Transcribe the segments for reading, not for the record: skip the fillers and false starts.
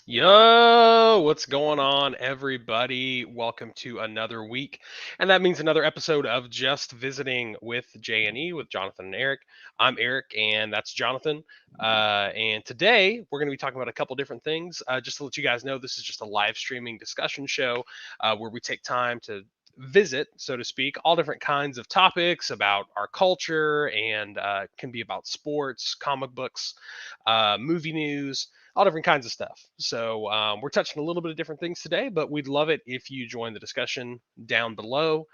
Yo, what's going on, everybody? Welcome to another week, and that means another episode of Just Visiting with J&E with Jonathan and Eric. I'm Eric, and that's Jonathan. And today we're going to be talking about a couple different things. Just to let you guys know, this is just a live streaming discussion show where we take time to visit, so to speak, all different kinds of topics about our culture and can be about sports, comic books, movie news, all different kinds of stuff. So we're touching a little bit of different things today, but we'd love it if you join the discussion down below.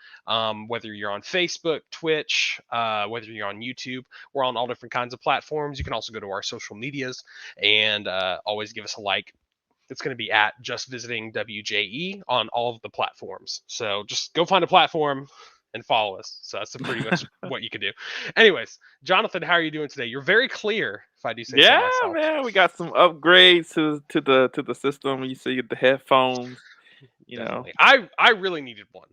Whether you're on Facebook, Twitch, whether you're on YouTube, we're on all different kinds of platforms. You can also go to our social medias and always give us a like. It's going to be at Just Visiting WJE on all of the platforms. So just go find a platform and follow us. So that's pretty much what you can do. Anyways, Jonathan, how are you doing today? You're very clear, if I do say so Yeah, myself. man, we got some upgrades to the system. You see the headphones, you know. Definitely. I really needed one.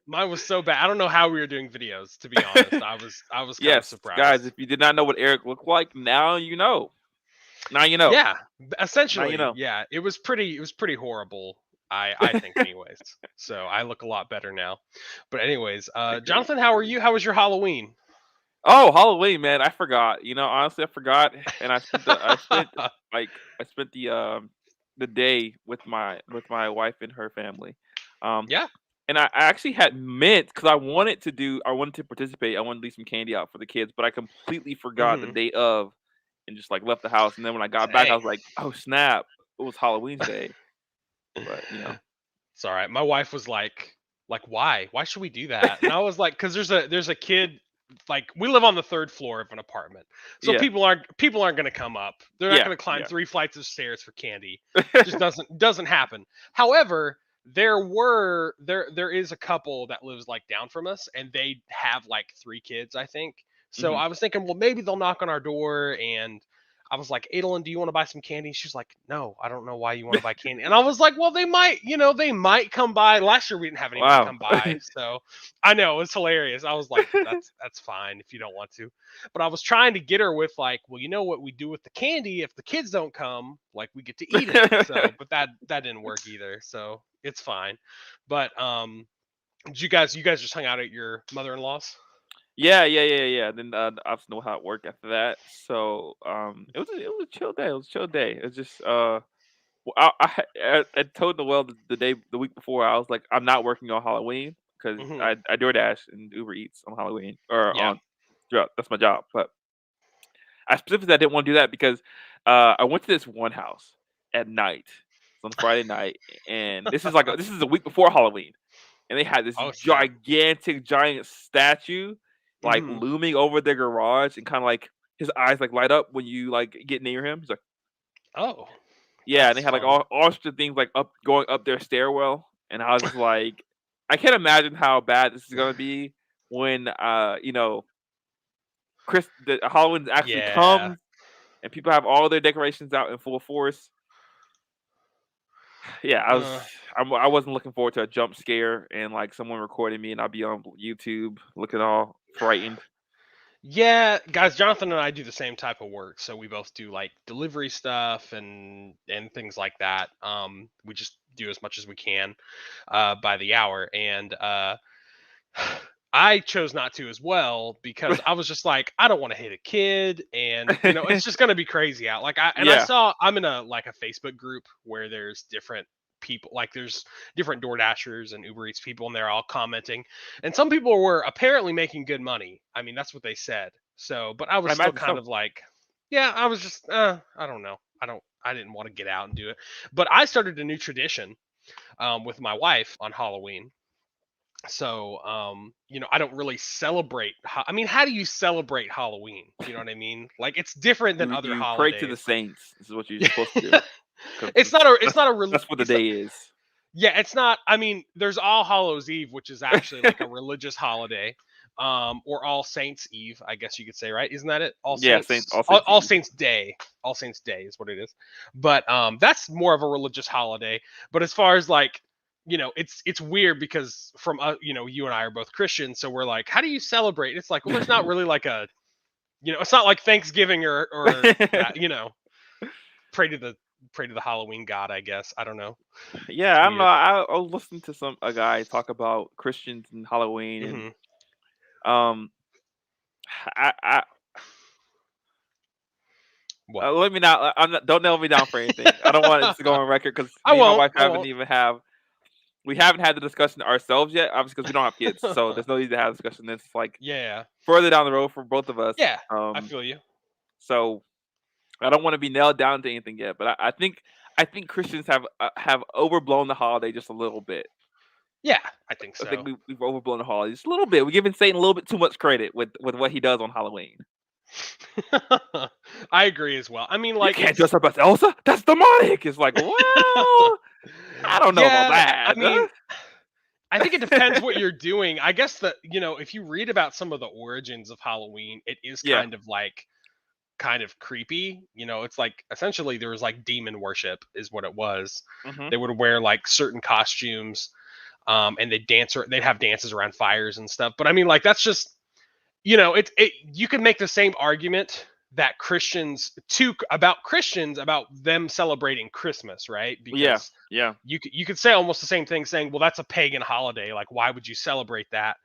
Mine was so bad. I don't know how we were doing videos, to be honest. I was kind of Yes, guys, surprised. if you did not know what Eric looked like, now you know. Now you know. Yeah, Now you essentially, know. yeah. It was pretty horrible. I think anyways. So I look a lot better now. But anyways, Agreed. Jonathan, how are you? How was your Halloween? Oh, Halloween, man, I forgot. Honestly, I forgot, and I spent the day with my wife and her family. Um, Yeah. and I actually had meant because I wanted to participate. I wanted to leave some candy out for the kids, but I completely forgot the Hmm. day of and just like left the house. And then when I got back, I Dang. was like, oh snap, it was Halloween's day. But. It's all right. My wife was like, why? Why should we do that? And I was like, because there's a kid. Like we live on the third floor of an apartment, so Yeah, people aren't going to come up. They're not yeah, going to climb yeah. 3 flights of stairs for candy. Just doesn't happen. However, there is a couple that lives like down from us, and they have like 3 kids, I think. So Hmm. I was thinking, well, maybe they'll knock on our door, and I was like, Adolin, do you want to buy some candy? She's like, no, I don't know why you want to buy candy. And I was like, well, they might come by. Last year we didn't have anybody Wow. come by, so I know it's hilarious. I was like, that's fine if you don't want to, but I was trying to get her with like, well, you know what we do with the candy if the kids don't come, like we get to eat it. So, but that didn't work either. So it's fine. But did you guys just hung out at your mother-in-law's? Yeah, yeah, yeah, yeah. Then I also know how it worked after that. So it was a chill day. It was a chill day. It's just well, I told Noel the week before. I was like, I'm not working on Halloween because Hmm. I DoorDash and Uber Eats on Halloween or Yeah. on yeah, that's my job. But I specifically I didn't want to do that because I went to this one house at night. It's on Friday night, and this is a week before Halloween, and they had this Oh snap. gigantic giant statue like Hmm. looming over their garage, and kind of like his eyes like light up when you like get near him. He's like, Oh, yeah, and they that's had like fun. all sorts of things like up going up their stairwell, and I was just like, I can't imagine how bad this is gonna be when the Halloween actually Yeah. comes and people have all their decorations out in full force. Yeah, Uh, I wasn't looking forward to a jump scare and like someone recording me and I'll be on YouTube looking all frightened. Yeah, guys, Jonathan and I do the same type of work. So we both do like delivery stuff and things like that. We just do as much as we can by the hour. And I chose not to as well because I was just like, I don't want to hit a kid, and it's just gonna be crazy out. Like I Yeah, saw I'm in a Facebook group where there's different people, like there's different Door Dashers and Uber Eats people, and they're all commenting. And some people were apparently making good money. I mean, that's what they said. So, but I was I still imagine kind so. of like, yeah, I was just I don't know. I didn't want to get out and do it. But I started a new tradition with my wife on Halloween. So I don't really celebrate I mean, how do you celebrate Halloween? You know what I mean? Like it's different than other You pray to the holidays. saints. This is what you're Yeah. supposed to do because that's what the It's not, day is. yeah, it's not. I mean, there's All Hallows Eve, which is actually like a religious holiday. Or All Saints Eve, I guess you could say, right? Isn't that it? All Yeah, saint Saints all All, saints All Eve. Saints Day. All Saints Day is what it is. But that's more of a religious holiday. But as far as like it's weird because from you and I are both Christians, so we're like, how do you celebrate? It's like, well, there's not really like it's not like Thanksgiving or that, pray to pray to the Halloween god, I guess. I don't know. Yeah, It's I don't know. weird. I was listening to a guy talk about Christians and Halloween, and Hmm. um, I What? let me not. I'm not. Don't nail me down for anything. I don't want it to go on record because I me and my won't. wife I haven't won't. even have. We haven't had the discussion ourselves yet, obviously because we don't have kids. So there's no need to have a discussion. It's like Yeah. further down the road for both of us. Yeah. I Um, feel you. so I don't want to be nailed down to anything yet. But I think Christians have overblown the holiday just a little bit. Yeah, I think I think so. we've overblown the holiday just a little bit. We're giving Satan a little bit too much credit with what he does on Halloween. I agree as well. I mean, You like can't it's dress up as Elsa. That's demonic. It's like, well, I don't know about yeah, I that. mean, I think it depends what you're doing. I guess that, if you read about some of the origins of Halloween, it is Yeah. kind of creepy. It's like essentially there was like demon worship is what it was. Hmm. They would wear like certain costumes, and they'd dance or they'd have dances around fires and stuff. But I mean, like that's just it you can make the same argument that Christians about them celebrating Christmas, right? Yeah. Because Yeah. you could say almost the same thing, saying, well, that's a pagan holiday. Like, why would you celebrate that?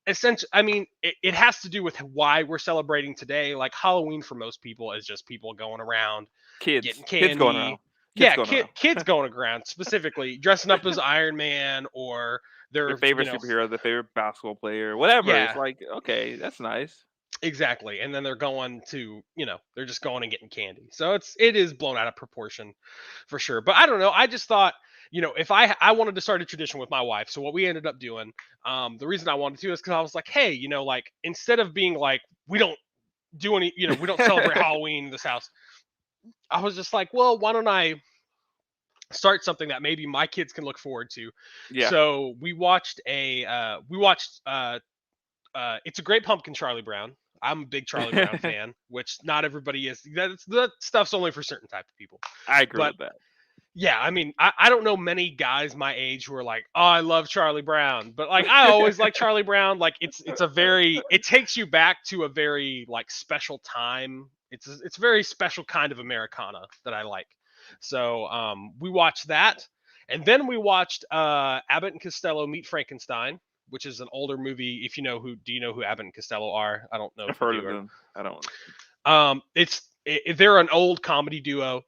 Essentially, I mean, it has to do with why we're celebrating today. Like Halloween for most people is just people going around getting Kids going around. candy. Kids Yeah, going around. kids going around, specifically dressing up as Iron Man, or Their they're favorite superhero, their favorite basketball player, whatever. It's yeah, like, okay, that's nice. exactly. And then they're going to, they're just going and getting candy. So it is blown out of proportion for sure. But I don't know. I just thought, if I wanted to start a tradition with my wife. So what we ended up doing, the reason I wanted to is because I was like, hey, like instead of being like, we don't do any, we don't celebrate Halloween in this house. I was just like, well, why don't I start something that maybe my kids can look forward to? Yeah. So we watched It's a Great Pumpkin, Charlie Brown. I'm a big Charlie Brown fan, which not everybody is. That stuff's only for certain type of people. I agree But with that. yeah, I mean, I don't know many guys my age who are like, oh, I love Charlie Brown. But like, I always like Charlie Brown. Like, it takes you back to a very like special time. It's a very special kind of Americana that I like. So we watched that, and then we watched Abbott and Costello Meet Frankenstein, which is an older movie. If you know who, do you know who Abbott and Costello are? I don't know I've if you heard do. of them. I don't. They're an old comedy duo.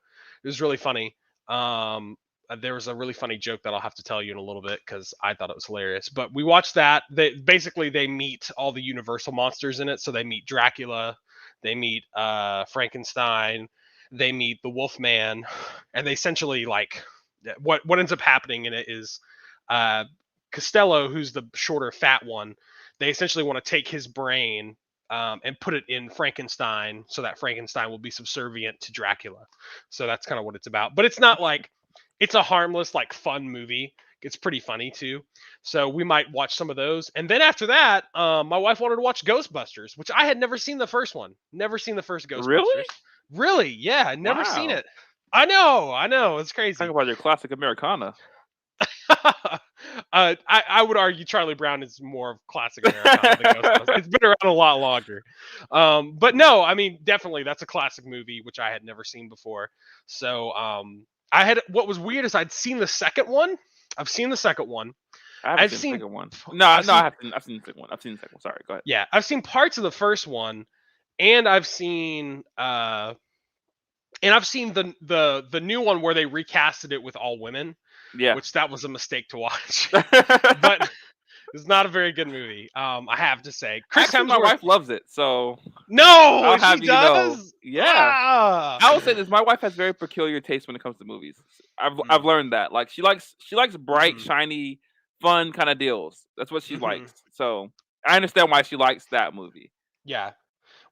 It was really funny. There was a really funny joke that I'll have to tell you in a little bit because I thought it was hilarious. But we watched that. They meet all the Universal monsters in it. So they meet Dracula, they meet Frankenstein, they meet the Wolfman, and they essentially like what ends up happening in it is uh, Costello, who's the shorter, fat one. They essentially want to take his brain, and put it in Frankenstein so that Frankenstein will be subservient to Dracula. So that's kind of what it's about. But it's not like it's a harmless, like fun movie. It's pretty funny too. So we might watch some of those. And then after that, my wife wanted to watch Ghostbusters, which I had never seen the first one. Never seen the first Really? Ghostbusters. Really? Yeah, never seen Wow. it. I know, it's Talk crazy. about your classic Americana. I would argue Charlie Brown is more of classic Americana than Ghostbusters. It's been around a lot longer. But no, I mean, definitely that's a classic movie, which I had never seen before. So what was weird is I'd seen the second one. I've seen the second one. I haven't I've seen the seen, second one. No, I've no, I seen, haven't. I've seen the second one. I've seen the second one. Sorry, go ahead. yeah, I've seen parts of the first one, and I've seen the new one where they recasted it with all women, Yeah. which that was a mistake to watch. But it's not a very good movie. I have to say, Chris Actually, my Hemsworth. wife loves it, so No, I'll she have you know. does. Yeah. Ah. I will say this: my wife has very peculiar taste when it comes to movies. I've learned that. Like she likes bright, Mhm, shiny, fun kind of deals. That's what she mhm. likes. So I understand why she likes that movie. Yeah.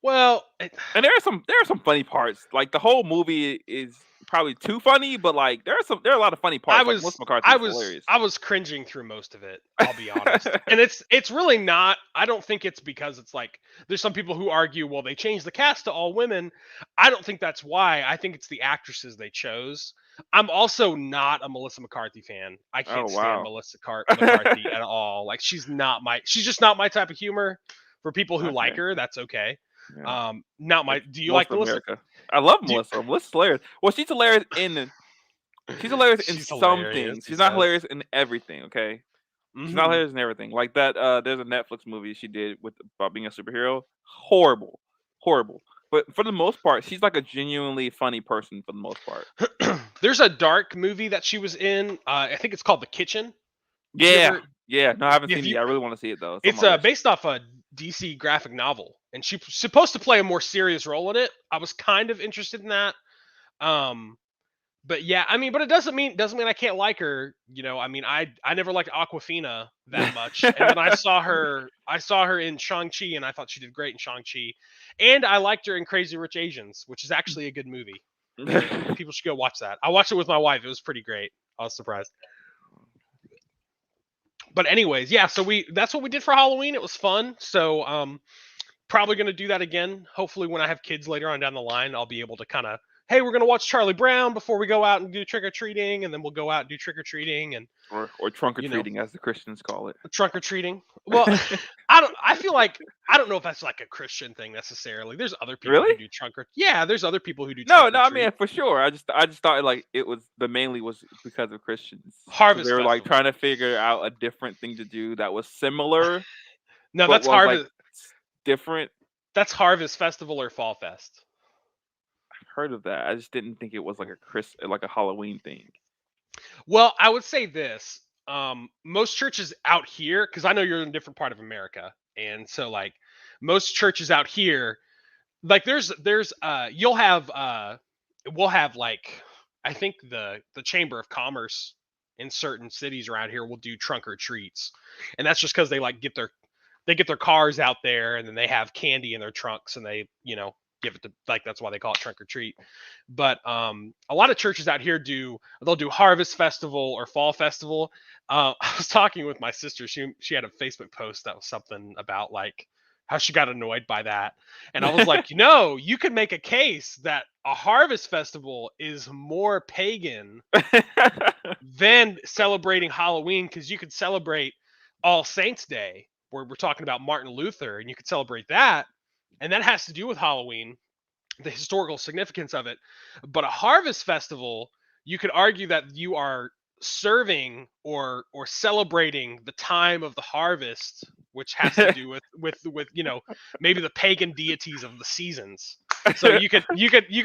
Well, And there are some funny parts. Like the whole movie is probably too funny, but like there are a lot of funny I parts. Like Melissa was McCarthy I is was hilarious. I was cringing through most of it. I'll be honest, and it's really not. I don't think it's because it's like there's some people who argue, well, they changed the cast to all women. I don't think that's why. I think it's the actresses they chose. I'm also not a Melissa McCarthy fan. I Oh can't stand wow. McCarthy at all. Like she's just not my type of humor. For people who like Okay. her, that's okay. Yeah. Not my. Like Do you most like of Melissa? America. I love Do you, Melissa. Melissa's hilarious. Well, she's hilarious in She's hilarious in She's some hilarious. things. He She's not says. hilarious in everything. Okay, she's not Hmm. hilarious in everything. Like that. There's a Netflix movie she did with about being a superhero. Horrible, horrible. But for the most part, she's like a genuinely funny person. For the most part. There's a dark movie that she was in. I think it's called The Kitchen. Did you Yeah, ever? yeah. No, I haven't If seen it you, yet. I really want to see it though. It's on it's my list. based off a DC graphic novel, and she's supposed to play a more serious role in it. I was kind of interested in that. Um, but yeah, I mean, but it doesn't mean I can't like her. I mean, I never liked Aquafina that much, and then I saw her in Shang-Chi, and I thought she did great in Shang-Chi, and I liked her in Crazy Rich Asians, which is actually a good movie. People should go watch that. I watched it with my wife. It was pretty great. I was surprised. But anyways, yeah, so we that's what we did for Halloween. It was fun. So probably going to do that again. Hopefully when I have kids later on down the line, I'll be able to kind of, hey, we're going to watch Charlie Brown before we go out and do trick or treating, and then we'll go out and do trick or treating, and or trunk or you know treating, as the Christians call it. trunk or treating. Well, I feel like I don't know if that's like a Christian thing necessarily. There's other people who Really? do trunk or yeah, there's other people who do No, trunk no. or I treat. mean, for sure. I just thought like it was the mainly was because of Christians, because they Harvest were like Festival. trying to figure out a different thing to do that was similar, No, but that's was like Harvest. different. That's Harvest Festival or Fall Fest. I've heard of that. I just didn't think it was like like a Halloween thing. Well, I would say this. Most churches out here, because I know you're in a different part of America, and so like most churches out here, like there's you'll have we'll have like I think the Chamber of Commerce in certain cities around here will do trunk or treats, and that's just because they get their cars out there, and then they have candy in their trunks, and they give it to, like, that's why they call it trunk or treat. But a lot of churches out here they'll do Harvest Festival or Fall Festival. I was talking with my sister. She had a Facebook post that was something about like how she got annoyed by that, and I was like, you could make a case that a Harvest Festival is more pagan than celebrating Halloween, because you could celebrate All Saints Day, where we're talking about Martin Luther, and you could celebrate that, and that has to do with Halloween, the historical significance of it. But a Harvest Festival, you could argue that you are serving or celebrating the time of the harvest, which has to do with maybe the pagan deities of the seasons. So you could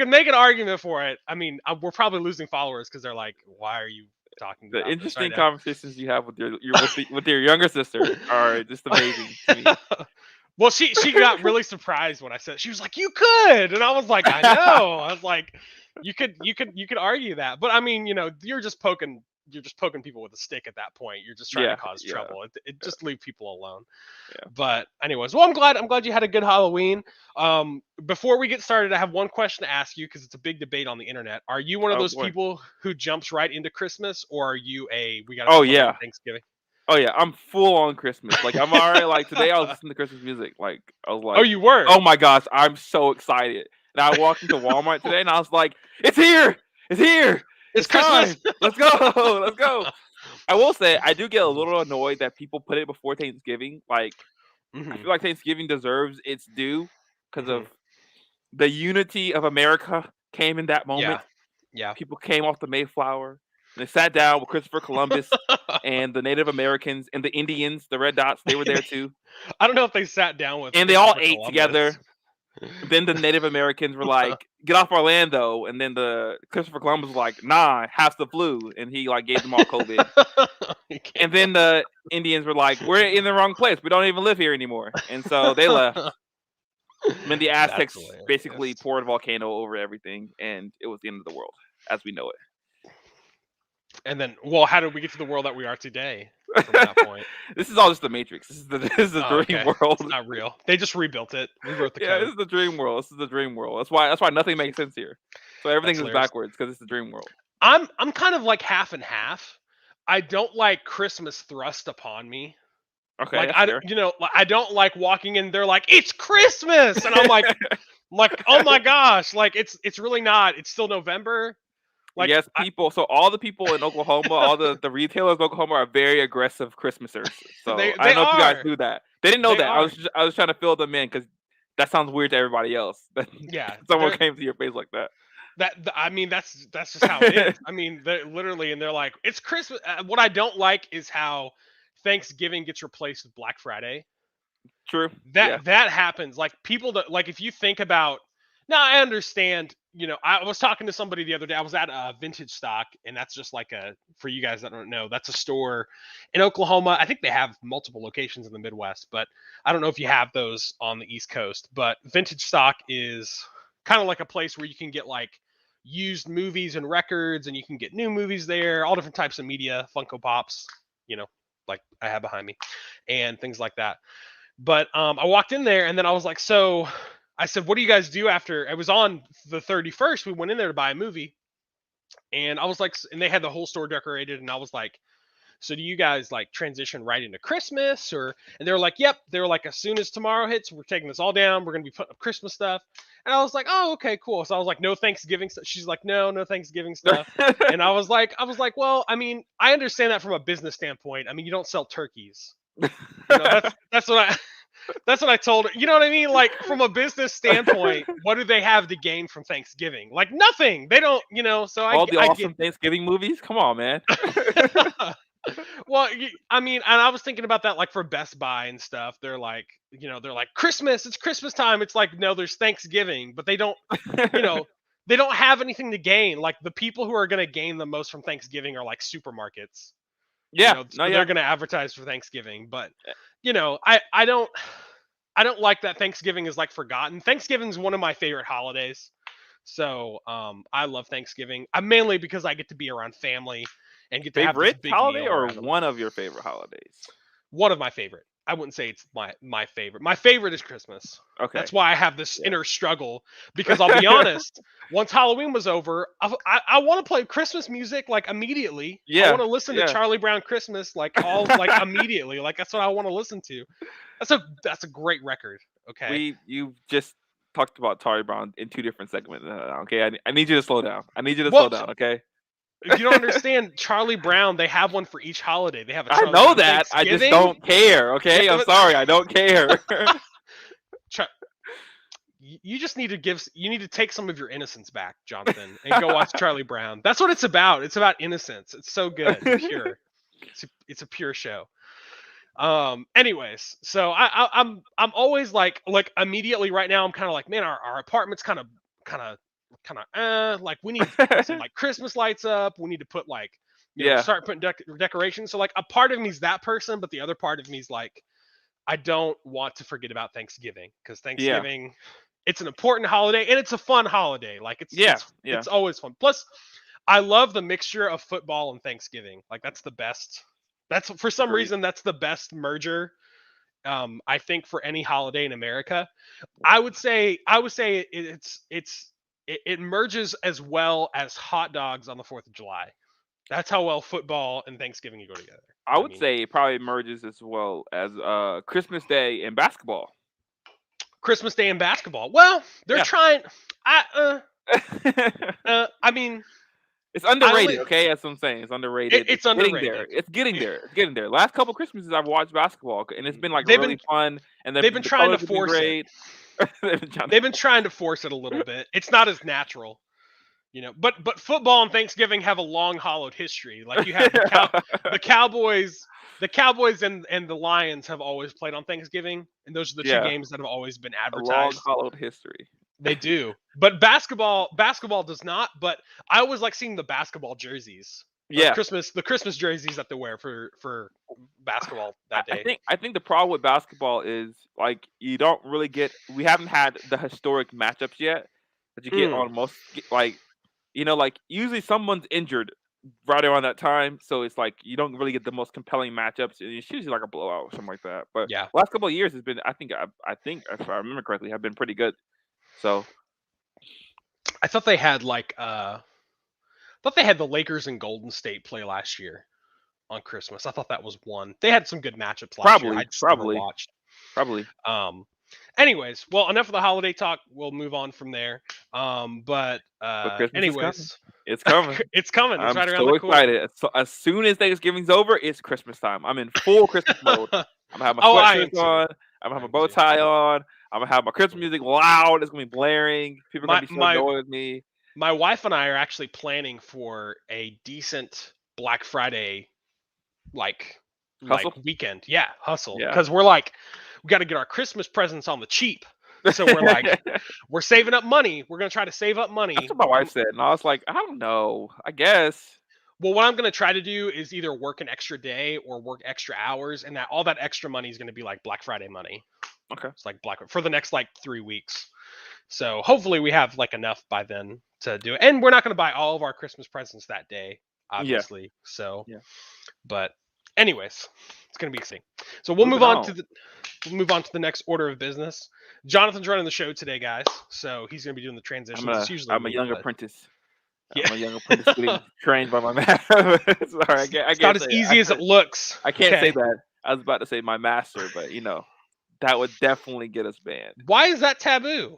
make an argument for it. I mean, we're probably losing followers because they're like, why are you talking The about this right interesting now? conversations you have with with your younger sister are just amazing to me. Well, she got really surprised when I said, she was like, "You could," and I was like, "I know." I was like, "You could argue that," but I mean, you're just poking people with a stick at that point. You're just trying to Yeah, cause yeah, trouble. It just leave people alone. yeah. But anyways, well, I'm glad you had a good Halloween. Before we get started, I have one question to ask you because it's a big debate on the internet. Are you one of Oh those boy. people who jumps right into Christmas, or are you we got to Oh celebrate yeah. Thanksgiving? Oh yeah. I'm full on Christmas. Like I'm already like today I was listening to Christmas music. Like I was Oh, like, you were. oh my gosh, I'm so excited. And I walked into Walmart today and I was like, it's here, it's here, It's it's Christmas. time. Let's go, let's go. I will say I do get a little annoyed that people put it before Thanksgiving. Like I Hmm. feel like Thanksgiving deserves its due because Hmm. of the unity of America came in that Yeah. moment. Yeah. People came off the Mayflower and they sat down with Christopher Columbus and the Native Americans and the Indians, the Red Dots. They were there too, I don't know if they sat down with and they all Christopher ate Columbus. together. Then the Native Americans were like, "Get off our land, though." And then the Christopher Columbus was like, "Nah, have the flu," and he like gave them all COVID. You can't. And then the Indians were like, "We're in the wrong place. We don't even live here anymore," and so they left. And then the That's Aztecs basically hilarious. poured a volcano over everything, and it was the end of the world as we know And then, well, how did we get to the world that we are today from it. that point? This is all just the Matrix. This is the Oh, dream okay. It's world. not real. They just rebuilt it, rewrote the Yeah, this code. is the dream world. This is the dream world. That's why nothing makes sense here. So everything That's is hilarious. backwards because it's the dream world. I'm kind of like half and half. I don't like Christmas thrust upon me. Okay, Like that's fair. like, I don't like walking in. They're like, "It's Christmas," and I'm like, "Oh my gosh!" Like it's really not. It's still November. Like Yes, people. So all the people in Oklahoma, all the retailers in Oklahoma are very aggressive Christmasers. So they I they don't know if you guys are knew that. They didn't know they that. I are was I was trying to fill them in because that sounds weird to everybody else. That yeah someone they're came to your face like that. I mean, that's just how it is. I mean, they're literally, and they're like, it's Christmas. What I don't like is how Thanksgiving gets replaced with Black Friday. True. Yeah. That happens. Like people that like if you think about now, I understand. I was talking to somebody the other day. I was at a Vintage Stock, and that's just like for you guys that don't know, that's a store in Oklahoma. I think they have multiple locations in the Midwest, but I don't know if you have those on the East Coast. But Vintage Stock is kind of like a place where you can get like used movies and records, and you can get new movies there, all different types of media, Funko Pops, like I have behind me, and things like that. But I walked in there, and then I was like, so I said, what do you guys do after? It was on the 31st. We went in there to buy a movie, and I was like, and they had the whole store decorated, and I was like, so do you guys like transition right into Christmas? And they were like, yep. They were like, as soon as tomorrow hits, we're taking this all down. We're going to be putting up Christmas stuff. And I was like, oh, okay, cool. So I was like, no Thanksgiving stuff. She's like, no Thanksgiving stuff. And I was like, well, I mean, I understand that from a business standpoint. I mean, you don't sell turkeys. That's what I told her. You know what I mean? Like from a business standpoint, what do they have to gain from Thanksgiving? Like nothing. They don't, so all the awesome Thanksgiving movies. Come on, man. Well, I mean, and I was thinking about that, like for Best Buy and stuff. They're like, they're like Christmas. It's Christmas time. It's like, no, there's Thanksgiving, but they don't, they don't have anything to gain. Like the people who are going to gain the most from Thanksgiving are like supermarkets. Yeah, they're going to advertise for Thanksgiving, but I don't like that Thanksgiving is like forgotten. Thanksgiving is one of my favorite holidays. So I love Thanksgiving. Mainly because I get to be around family and get to have this big holiday meal or around them. one of your favorite holidays? One of my favorite. I wouldn't say it's my favorite. My favorite is Christmas. Okay. That's why I have this inner struggle, because I'll be honest, once Halloween was over, I want to play Christmas music like immediately. Yeah. I want to listen to Charlie Brown Christmas like immediately. Like that's what I want to listen to. That's a great record. Okay. You just talked about Charlie Brown in two different segments. Okay, I need you to slow down. Slow down. Okay. If you don't understand, Charlie Brown, they have one for each holiday. They have a Charlie Brown that. I just don't care. Okay, I'm sorry, I don't care. You just need to take some of your innocence back, Jonathan, and go watch Charlie Brown. That's what it's about. It's about innocence. It's so good, and pure. It's a pure show. Anyways, so I'm always like immediately right now I'm kind of like, man, our apartment's kind of like we need to put some like Christmas lights up. We need to put like start putting decorations. So like a part of me is that person, but the other part of me is like, I don't want to forget about Thanksgiving, because Thanksgiving it's an important holiday and it's a fun holiday. Like it's always fun. Plus, I love the mixture of football and Thanksgiving. Like that's the best. That's for some reason that's the best merger. I think for any holiday in America, I would say it merges as well as hot dogs on the 4th of July. That's how well football and Thanksgiving go together. I would say it probably merges as well as Christmas Day and basketball. Christmas Day and basketball. Well, they're trying. I mean, it's underrated. Okay, that's what I'm saying. It's underrated. It's underrated. It's getting there. Last couple Christmases I've watched basketball, and it's been like really fun. And they've been trying to force it. They've been trying to force it a little bit. It's not as natural, But football and Thanksgiving have a long, hollowed history. Like you have the Cowboys. The Cowboys and the Lions have always played on Thanksgiving, and those are the two games that have always been advertised. A long, hollowed history. They do, but basketball does not. But I always like seeing the basketball jerseys. The Christmas jerseys that they wear for basketball that day. I think the problem with basketball is like you don't really get. We haven't had the historic matchups yet that you get on most. Like usually someone's injured right around that time, so it's like you don't really get the most compelling matchups. It's usually like a blowout or something like that. But last couple of years has been. I think if I remember correctly, have been pretty good. So I thought they had the Lakers and Golden State play last year on Christmas. I thought that was one. They had some good matchups last year. I just never watched. Probably. Anyways, well, enough of the holiday talk. We'll move on from there. But anyways, it's coming. It's coming. It's right around the corner. I'm so excited. So as soon as Thanksgiving's over, it's Christmas time. I'm in full Christmas mode. I'm gonna have my sweatshirt on. I'm gonna have my bow tie on. I'm gonna have my Christmas music loud. It's gonna be blaring. People are gonna be so annoyed with me. My wife and I are actually planning for a decent Black Friday like Hustle. weekend. Yeah, hustle. Yeah. Because we're like, we got to get our Christmas presents on the cheap. So we're like, we're saving up money. We're gonna try to save up money. That's what my wife said, and I was like, I don't know. I guess. Well, what I'm gonna try to do is either work an extra day or work extra hours, and that all that extra money is gonna be like Black Friday money. Okay. It's like for the next like 3 weeks. So hopefully we have like enough by then to do it. And we're not gonna buy all of our Christmas presents that day, obviously. So, Yeah. but anyways, it's gonna be exciting. So we'll move on to the next order of business. Jonathan's running the show today, guys. So he's gonna be doing the transitions. I'm a young apprentice. Yeah. I'm a young apprentice getting trained by my master. Sorry, I can't. It's not as easy as it looks. I can't say that. I was about to say my master, but that would definitely get us banned. Why is that taboo?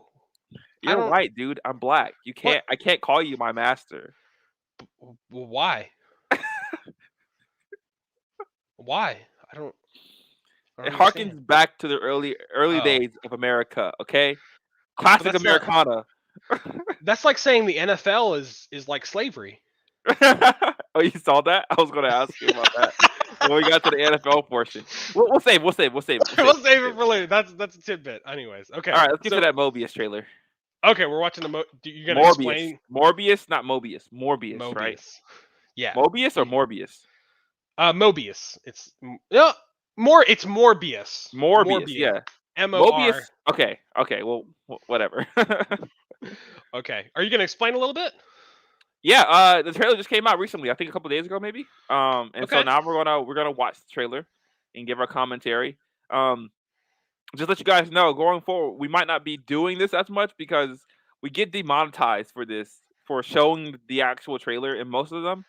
You're white, dude. I'm black. You can't. I can't call you my master. Well, why? Why? I don't It harkens back to the early days of America. Okay, classic Americana. That's like saying the NFL is like slavery. Oh, you saw that? I was going to ask you about that when we got to the NFL portion. We'll save it. We'll save it for later. That's a tidbit. Anyways, okay. All right, let's get to that Mobius trailer. Okay, we're watching you're gonna explain Morbius, not Mobius. Morbius, right? Yeah. Mobius or Morbius? Mobius. It's It's Morbius. Morbius, yeah. M-O-R. Mobius. Okay. Well, whatever. Okay. Are you gonna explain a little bit? Yeah. The trailer just came out recently. I think a couple days ago, maybe. So now we're gonna watch the trailer and give our commentary. Just let you guys know, going forward, we might not be doing this as much because we get demonetized for showing the actual trailer in most of them.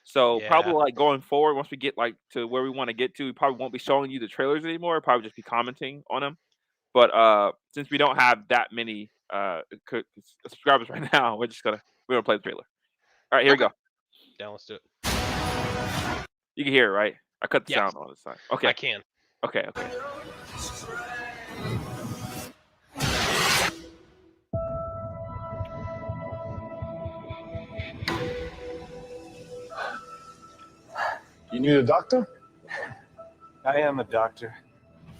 So probably like going forward, once we get like to where we want to get to, we probably won't be showing you the trailers anymore. We'll probably just be commenting on them. But since we don't have that many subscribers right now, we're gonna play the trailer. All right, here we go. Down, let's do it. You can hear it, right? I cut the sound on this side. Okay, I can. Okay. You need a doctor? I am a doctor.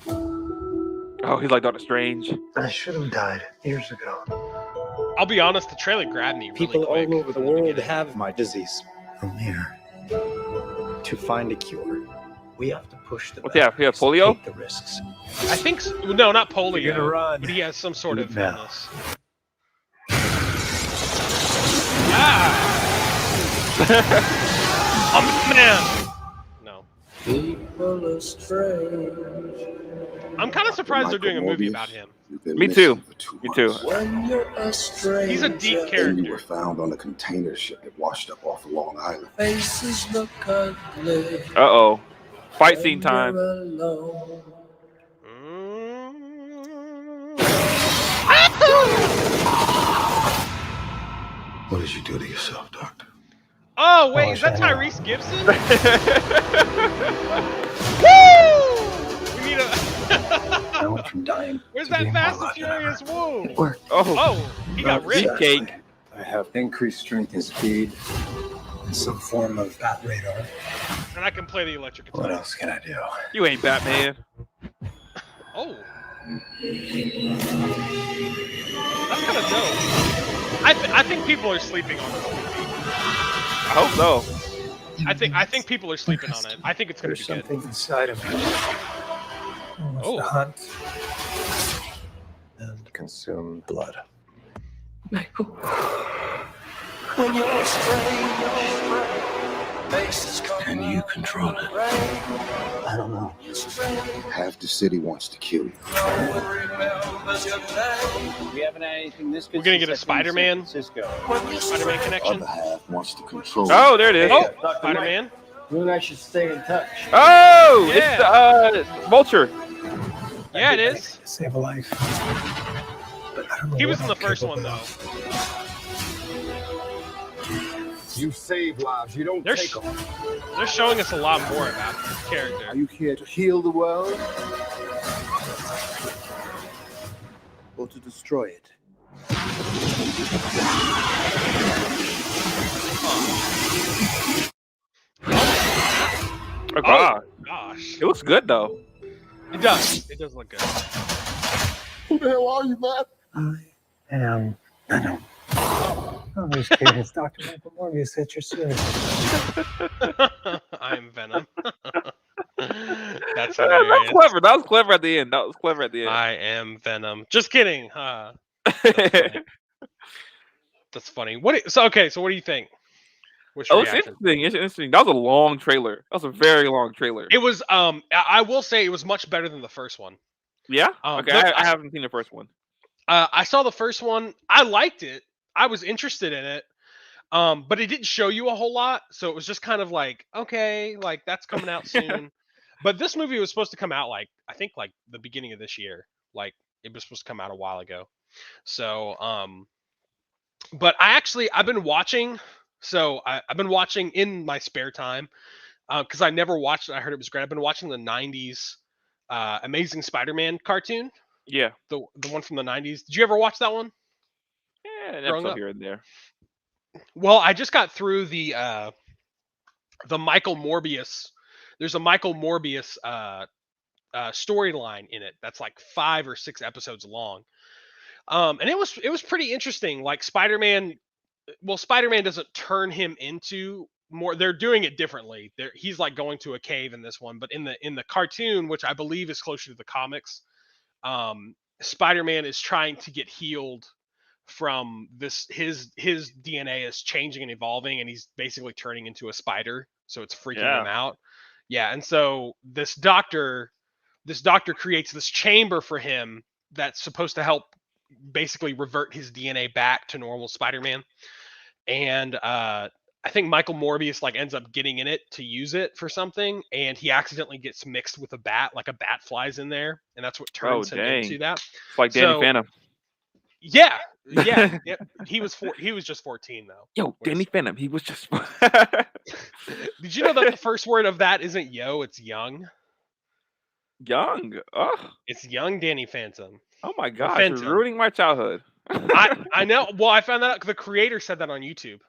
Oh, he's like Doctor Strange. I should have died years ago. I'll be honest, the trailer grabbed me really People quick all over the world have my disease. I'm here to find a cure. We have to push the boundaries. He have polio? Take the risks. I think so. No, not polio. You're gonna run. But he has some sort of illness. Man. No. People are strange. I'm kind of surprised they're doing a movie about him. Me too. When you're a stranger, he's a deep character. You were found on a container ship that washed up off of Long Island. Faces look ugly. Uh-oh. Fight scene time. What did you do to yourself, Doctor? Oh, wait, is that Tyrese Gibson? Woo! We need I went from dying. Where's that Fast and Furious woo? It worked. Oh, he got ripped. Cake. I have increased strength and speed and some form of bat radar. And I can play the electric guitar. What else can I do? You ain't Batman. Oh. That's kind of dope. I think people are sleeping on this movie. I hope so. I think people are sleeping on it. I think it's going to be good. There's something inside of me. To hunt and consume blood. Michael. When you're a stranger, faces come. Can you control it? I don't know. Half the city wants to kill you. We haven't had anything this good. We're going to get a Spider-Man connection. The other half wants to control Oh, there it is. Oh, Spider-Man. You and I should stay in touch. Oh, Yeah. it's the Vulture. Yeah, it is. Save a life. But I don't know He was what in the I'm first capable one, though. of. You save lives. You don't take them. They're showing us a lot more about his character. Are you here to heal the world? Or to destroy it? Oh God, gosh. it looks good though. It does. It does look good. Who the hell are you, man? I am Venom. I'm just curious, Dr. Michael Morbius at your service. I'm Venom. That's That's hilarious. clever. That was clever at the end. I am Venom. Just kidding. That's funny. That's funny. So what do you think? What's your Oh, it's reaction? interesting. It's interesting. That was a long trailer. That was a very long trailer. It was I will say it was much better than the first one. Yeah. Okay. I haven't seen the first one. I saw the first one. I liked it. I was interested in it. But it didn't show you a whole lot, so it was just kind of like, okay, like that's coming out soon. But this movie was supposed to come out like I think like the beginning of this year. Like it was supposed to come out a while ago. So but I've been watching. So I've been watching in my spare time because I never watched it. I heard it was great. I've been watching the '90s Amazing Spider-Man cartoon. Yeah. The one from the '90s. Did you ever watch that one? Yeah, an Growing episode up? here and there. Well, I just got through the Michael Morbius. There's a Michael Morbius storyline in it that's like 5 or 6 episodes long. And it was pretty interesting. Like Spider-Man doesn't turn him into more. They're doing it differently. He's like going to a cave in this one, but in the cartoon, which I believe is closer to the comics, Spider-Man is trying to get healed from this. His DNA is changing and evolving, and he's basically turning into a spider, so it's freaking him out. Yeah, and so this doctor creates this chamber for him that's supposed to help basically revert his DNA back to normal Spider-Man. And I think Michael Morbius like ends up getting in it to use it for something, and he accidentally gets mixed with a bat. Like a bat flies in there, and that's what turns him into that. It's like Danny Phantom. Yeah. He was just 14 though. Yo, Danny Phantom. He was just. Did you know that the first word of that isn't yo, it's young? Young. Oh. It's young Danny Phantom. Oh my gosh, you're ruining my childhood. I know. Well, I found that out. The creator said that on YouTube.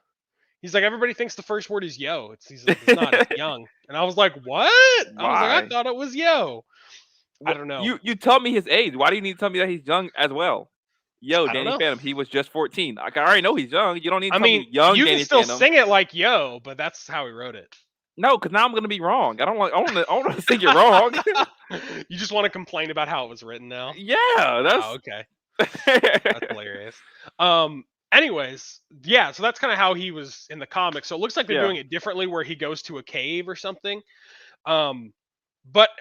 He's like, everybody thinks the first word is yo. It's not. It's young. And I was like, what? Why? I was like, I thought it was yo. I don't know. You tell me his age. Why do you need to tell me that he's young as well? Yo, I don't Danny know. Phantom. He was just 14. Like, I already know he's young. You don't need to I tell mean, me young you Danny can still Phantom. sing it like yo, but that's how he wrote it. No, because now I'm gonna be wrong. I don't want to sing it wrong. You just want to complain about how it was written now. Yeah, that's okay. That's hilarious. Anyways, yeah, so that's kind of how he was in the comics. So it looks like they're doing it differently, where he goes to a cave or something. But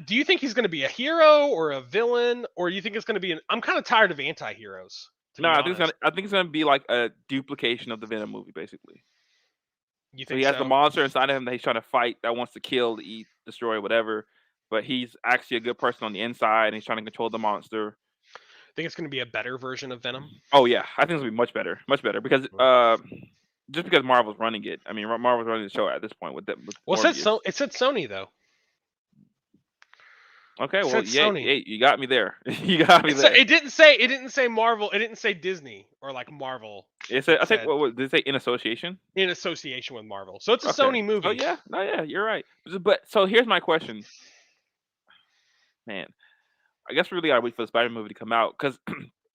do you think he's going to be a hero or a villain, or do you think it's going to be I'm kind of tired of anti-heroes. No, I think it's gonna be like a duplication of the Venom movie, basically. You think so he has the monster inside of him that he's trying to fight, that wants to kill, eat, destroy, whatever. But he's actually a good person on the inside, and he's trying to control the monster. Think it's going to be a better version of Venom? Oh yeah, I think it's going to be much better, because just because Marvel's running it. I mean, Marvel's running the show at this point with them. Well, it said Sony though. Okay, well, yeah, you got me there. You got me there. It didn't say Marvel. It didn't say Disney or like Marvel. I think what did it say? In association? In association with Marvel. So it's a Sony movie. Oh yeah, no, yeah, you're right. But so here's my question. Man, I guess we really gotta wait for the Spider-Man movie to come out, because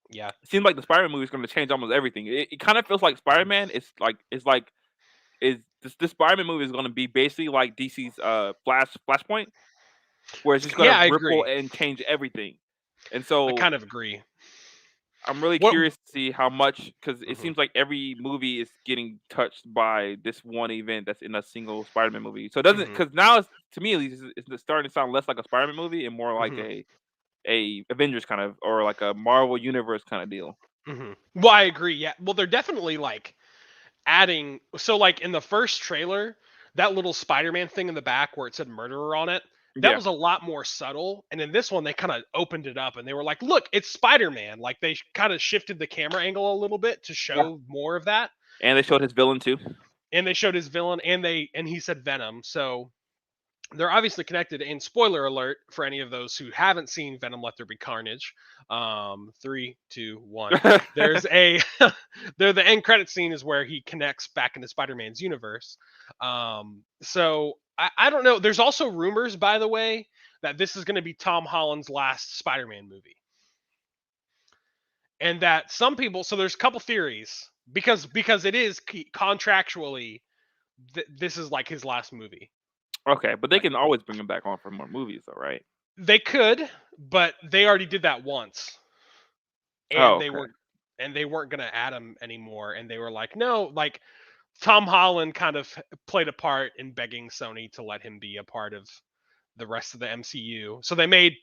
yeah, it seems like the Spider-Man movie is going to change almost everything. It kind of feels like Spider-Man is this Spider-Man movie is going to be basically like DC's Flashpoint, where it's just going to ripple and change everything. And so I kind of agree. I'm really curious to see how much, because it seems like every movie is getting touched by this one event that's in a single Spider-Man movie. So it doesn't, because now to me at least, it's starting to sound less like a Spider-Man movie and more like a Avengers kind of, or like a Marvel Universe kind of deal. Well, I agree. Yeah. Well, they're definitely like adding. So like in the first trailer, that little Spider-Man thing in the back where it said murderer on it, that was a lot more subtle. And in this one, they kind of opened it up and they were like, look, it's Spider-Man. Like they kind of shifted the camera angle a little bit to show more of that. And they showed his villain too. And they showed his villain, and he said Venom. So they're obviously connected. And spoiler alert for any of those who haven't seen Venom: Let There Be Carnage. 3, 2, 1. There's a the end credit scene is where he connects back into Spider-Man's universe. So I don't know. There's also rumors, by the way, that this is going to be Tom Holland's last Spider-Man movie, and that some people. So there's a couple theories because it is contractually this is like his last movie. Okay, but they can always bring him back on for more movies, though, right? They could, but they already did that once, and Oh, they okay. weren't going to add him anymore. And they were like, no, like Tom Holland kind of played a part in begging Sony to let him be a part of the rest of the MCU. So they made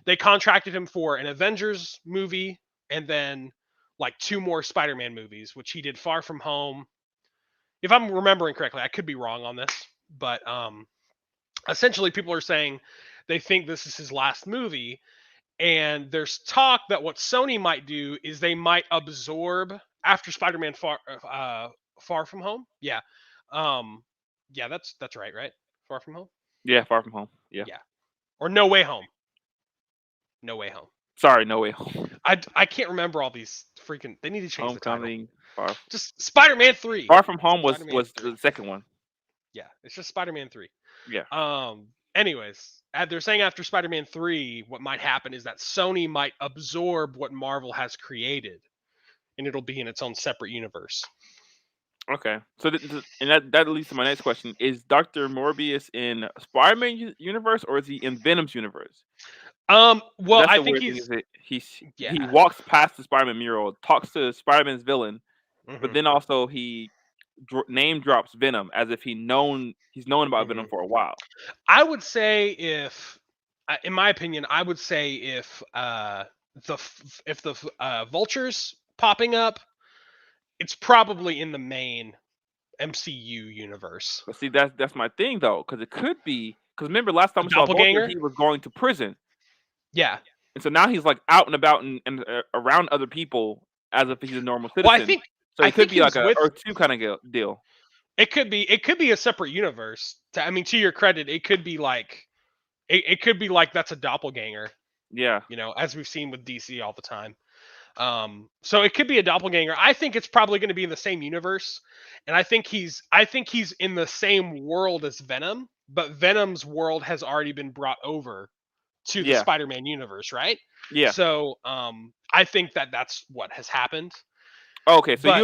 they contracted him for an Avengers movie and then like 2 more Spider-Man movies, which he did Far From Home. If I'm remembering correctly, I could be wrong on this, but essentially people are saying they think this is his last movie, and there's talk that what Sony might do is they might absorb after Spider-Man Far From Home. Yeah. Yeah, that's right? Far From Home? Yeah, Far From Home. Yeah. Yeah. Or No Way Home. No Way Home. Sorry, No Way Home. I can't remember all these freaking. They need to change Homecoming. the title. Just Spider-Man 3. Far From Home was Spider-Man 3. the second one. Yeah, it's just Spider-Man 3. Yeah. Anyways, they're saying after Spider-Man 3, what might happen is that Sony might absorb what Marvel has created, and it'll be in its own separate universe. Okay. So and that leads to my next question: is Dr. Morbius in Spider-Man universe or is he in Venom's universe? Well, That's I the think weird thing is that he yeah. walks past the Spider-Man mural, talks to Spider-Man's villain, but Mhm. then also he name drops Venom as if he's known about Venom for a while. I would say in my opinion, I would say if the vultures popping up, it's probably in the main MCU universe. But see, that's my thing though, because it could be because remember last time The we saw Vulture, doppelganger? he was going to prison, Yeah. and so now he's like out and about and around other people as if he's a normal citizen. Well, I think so it could be like he's a with Earth 2 kind of deal. it could be a separate universe. I mean, to your credit, it could be like that's a doppelganger, Yeah. as we've seen with DC all the time. So it could be a doppelganger. I think it's probably going to be in the same universe, and I think he's in the same world as Venom, but Venom's world has already been brought over to the Spider-Man universe, right? Yeah. So I think that's what has happened. Okay, so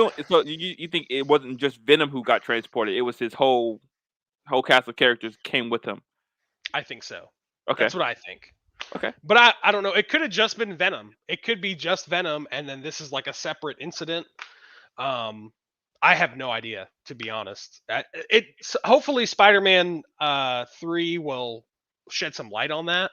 you think it wasn't just Venom who got transported? It was his whole cast of characters came with him. I think so. Okay, that's what I think. Okay, but I don't know. It could have just been Venom. It could be just Venom, and then this is like a separate incident. I have no idea, to be honest. Hopefully Spider-Man 3 will shed some light on that.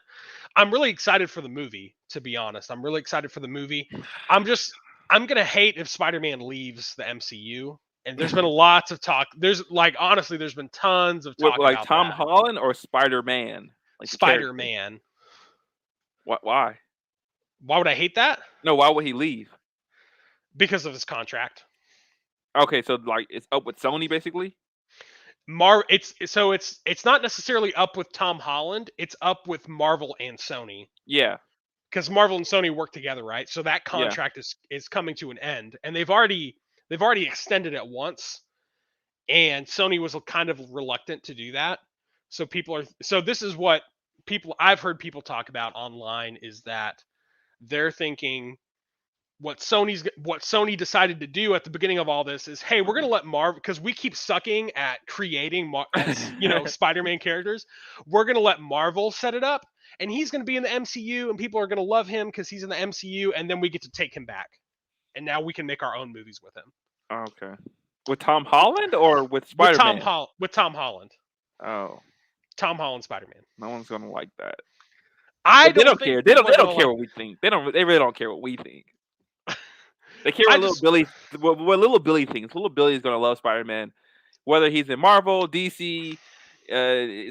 I'm really excited for the movie, to be honest. I'm really excited for the movie. I'm gonna hate if Spider-Man leaves the MCU. And there's been lots of talk. There's honestly, there's been tons of talk like about Tom that. Holland or Spider-Man. Like Spider-Man. Why? Why would I hate that? No, why would he leave? Because of his contract. Okay, so like it's up with Sony basically. It's not necessarily up with Tom Holland. It's up with Marvel and Sony. Yeah. Because Marvel and Sony work together, right? So that contract is coming to an end, and they've already extended it once, and Sony was kind of reluctant to do that. So this is what I've heard people talk about online is that they're thinking what Sony decided to do at the beginning of all this is, hey, we're going to let Marvel, because we keep sucking at creating Spider-Man characters. We're going to let Marvel set it up, and he's going to be in the MCU, and people are going to love him because he's in the MCU, and then we get to take him back, and now we can make our own movies with him. Okay. With Tom Holland or with Spider-Man? With Tom Holland. Oh. Tom Holland Spider-Man. No one's gonna like that. They don't care. They don't care what we think. They really don't care what we think. They care what little Billy thinks. Little Billy is gonna love Spider-Man, whether he's in Marvel, DC,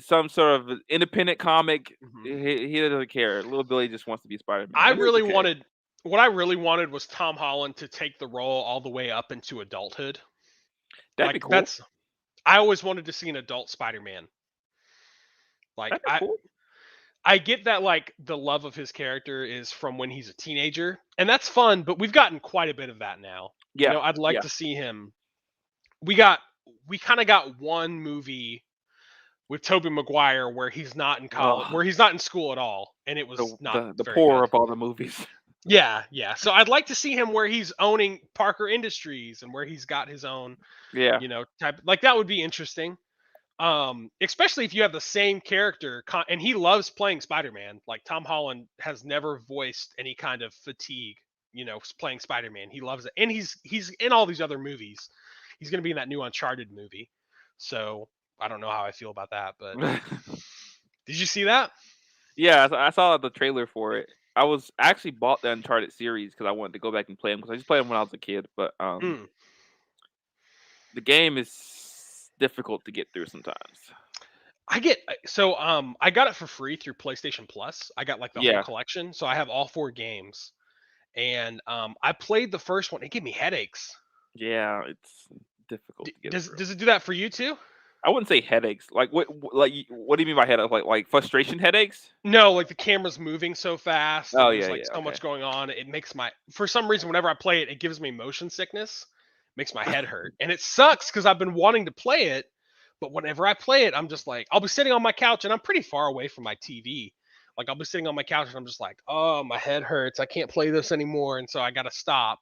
some sort of independent comic. Mm-hmm. He doesn't care. Little Billy just wants to be Spider-Man. What I really wanted was Tom Holland to take the role all the way up into adulthood. That'd be cool. I always wanted to see an adult Spider-Man. Like That's cool. I get that like the love of his character is from when he's a teenager, and that's fun, but we've gotten quite a bit of that now. Yeah, I'd like yeah. to see him. We kind of got one movie with Tobey Maguire where he's not in college, Ugh, where he's not in school at all, and it was not the very poor good. of all the movies. Yeah, yeah. So I'd like to see him where he's owning Parker Industries and where he's got his own, Yeah. type. Like that would be interesting. Especially if you have the same character, and he loves playing Spider-Man. Like Tom Holland has never voiced any kind of fatigue, playing Spider-Man. He loves it, and he's in all these other movies. He's going to be in that new Uncharted movie. So I don't know how I feel about that, but did you see that? Yeah, I saw the trailer for it. I actually bought the Uncharted series because I wanted to go back and play them because I just played them when I was a kid. But the game is difficult to get through sometimes. I got it for free through PlayStation Plus. I got like the whole collection, so I have all 4 games. And I played the first one. It gave me headaches. Yeah, it's difficult to get through. Does it do that for you too? I wouldn't say headaches. Like what do you mean by headaches? Like frustration headaches? No, like the camera's moving so fast. Oh, and there's yeah, so much going on. It makes for some reason whenever I play it, it gives me motion sickness. Makes my head hurt. And it sucks because I've been wanting to play it, but whenever I play it, I'm just like, I'll be sitting on my couch and I'm pretty far away from my TV. Like I'll be sitting on my couch and I'm just like, oh, my head hurts. I can't play this anymore. And so I got to stop.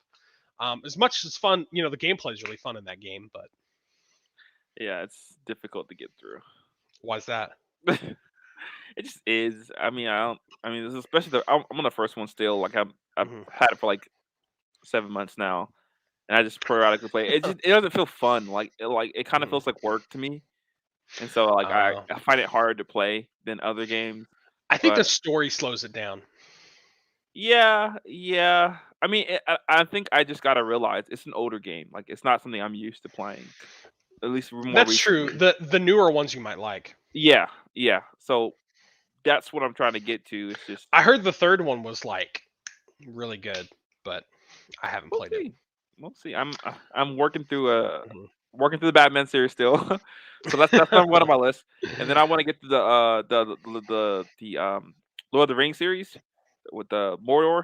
As much as fun, the gameplay is really fun in that game, but yeah, it's difficult to get through. Why's that? It just is. I mean, especially I'm on the first one still. Like I've had it for like 7 months now, and I just periodically play it. It doesn't feel fun. Like it kind of feels like work to me, and so like I find it harder to play than other games. I think the story slows it down. Yeah. I mean, I think I just gotta realize it's an older game. Like it's not something I'm used to playing. At least more That's recently. true. The newer ones you might like. Yeah. So that's what I'm trying to get to. It's just I heard the third one was like really good, but I haven't played it. We'll see. I'm working through the Batman series still, so that's number one on my list. And then I want to get to the Lord of the Rings series with the Mordor.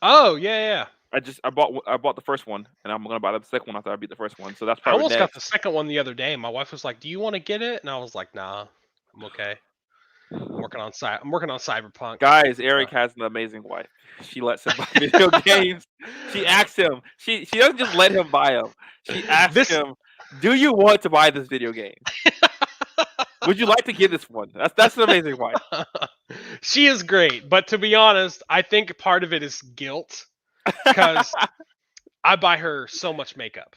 Oh yeah. I bought the first one, and I'm gonna buy the second one after I beat the first one. So that's I probably almost next. got the second one the other day. My wife was like, "Do you want to get it?" And I was like, "Nah, I'm okay. I'm working on Cyberpunk." Guys, Eric has an amazing wife. She lets him buy video games. She asks him. She doesn't just let him buy them. She asks him, "Do you want to buy this video game? Would you like to get this one?" That's an amazing wife. She is great, but to be honest, I think part of it is guilt because I buy her so much makeup.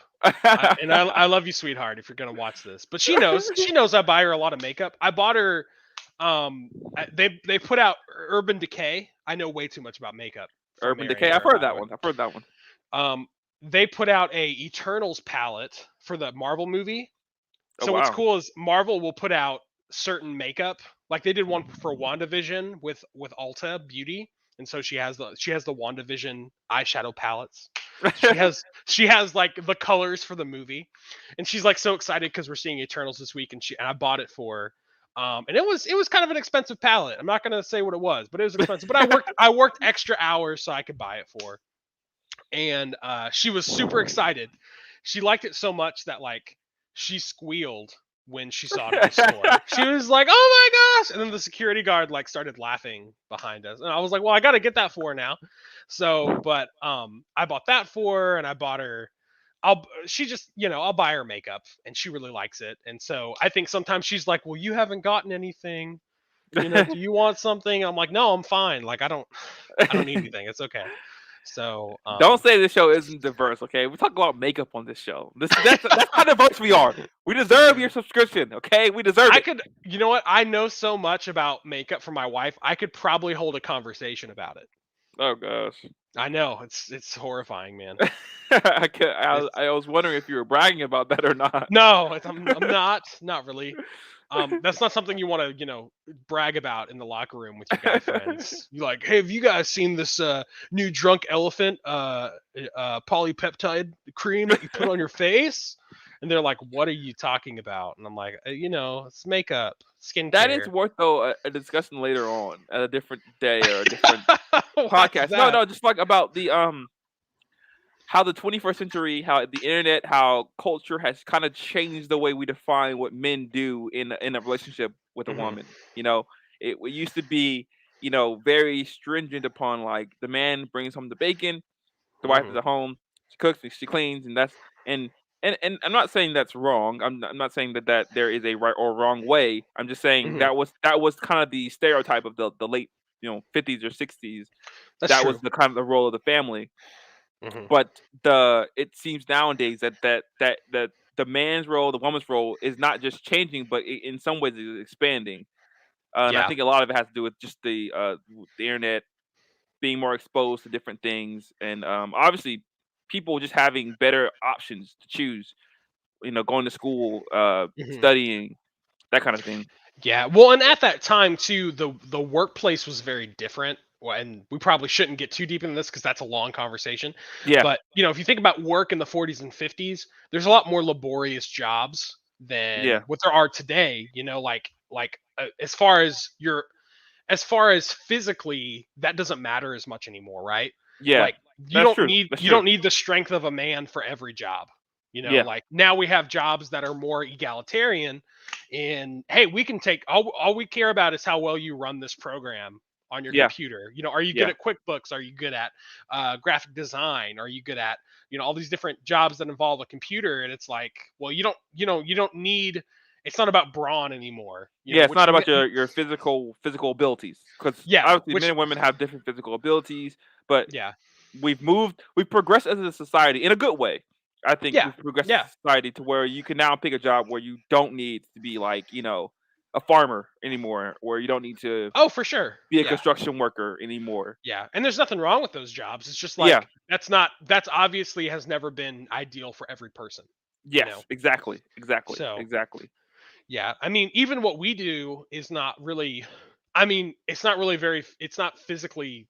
And I love you, sweetheart, if you're gonna watch this. But she knows I buy her a lot of makeup. I bought her. They put out Urban Decay. I know way too much about makeup. Urban Decay. I've heard that one. They put out a Eternals palette for the Marvel movie. So what's cool is Marvel will put out certain makeup. Like they did one for WandaVision with Ulta Beauty, and so she has the WandaVision eyeshadow palettes. She has like the colors for the movie, and she's like so excited because we're seeing Eternals this week, and I bought it for her. And it was kind of an expensive palette. I'm not gonna say what it was, but it was expensive. But I worked extra hours so I could buy it for her. And she was super excited. She liked it so much that like she squealed when she saw it in the store. She was like, "Oh my gosh!" And then the security guard like started laughing behind us, and I was like, "Well, I got to get that for her now." So, but I bought that for her, and I bought her. I'll buy her makeup, and she really likes it. And so I think sometimes she's like, "Well, you haven't gotten anything. Do you want something?" I'm like, "No, I'm fine. Like I don't need anything. It's okay." So don't say this show isn't diverse, okay? We talk about makeup on this show. That's how diverse we are. We deserve your subscription, okay? We deserve it. You know what? I know so much about makeup from my wife. I could probably hold a conversation about it. Oh gosh. I know it's horrifying, man. I was wondering if you were bragging about that or not. No, I'm not really. That's not something you want to, brag about in the locker room with your guy friends. You're like, "Hey, have you guys seen this new Drunk Elephant polypeptide cream that you put on your face?" And they're like, "What are you talking about?" And I'm like, it's makeup, That is skincare." worth though a discussion later on at a different day or a different Why's podcast. No, that? just like about the how the 21st century, how the internet, how culture has kind of changed the way we define what men do in a relationship with a Mhm. woman. It used to be, very stringent upon like the man brings home the bacon, the wife is Mhm. at home, she cooks, she cleans, and that's and I'm not saying that's wrong. I'm not saying that there is a right or wrong way. I'm just saying Mhm. that was kind of the stereotype of the late 50s or 60s. That's That true. was the kind of the role of the family. Mhm. But it seems nowadays that the man's role, the woman's role, is not just changing, but in some ways is expanding. And I Yeah. think a lot of it has to do with just the internet being more exposed to different things, and obviously people just having better options to choose. Going to school, Mhm. studying, that kind of thing. Yeah. Well, and at that time too, the workplace was very different. Well, and we probably shouldn't get too deep into this because that's a long conversation. Yeah, But if you think about work in the 40s and 50s, there's a lot more laborious jobs than yeah, what there are today. As far as physically, that doesn't matter as much anymore, right? yeah. Like you That's don't true. need That's you true. don't need the strength of a man for every job. Yeah, Like now we have jobs that are more egalitarian, and hey, we can take all we care about is how well you run this program on your yeah, computer. Are you good yeah, at QuickBooks? Are you good at graphic design? Are you good at all these different jobs that involve a computer? And it's like, well, you don't need. It's not about brawn anymore. yeah. It's Which not about your physical abilities, because yeah, obviously men and women have different physical abilities, but yeah, we've progressed as a society in a good way. I think yeah, we've progressed as yeah. a society to where you can now pick a job where you don't need to be like, a farmer anymore, where you don't need to Oh, for sure. be a Yeah. construction worker anymore. Yeah. And there's nothing wrong with those jobs. It's just Yeah. like that's obviously has never been ideal for every person, you know. Yes. Exactly. Exactly. So, Exactly. yeah. I mean, even what we do is not really it's not really it's not physically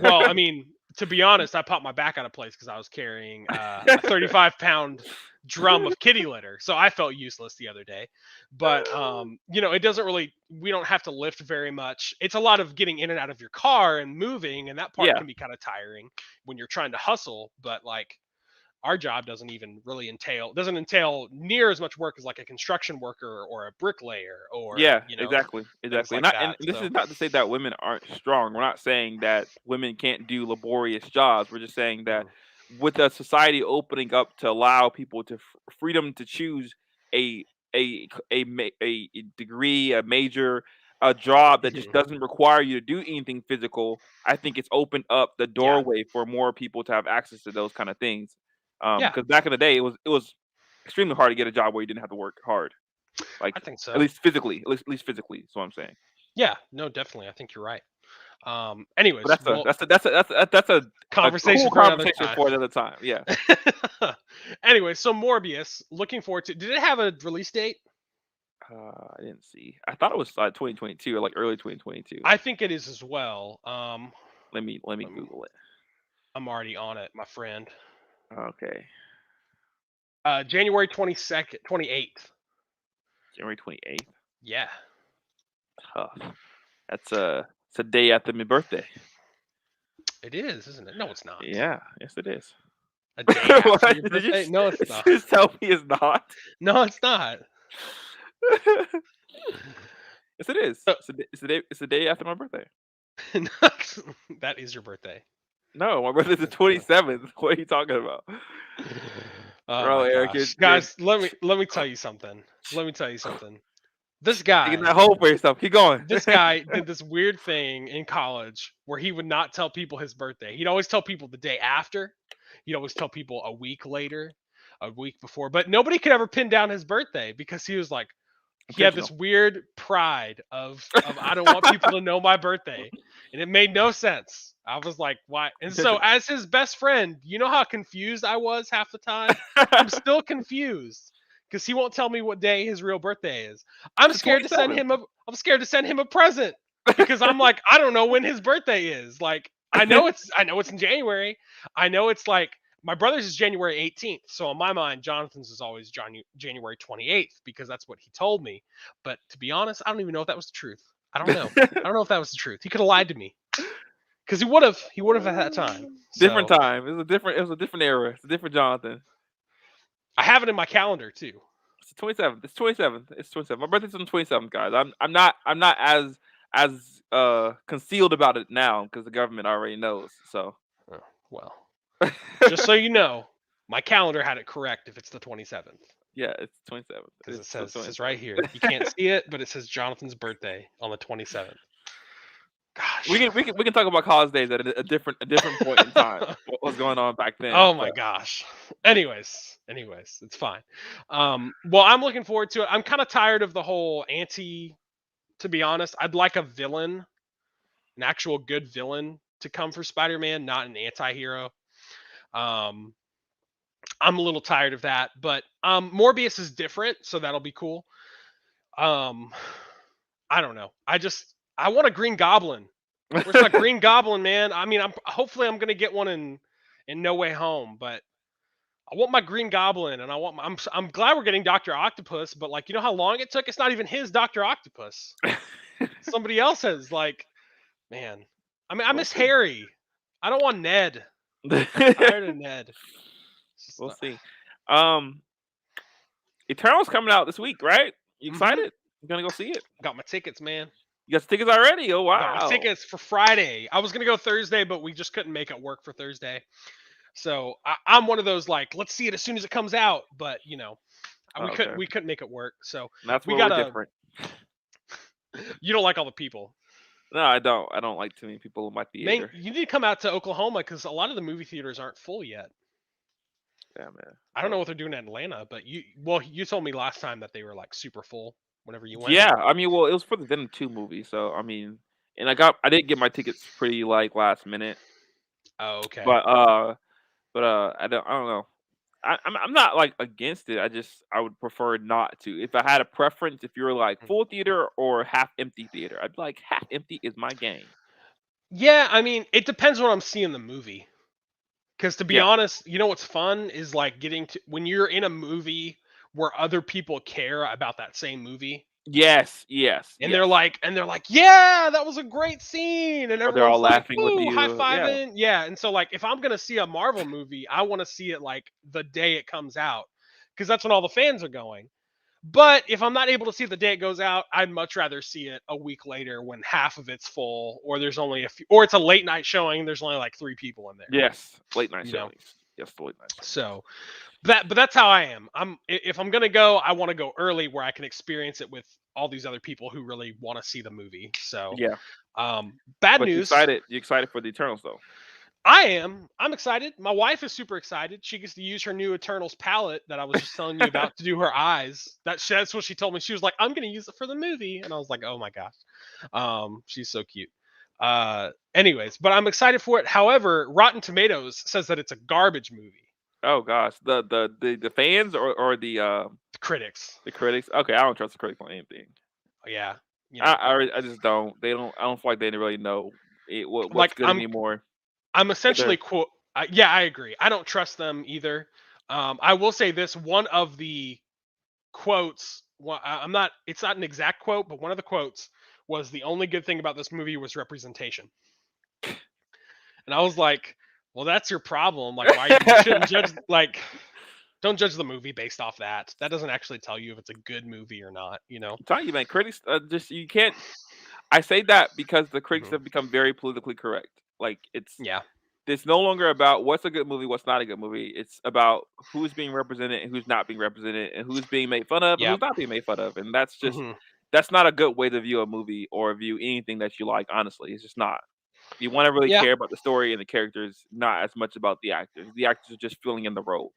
well, I mean, to be honest, I popped my back out of place because I was carrying a 35-pound drum of kitty litter, so I felt useless the other day. But it doesn't really. We don't have to lift very much. It's a lot of getting in and out of your car and moving, and that part Yeah. can be kind of tiring when you're trying to hustle. But like our job doesn't entail near as much work as like a construction worker or a bricklayer or Yeah. Exactly. things Exactly. like And that. this So is not to say that women aren't strong. We're not saying that women can't do laborious jobs. We're just saying that mhm, with a society opening up to allow people to freedom to choose a a degree, a major, a job that just mhm, doesn't require you to do anything physical, I think it's opened up the yeah, doorway for more people to have access to those kind of things. yeah, Because back in the day, it was extremely hard to get a job where you didn't have to work hard, like I think at so. least physically, at least physically. That's what I'm saying. Yeah, no, definitely. I think you're right. But Anyways, well, that's a conversation cool for another conversation time. for another time. Yeah. Anyway, so Morbius, looking forward to. Did it have a release date? I didn't see. I thought it was 2022 or like early 2022. I think it is as well. Let me Let me- Google it. I'm already on it, my friend. Okay, January 22nd, 28th. January 28th. Yeah, Tough. It's a day after my birthday. it is, isn't it? No, it's not. Yeah, yes it is. A day after What? your Did you birthday? No, it's did not. you just tell me it's not? No, it's not. Yes, it is. So- It's the day after my birthday. That is your birthday. No, my birthday's the 27th. What are you talking about? Oh Bro, my Eric, gosh, guys, let me tell you something. Let me tell you something. This guy, digging that hole for yourself. Keep going. this guy did this weird thing in college where he would not tell people his birthday. He'd always tell people the day after. He'd always tell people a week later, a week before, but nobody could ever pin down his birthday because he was like, he had this weird pride of I don't want people to know my birthday, and it made no sense. I was like, why? And so as his best friend, you know how confused I was half the time? I'm still confused because he won't tell me what day his real birthday is. I'm It's the scared to send 27th. him I'm scared to send him a present because I'm like, I don't know when his birthday is. Like I know it's in January. I know it's like my brother's is January 18th. So in my mind, Jonathan's is always January 28th because that's what he told me. But to be honest, I don't even know if that was the truth. I don't know. I don't know if that was the truth. He could have lied to me because he would have at that time. Different So, time. It was a different era. It's a different Jonathan. I have it in my calendar too. It's the 27th. It's 27th. It's 27th. My birthday's on the 27th, guys. I'm not as concealed about it now because the government already knows. So Oh, well, just so you know, my calendar had it correct if it's the 27th. yeah, it's 27th. Because It's it the says 27th. right here. You can't see it, but it says Jonathan's birthday on the 27th. Gosh. We can talk about college days at a different point in time. What was going on back then? Oh my gosh. Anyways, it's fine. Well, I'm looking forward to it. I'm kind of tired of the whole to be honest. I'd like a villain, an actual good villain to come for Spider-Man, not an anti-hero. I'm a little tired of that, but Morbius is different, so that'll be cool. I don't know. I want a Green Goblin. Where's my Green Goblin, man? I mean, hopefully I'm gonna get one in No Way Home, but I want my Green Goblin, and I'm glad we're getting Dr. Octopus, but like, you know how long it took? It's not even his Dr. Octopus. Somebody else has, like, man. I mean, I miss Harry. I don't want Ned. I'm tired of Ned. We'll see. Eternal's coming out this week, right? You excited? You gonna go see it? Got my tickets, man. You got tickets already? Oh wow! Got my tickets for Friday. I was gonna go Thursday, but we just couldn't make it work for Thursday. So I'm one of those, like, let's see it as soon as it comes out, but you know, we couldn't make it work. So that's we where we're different. You don't like all the people. No, I don't. I don't like too many people in my theater. Man, you need to come out to Oklahoma because a lot of the movie theaters aren't full yet. Yeah, man. I don't know what they're doing in Atlanta, but you told me last time that they were like super full whenever you went. Yeah, I mean, well, it was for the Venom 2 movie, so I mean, and I did get my tickets pretty like last minute. Oh, okay. But I don't know. I'm not like against it. I would prefer not to. If I had a preference, if you're like full theater or half empty theater, I'd be like half empty is my game. Yeah, I mean, it depends when I'm seeing the movie. Because to be honest, you know what's fun is like getting to when you're in a movie where other people care about that same movie. Yes. And they're like, yeah, that was a great scene, and they're all everyone's like, laughing with you. high fiving, yeah. And so like, if I'm gonna see a Marvel movie, I want to see it like the day it comes out, because that's when all the fans are going. But if I'm not able to see it the day it goes out, I'd much rather see it a week later when half of it's full, or there's only a few, or it's a late night showing. There's only like 3 people in there. Yes, late night showings. Yes, the late night. So, but that's how I am. If I'm gonna go, I want to go early where I can experience it with all these other people who really want to see the movie. So yeah. Bad news. You excited for the Eternals though? I am. I'm excited. My wife is super excited. She gets to use her new Eternals palette that I was just telling you about to do her eyes. That's what she told me. She was like, I'm going to use it for the movie. And I was like, oh my gosh. She's so cute. Anyways, but I'm excited for it. However, Rotten Tomatoes says that it's a garbage movie. Oh gosh. The fans or the critics. The critics. Okay, I don't trust the critics on anything. Yeah. You know, I just don't. I don't feel like they really know what's like, good anymore. I'm essentially yeah, I agree. I don't trust them either. I will say this: one of the quotes. It's not an exact quote, but one of the quotes was, "The only good thing about this movie was representation." And I was like, "Well, that's your problem. Like, why you shouldn't judge? Like, don't judge the movie based off that. That doesn't actually tell you if it's a good movie or not. You know." I'm telling you, man, critics you can't. I say that because the critics have become very politically correct. Like it's no longer about what's a good movie, what's not a good movie. It's about who's being represented and who's not being represented, and who's being made fun of and who's not being made fun of. And that's just that's not a good way to view a movie or view anything that you like. Honestly, it's just not. You want to really care about the story and the characters, not as much about the actors. The actors are just filling in the role.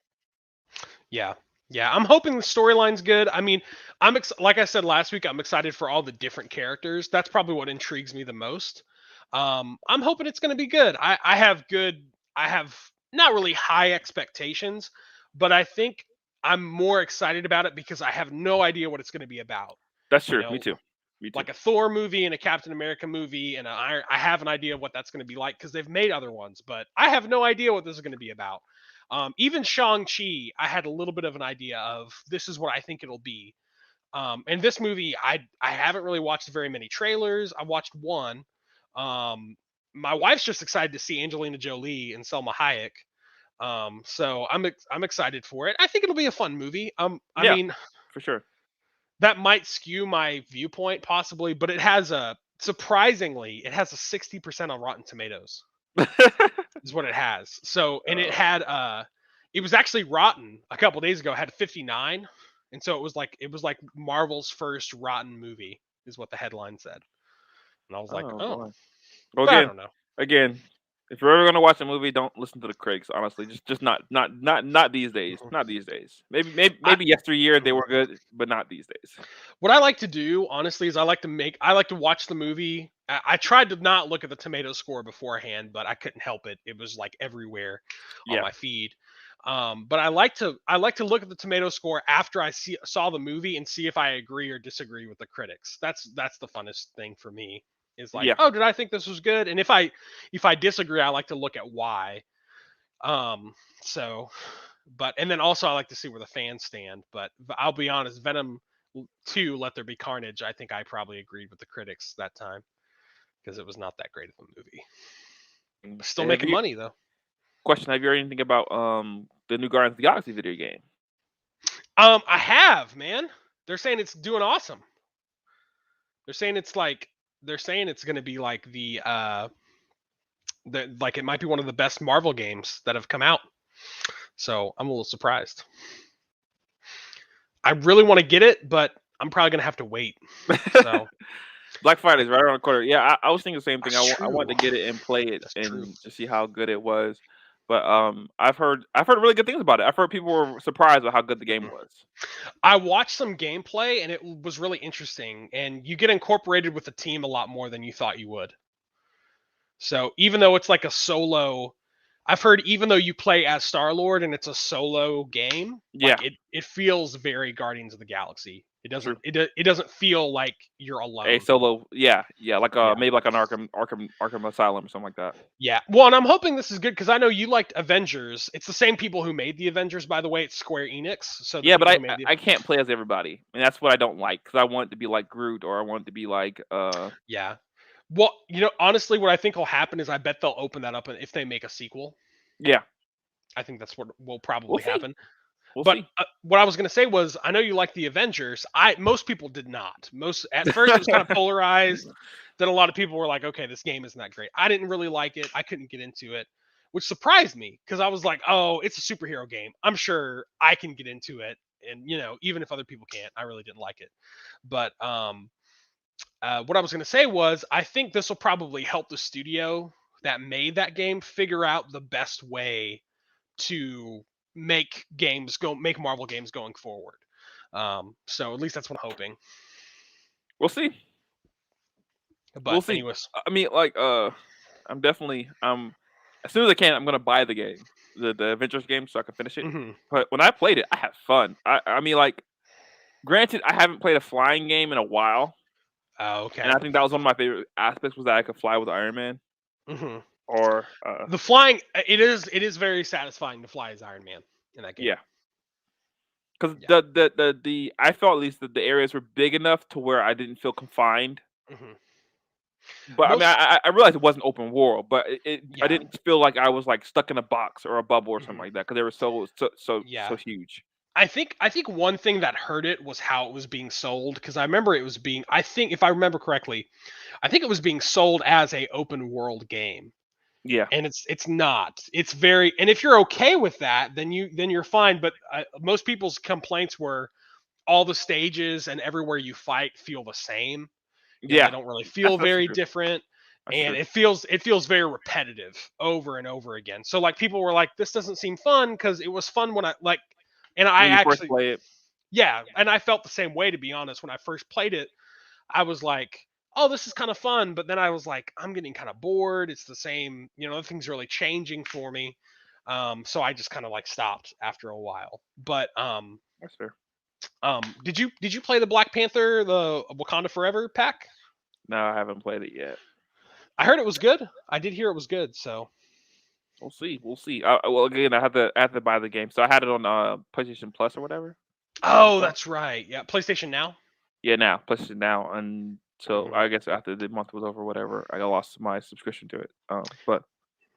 Yeah. I'm hoping the storyline's good. I mean, like I said last week, I'm excited for all the different characters. That's probably what intrigues me the most. I'm hoping it's going to be good. I have not really high expectations, but I think I'm more excited about it because I have no idea what it's going to be about. That's true. Me too. Like a Thor movie and a Captain America movie and I have an idea of what that's going to be like because they've made other ones, but I have no idea what this is going to be about. Even Shang-Chi, I had a little bit of an idea of this is what I think it'll be. And this movie, I haven't really watched very many trailers. I watched one. My wife's just excited to see Angelina Jolie and Selma Hayek. So I'm excited for it. I think it'll be a fun movie. I Yeah. mean, For sure. that might skew my viewpoint possibly, but it has a 60% on Rotten Tomatoes is what it has. So, and it had it was actually Rotten a couple days ago, had 59. And so it was like Marvel's first Rotten movie is what the headline said. And I was like, Oh, oh, boy. Well, but I again, don't know. if you're ever gonna watch a movie, don't listen to the critics. Honestly, just not these days. Mhm. Not these days. Maybe yesteryear they were good, but not these days. What I like to do, honestly, is I like to watch the movie. I tried to not look at the tomato score beforehand, but I couldn't help it. It was like everywhere on Yeah. my feed. But I like to look at the tomato score after I saw the movie and see if I agree or disagree with the critics. That's the funnest thing for me. Is like, Yeah. oh, did I think this was good? And if I disagree, I like to look at why. So, but and then also I like to see where the fans stand. But I'll be honest, Venom 2, Let There Be Carnage, I think I probably agreed with the critics that time because it was not that great of a movie. But still Have making you- money though. Question: have you heard anything about the new Guardians of the Galaxy video game? I have, man. They're saying it's doing awesome. They're saying it's going to be like like it might be one of the best Marvel games that have come out. So I'm a little surprised. I really want to get it, but I'm probably gonna have to wait. So Black Friday's right around the corner. Yeah, I was thinking the same thing. That's I wanted to true. get it and play it That's true. and to see how good it was. But I've heard really good things about it. I've heard people were surprised with how good the game Mhm. was. I watched some gameplay and it was really interesting. And you get incorporated with the team a lot more than you thought you would. So even though it's like a solo, I've heard even though you play as Star-Lord and it's a solo game, Yeah, like it feels very Guardians of the Galaxy. It doesn't true. it doesn't feel like you're alone. A solo. Yeah, like Yeah. maybe like an Arkham Asylum or something like that. Yeah. Well, and I'm hoping this is good because I know you liked Avengers. It's the same people who made the Avengers, by the way. It's Square Enix. So the Yeah, but people who made I can't play as everybody, and that's what I don't like because I want it to be like Groot or I want it to be like Yeah. Well, honestly, what I think will happen is I bet they'll open that up if they make a sequel. yeah. I think that's what will We'll probably see. happen. We'll But see. what I was going to say was, I know you like the Avengers. Most people did not. At first, it was kind of polarized. Then a lot of people were like, "Okay, this game isn't that great." I didn't really like it. I couldn't get into it, which surprised me because I was like, "Oh, it's a superhero game. I'm sure I can get into it." And even if other people can't, I really didn't like it. But what I was going to say was, I think this will probably help the studio that made that game figure out the best way to make Marvel games going forward. So at least that's what I'm hoping. We'll see. But We'll see. anyways, I mean, like I'm definitely as soon as I can, I'm gonna buy the game, the Avengers game, so I can finish it. mhm. But when I played it, I had fun. I mean, like, granted, I haven't played a flying game in a while, Oh, okay. and I think that was one of my favorite aspects was that I could fly with Iron Man Mhm. or The flying, it is very satisfying to fly as Iron Man in that game. yeah. Because Yeah. the I felt at least that the areas were big enough to where I didn't feel confined. Mhm. But I mean, Most, I realized it wasn't open world, but I yeah. didn't feel like I was like stuck in a box or a bubble or something Mhm. like that because they were so Yeah. huge. I think one thing that hurt it was how it was being sold, because I remember it was being, I think if I remember correctly, I think it was being sold as a open world game. Yeah, And it's not. It's very, and if you're okay with that, then you're fine. But most people's complaints were all the stages and everywhere you fight feel the same. yeah, They don't really feel that's very true. different, That's and true. it feels very repetitive over and over again. So like people were like, this doesn't seem fun because it was fun when I like, and I When you first actually, play it, yeah, and I felt the same way, to be honest. When I first played it, I was like, oh, this is kind of fun. But then I was like, I'm getting kind of bored. It's the same, nothing's really changing for me. So I just kind of like stopped after a while. But that's fair. did you play the Black Panther, the Wakanda Forever pack? No, I haven't played it yet. I heard it was good. I did hear it was good. So We'll see. We'll see. Well, again, I have to buy the game. So I had it on PlayStation Plus or whatever. Oh, that's right. Yeah, PlayStation Now. Yeah, now PlayStation Now, and so Mhm. I guess after the month was over, whatever, I lost my subscription to it. But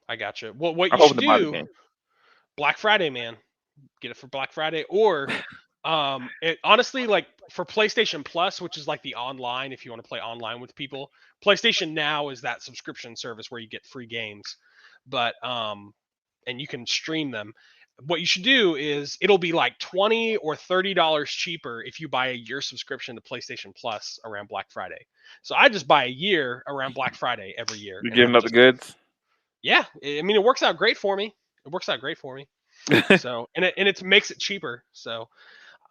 I gotcha. Well, what I'm you should hoping to buy the do, game. Black Friday, man, get it for Black Friday, or it honestly, like for PlayStation Plus, which is like the online, if you want to play online with people. PlayStation Now is that subscription service where you get free games, but and you can stream them. What you should do is it'll be like $20 or $30 cheaper if you buy a year subscription to PlayStation Plus around Black Friday. So I just buy a year around Black Friday every year, You're and giving that up the just goods. yeah, I mean it works out great for me. It works out great for me. So and it makes it cheaper. So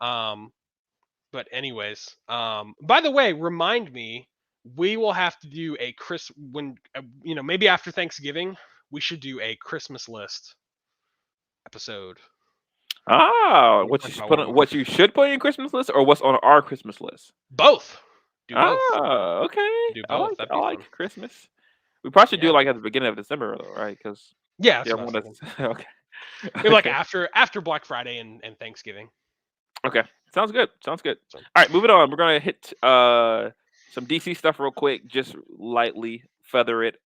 um but anyways, by the way, remind me, we will have to do a maybe after Thanksgiving, we should do a Christmas list episode. We What talk you should about put what on, what you should put in your Christmas list, or what's on our Christmas list? both. Do both. Okay. Do both. That'd I be like fun. Christmas. We probably should do Yeah. it like at the beginning of December, though, right? Because Yeah, that's yeah, what I was thinking. okay. Maybe like Okay. after Black Friday and Thanksgiving. Okay. Sounds good. Sounds good. So All right, moving on. We're gonna hit some DC stuff real quick, just lightly feather it.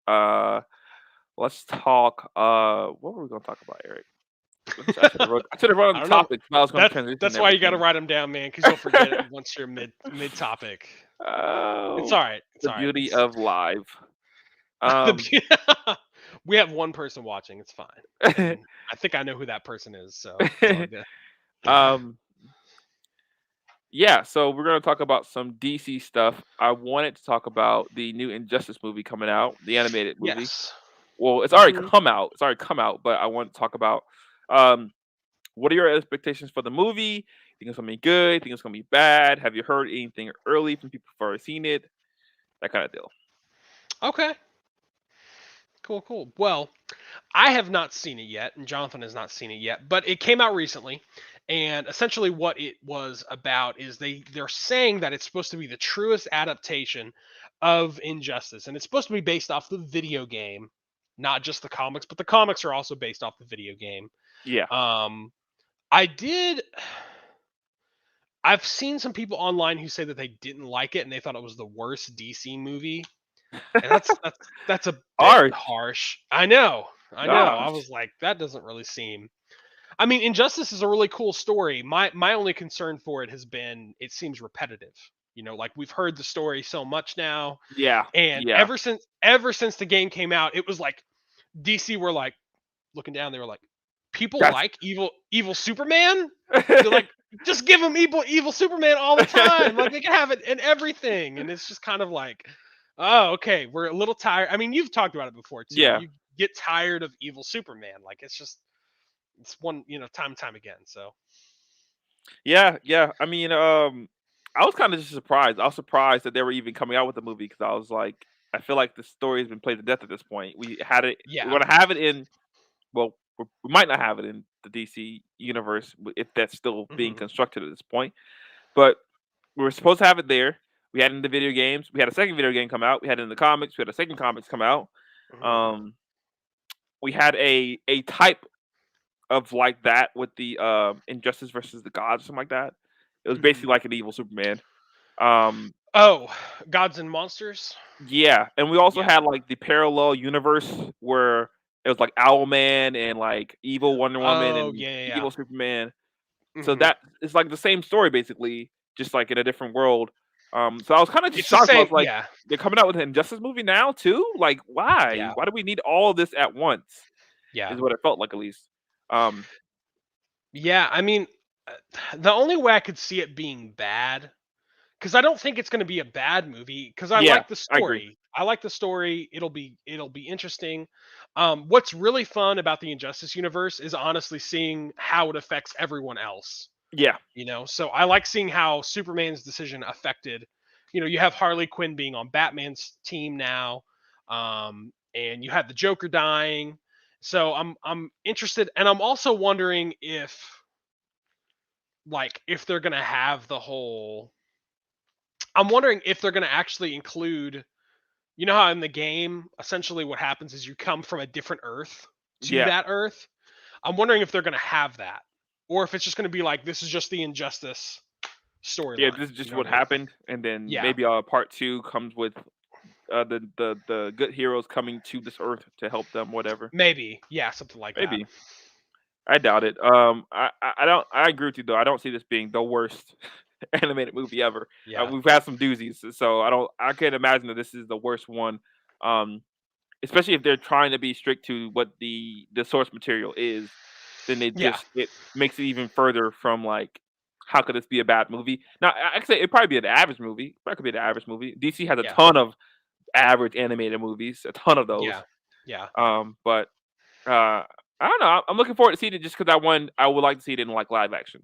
Let's talk. What were we gonna talk about, Eric? I should have wrote I on the don't know. topic. I was gonna transition. That's why you got to write them down, man, because you'll forget it once you're mid topic. It's Oh, all right. It's the all right. beauty of live. We have one person watching. It's fine. And I think I know who that person is. So it's all good. Yeah, so we're gonna talk about some DC stuff. I wanted to talk about the new Injustice movie coming out, the animated movie. Yes. Well, it's already Mhm. come out. It's already come out, but I want to talk about what are your expectations for the movie? Think it's gonna be good? Think it's gonna be bad? Have you heard anything early from people who've already seen it? That kind of deal. Okay. Cool. Well, I have not seen it yet, and Jonathan has not seen it yet, but it came out recently. And essentially, what it was about is they're saying that it's supposed to be the truest adaptation of Injustice, and it's supposed to be based off the video game, not just the comics, but the comics are also based off the video game. Yeah. I did. I've seen some people online who say that they didn't like it and they thought it was the worst DC movie. And that's a bit Harsh. harsh. I know. I Gosh. was like, that doesn't really seem. I mean, Injustice is a really cool story. My only concern for it has been it seems repetitive. You know, like we've heard the story so much now, Yeah. and Yeah. ever since the game came out, it was like DC were like looking down. They were like, people That's- like evil Superman. They're like, just give them evil Superman all the time. Like they can have it in everything, and it's just kind of like, oh, okay, we're a little tired. I mean, you've talked about it before too. Yeah. You get tired of evil Superman. Like it's one, time and time again. So Yeah. I mean, I was kind of just surprised. I was surprised that they were even coming out with the movie because I was like, I feel like the story has been played to death at this point. We had it. Yeah. We're gonna have it in. Well, we might not have it in the DC universe if that's still being constructed at this point. But we were supposed to have it there. We had it in the video games. We had a second video game come out. We had it in the comics. We had a second comics come out. We had a type of like that with the Injustice versus the Gods, something like that. It was basically like an evil Superman. Oh, Gods and Monsters. Yeah, and we also had like the parallel universe where it was like Owlman and like evil Wonder Woman and evil Superman. So that it's like the same story basically, just like in a different world. So I was kind of just shocked. I was like, they're coming out with an Injustice movie now too. Like, why? Yeah. Why do we need all of this at once? Yeah, is what it felt like at least. Yeah, I mean, the only way I could see it being bad, because I don't think it's going to be a bad movie, because I like the story. I like the story. It'll be interesting. What's really fun about the Injustice universe is honestly seeing how it affects everyone else. Yeah. So I like seeing how Superman's decision affected. You have Harley Quinn being on Batman's team now, and you have the Joker dying. So I'm interested, and I'm also wondering if they're gonna have the whole. I'm wondering if they're gonna actually include. You know how in the game, essentially what happens is you come from a different Earth. to that Earth. I'm wondering if they're going to have that, or if it's just going to be like this is just the Injustice storyline. Yeah, this is just what happened, and then maybe part 2 comes with the good heroes coming to this Earth to help them, whatever. Maybe, yeah, something like that. Maybe. I doubt it. I agree with you though. I don't see this being the worst animated movie ever. Yeah. We've had some doozies, so I can't imagine that this is the worst one. Especially if they're trying to be strict to what the source material is, then it makes it even further from like, how could this be a bad movie? Now I could say it'd probably be an average movie. Probably could be an average movie. DC has a ton of average animated movies, a ton of those. Yeah. But I don't know. I'm looking forward to seeing it just because I would like to see it in like live action.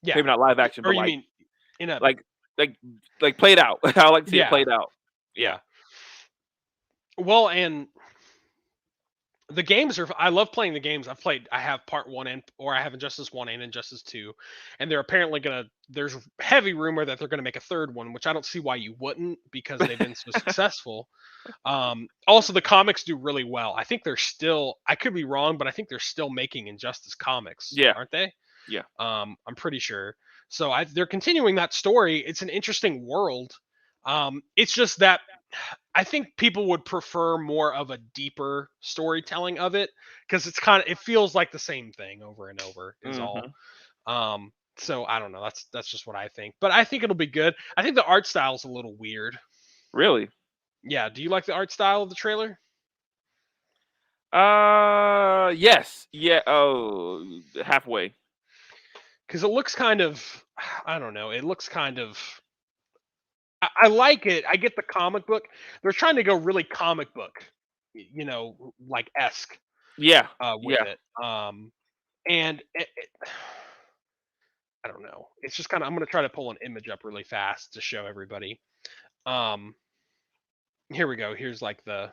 Yeah. Maybe not live action, or but you like mean in a like played out. I like to see it played out. Yeah. Well, and the games I love playing the games. I have part 1 I have Injustice 1 and Injustice 2, and they're apparently there's heavy rumor that they're gonna make a third one, which I don't see why you wouldn't, because they've been so successful. Also the comics do really well. I think they're still, I could be wrong, but I think they're still making Injustice comics. Yeah. Aren't they? Yeah. I'm pretty sure. So they're continuing that story. It's an interesting world. It's just that I think people would prefer more of a deeper storytelling of it, because it feels like the same thing over and over is all. So I don't know. That's just what I think. But I think it'll be good. I think the art style is a little weird. Really? Yeah. Do you like the art style of the trailer? Yes. Yeah. Oh, halfway. Because it looks kind of, I don't know. It looks kind of. I like it. I get the comic book. They're trying to go really comic book, like esque. Yeah. With it. And I don't know. It's just kind of. I'm gonna try to pull an image up really fast to show everybody. Here we go. Here's like I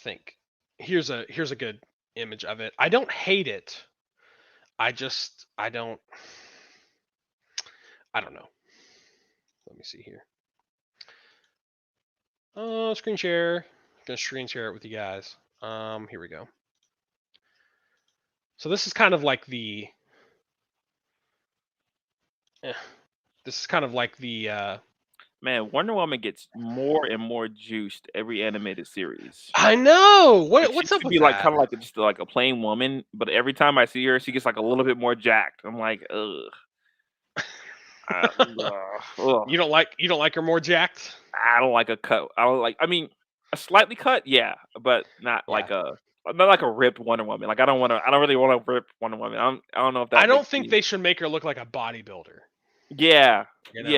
think here's a good image of it. I don't hate it. I don't know. Let me see here. Screen share. Gonna screen share it with you guys. Here we go. So this is kind of like the. This is kind of like the. Man, Wonder Woman gets more and more juiced every animated series. I know. Like, What's she up should with be like that? kind of like just like a plain woman, but every time I see her, she gets like a little bit more jacked. I'm like, ugh. Ugh. You don't like her more jacked? I don't like a cut. I mean, a slightly cut, yeah, but not like a ripped Wonder Woman. Like I don't really want a ripped Wonder Woman. I don't know if that. I don't think they should make her look like a bodybuilder. Yeah, You know?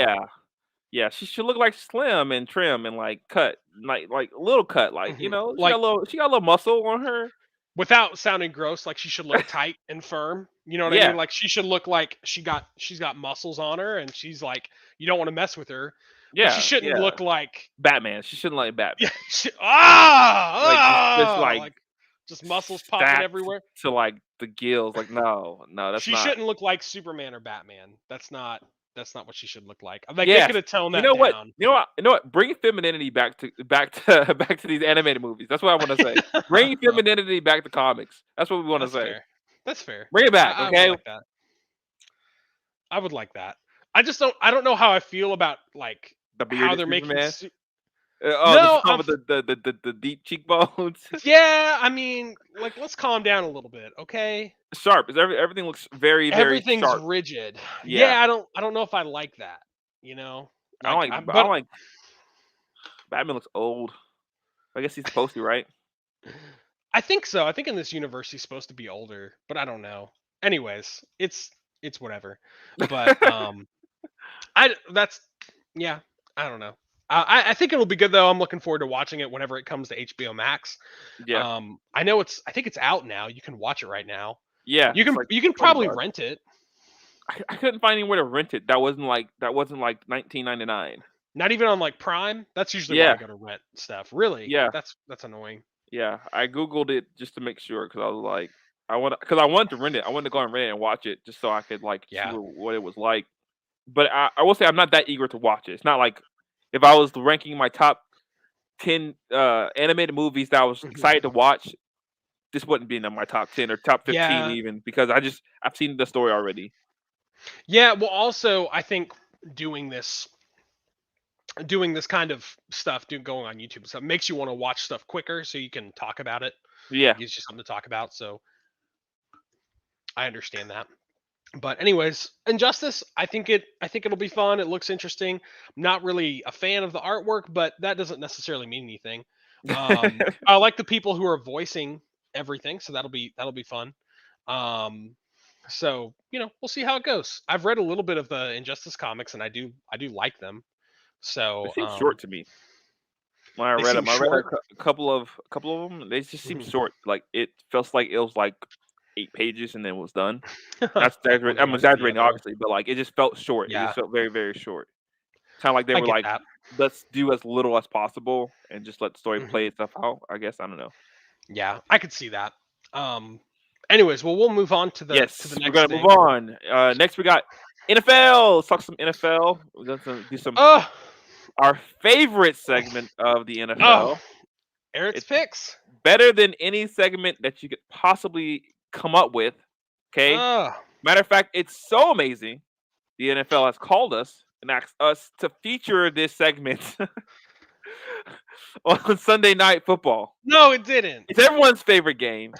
yeah. She should look like slim and trim and like cut, like a little cut, like she got a little muscle on her. Without sounding gross, like she should look tight and firm. You know what I mean? Like she should look like she's got muscles on her, and she's like, you don't want to mess with her. Yeah, but she shouldn't look like Batman. She shouldn't like Batman. Like just muscles popping everywhere to like the gills. Like no, that's she not. shouldn't look like Superman or Batman. That's not what she should look like. Like they could have toned that down. You know what? Bring femininity back to these animated movies. That's what I want to say. Bring femininity back to comics. That's what we want to say. Fair. That's fair. Bring it back, okay? I would like that. I don't know how I feel about like the how they're making. making. No, with the deep cheekbones. Yeah, I mean, like let's calm down a little bit, okay? Sharp. Everything looks very, very everything's sharp. Rigid. Yeah, I don't know if I like that. You know, I don't like. Batman looks old. I guess he's supposed to, right? I think so. I think in this universe he's supposed to be older, but I don't know. Anyways, it's whatever. But I don't know. I think it'll be good though. I'm looking forward to watching it whenever it comes to HBO Max. Yeah. I know I think it's out now. You can watch it right now. Yeah. You can probably rent it. I couldn't find anywhere to rent it. That wasn't like $19.99. Not even on like Prime. That's usually where I go to rent stuff. Really? Yeah. That's annoying. Yeah, I googled it just to make sure because I was like, I wanted to rent it. I wanted to go and rent it and watch it just so I could like see what it was like. But I will say I'm not that eager to watch it. It's not like if I was ranking my top 10 animated movies that I was excited to watch, this wouldn't be in my top 10 or top 15 Yeah. even, because I've seen the story already. Yeah, well, also I think doing this kind of stuff, going on YouTube and stuff, makes you want to watch stuff quicker, so you can talk about it. Yeah. It gives you something to talk about. So I understand that. But anyways, Injustice, I think it'll be fun. It looks interesting. I'm not really a fan of the artwork, but that doesn't necessarily mean anything. I like the people who are voicing everything, so that'll be fun. So we'll see how it goes. I've read a little bit of the Injustice comics, and I do like them. So It seems short to me. When I they read seem them, I read short. a couple of them. They just seem short. Like it feels like it was like 8 pages and then it was done. That's exaggerating. I'm exaggerating, obviously, but like it just felt short. It Yeah. just felt very, very short. Kind of like they I were get like, that. let's do as little as possible and just let the story Mhm. play itself out. I guess I don't know. Yeah, I could see that. Anyways, well, we'll move on to the Yes, next we're gonna thing. move on. Next we got NFL. Let's talk some NFL. We're gonna do some Oh, our favorite segment of the NFL. oh, Eric's It's picks. better than any segment that you could possibly come up with. Okay. Oh, Matter of fact, it's so amazing. The NFL has called us and asked us to feature this segment on Sunday Night Football. no, it didn't. It's everyone's favorite game.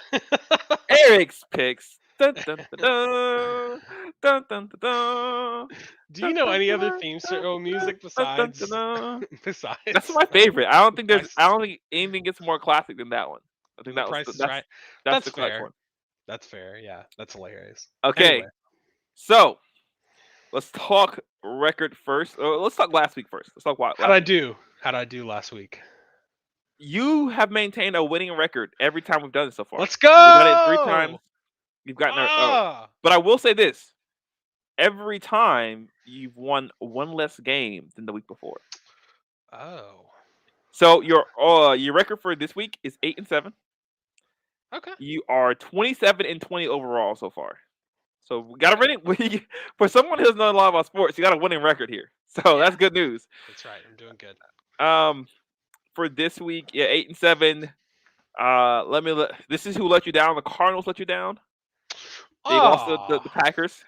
Eric's picks. Dun, dun, dun, dun, dun, dun, dun, dun, Do you know any other dun, theme dun, show music dun, dun, besides dun, dun. besides That's my favorite. I don't think Price anything gets more classic than that one. I think that was Price is that's Right? that's That's the correct fair. one. That's fair. Yeah, that's hilarious. Okay, Anyway, so let's talk record first. Let's talk last week first. Let's talk how'd I do? How'd I do last week? You have maintained a winning record every time we've done it so far. Let's We've done it 3 go! times. You've gotten Ah! but I will say this: every time you've won one less game than the week before. Oh, So your record for this week is 8-7. okay. You are 27-20 overall so far. So we got a winning. For someone who doesn't know a lot about sports, you got a winning record here. So that's good news. That's right. I'm doing good. For this week, yeah, 8-7. This is who let you down. The Cardinals let you down. They lost the Packers.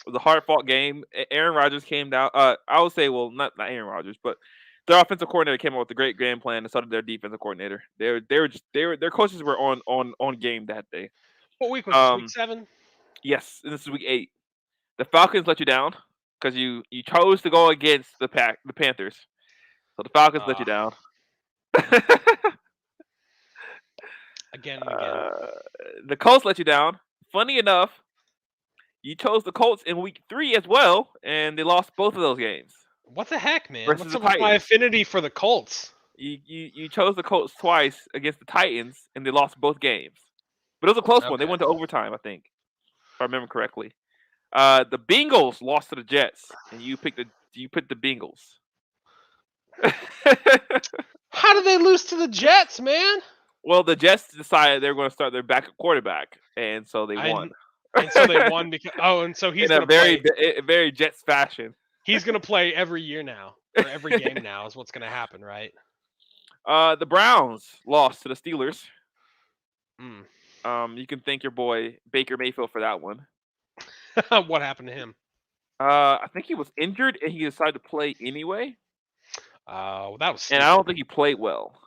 It was a hard-fought game. Aaron Rodgers came down. I would say, well, not Aaron Rodgers, but their offensive coordinator came up with a great game plan, and so did their defensive coordinator. Their coaches were on game that day. What week was this? Week 7? Yes, and this is week 8. The Falcons let you down because you chose to go against the Panthers. So the Falcons let you down. Again and again. The Colts let you down. Funny enough, you chose the Colts in week 3 as well, and they lost both of those games. What the heck, man? Versus What's the up with my Titans. affinity for the Colts? You chose the Colts twice against the Titans, and they lost both games. But it was a close one. They Okay. went to overtime, I think, if I remember correctly. The Bengals lost to the Jets, and you picked the Bengals. How did they lose to the Jets, man? Well, the Jets decided they were going to start their backup quarterback, and so they won. And so they won because and so he's in a going to very very Jets fashion. He's going to play every year now, or every game now is what's going to happen, right? The Browns lost to the Steelers. Mm. You can thank your boy Baker Mayfield for that one. What happened to him? I think he was injured and he decided to play anyway. That was stupid. And I don't think he played well.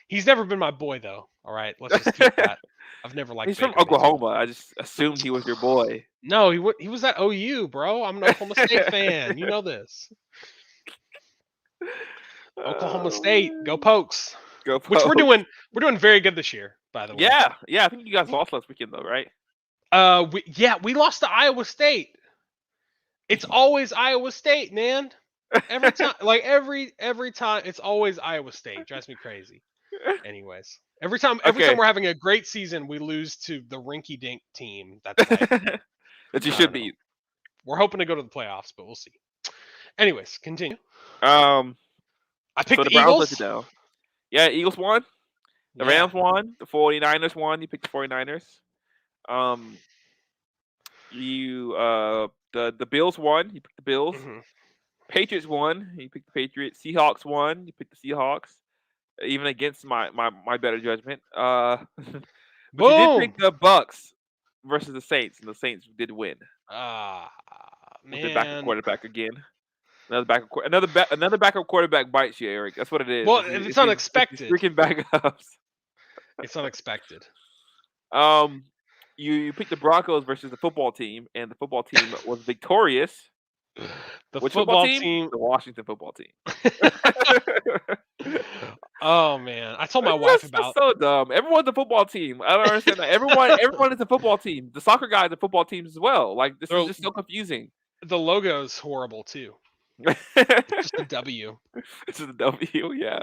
He's never been my boy, though. All right, let's just keep that. I've never liked. He's Baker from Oklahoma. Mayfield. I just assumed he was your boy. No, he was at OU, bro. I'm an Oklahoma State fan. You know this. Oklahoma State, go Pokes. Go Pokes. Which we're doing very good this year, by the way. Yeah. I think you guys lost last weekend though, right? We lost to Iowa State. It's always Iowa State, man. Every time, like every time, it's always Iowa State. Drives me crazy. Anyways, every time we're having a great season, we lose to the rinky-dink team. That's like, that you should beat. We're hoping to go to the playoffs, but we'll see. Anyways, continue. I picked the the Eagles. Let you down. Yeah, Eagles won. The Rams won. The 49ers won. You picked the 49ers. The Bills won. You picked the Bills. Mm-hmm. Patriots won. You picked the Patriots. Seahawks won. You picked the Seahawks. even against my better judgment. But you did Boom. pick the Bucks versus the Saints, and the Saints did win Ah, with their backup man. quarterback again. Another backup quarterback bites you, Eric. That's what it is. Well, It's it's these unexpected. freaking backups. It's unexpected. You picked the Broncos versus the football team, and the football team was victorious. The Which football team? team. The Washington football team. Oh man, I told my wife about. So dumb. Everyone's a football team. I don't understand that. Everyone is a football team. The soccer guys are football teams as well. Like this is just so confusing. The logo's horrible too. It's just a W. It's just a W. Yeah.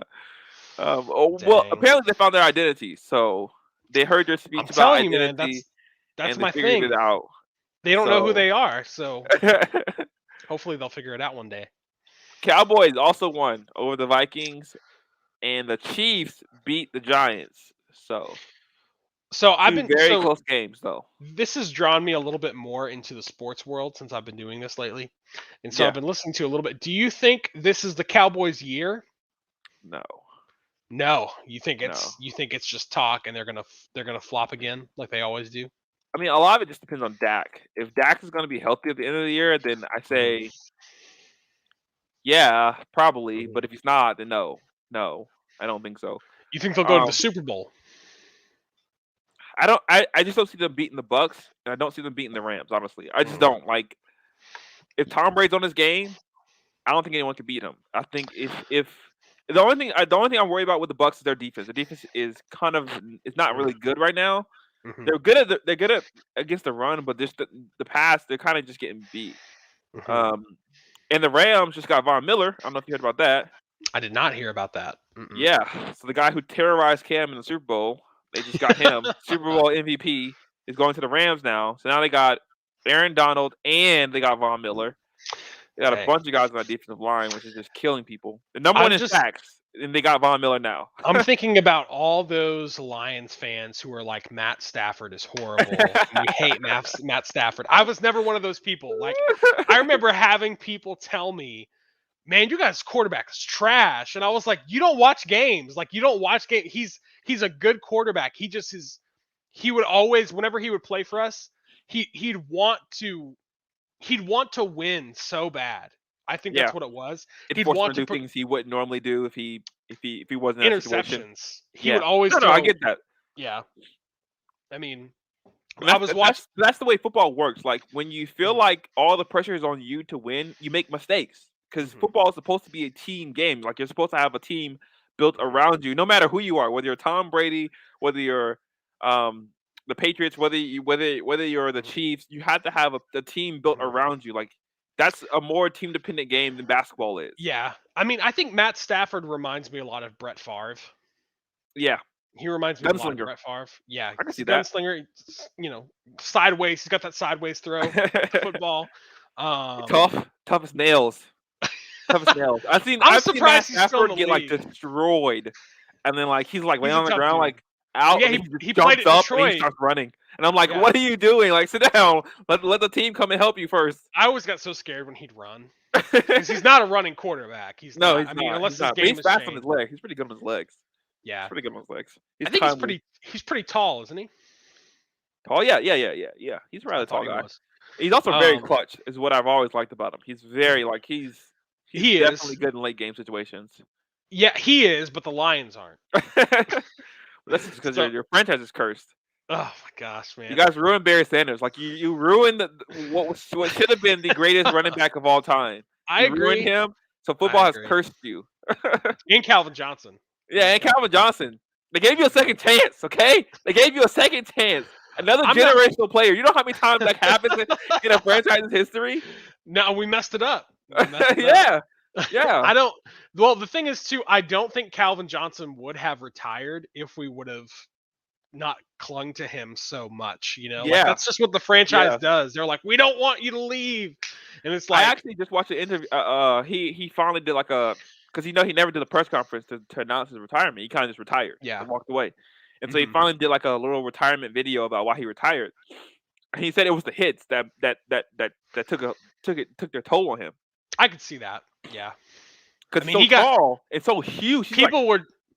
Dang. Well, apparently they found their identity. So they heard your speech I'm about telling you, identity. man, that's and my they figured thing. it out. They don't know who So- they are, so hopefully they'll figure it out one day. Cowboys also won over the Vikings, and the Chiefs beat the Giants. So I've two been very close games though. This has drawn me a little bit more into the sports world since I've been doing this lately, and so Yeah. I've been listening to a little bit. Do you think this is the Cowboys' year? No. No, you think it's just talk, and they're gonna flop again like they always do. I mean, a lot of it just depends on Dak. If Dak is going to be healthy at the end of the year, then I say, yeah, probably. But if he's not, then no, I don't think so. You think they'll go to the Super Bowl? I just don't see them beating the Bucks, and I don't see them beating the Rams. Honestly, I just don't. Like, if Tom Brady's on his game, I don't think anyone can beat him. I think if the only thing I'm worried about with the Bucks is their defense. The defense is it's not really good right now. Mhm. They're good at against the run, but just the pass, they're kind of just getting beat. Mhm. And the Rams just got Von Miller. I don't know if you heard about that. I did not hear about that. Mm-mm. Yeah, so the guy who terrorized Cam in the Super Bowl, they just got him. Super Bowl MVP is going to the Rams now. So now they got Aaron Donald and they got Von Miller. They got a Dang. bunch of guys on that defensive line, which is just killing people. The number one is sacks, and they got Von Miller now. I'm thinking about all those Lions fans who are like, Matt Stafford is horrible. We hate Matt Stafford. I was never one of those people. Like, I remember having people tell me, man, you guys' quarterback is trash. And I was like, you don't watch games. Like, you don't watch games. He's a good quarterback. He would always, whenever he would play for us, he'd want to win so bad. I think that's what it was. He'd want to do things he wouldn't normally do if he wasn't in that situation. Interceptions. He would always No, I get that. Yeah. I mean, I was watching. That's the way football works. Like when you feel like all the pressure is on you to win, you make mistakes because football is supposed to be a team game. Like you're supposed to have a team built around you, no matter who you are, whether you're Tom Brady, whether you're the Patriots, whether you're the Chiefs. You have to have a team built around you. Like that's a more team dependent game than basketball is. Yeah. I mean, I think Matt Stafford reminds me a lot of Brett Favre. Yeah. He reminds me a lot of Brett Favre. Yeah. I can see that. Gunslinger, sideways. He's got that sideways throw. Football. Tough as nails. Tough as nails. I've seen Matt Stafford get like destroyed, and then like he's like laying on the ground like out. Yeah, and he jumps played at up Detroit. and he starts running, and I'm like, what are you doing? Like, sit down. Let the team come and help you first. I always got so scared when he'd run because he's not a running quarterback. He's not. I mean, unless his game he's is fast on his legs. He's pretty good on his legs. Yeah, he's pretty good on his legs. I think he's pretty tall, isn't he? Tall, yeah. He's a rather tall guy. He's also very clutch, is what I've always liked about him. He's very like he's definitely good in late game situations. Yeah, he is, but the Lions aren't. That's just because your franchise is cursed. Oh my gosh, man! You guys ruined Barry Sanders. Like you ruined what should have been the greatest running back of all time. I agree. Ruined him. So football has cursed you. And Calvin Johnson. Yeah, and Calvin Johnson. They gave you a second chance, okay? They gave you a second chance. Another generational player. You know how many times that happens in a franchise's history? No, we messed it up. Yeah. Well, the thing is, too, I don't think Calvin Johnson would have retired if we would have not clung to him so much, Yeah. Like, that's just what the franchise does. They're like, we don't want you to leave. And it's like... I actually just watched an interview. He finally did like a... Because he never did a press conference to announce his retirement. He kind of just retired. Yeah. And walked away. And so he finally did like a little retirement video about why he retired. And he said it was the hits that took their toll on him. I could see that. Yeah. Because he's so tall and so huge. People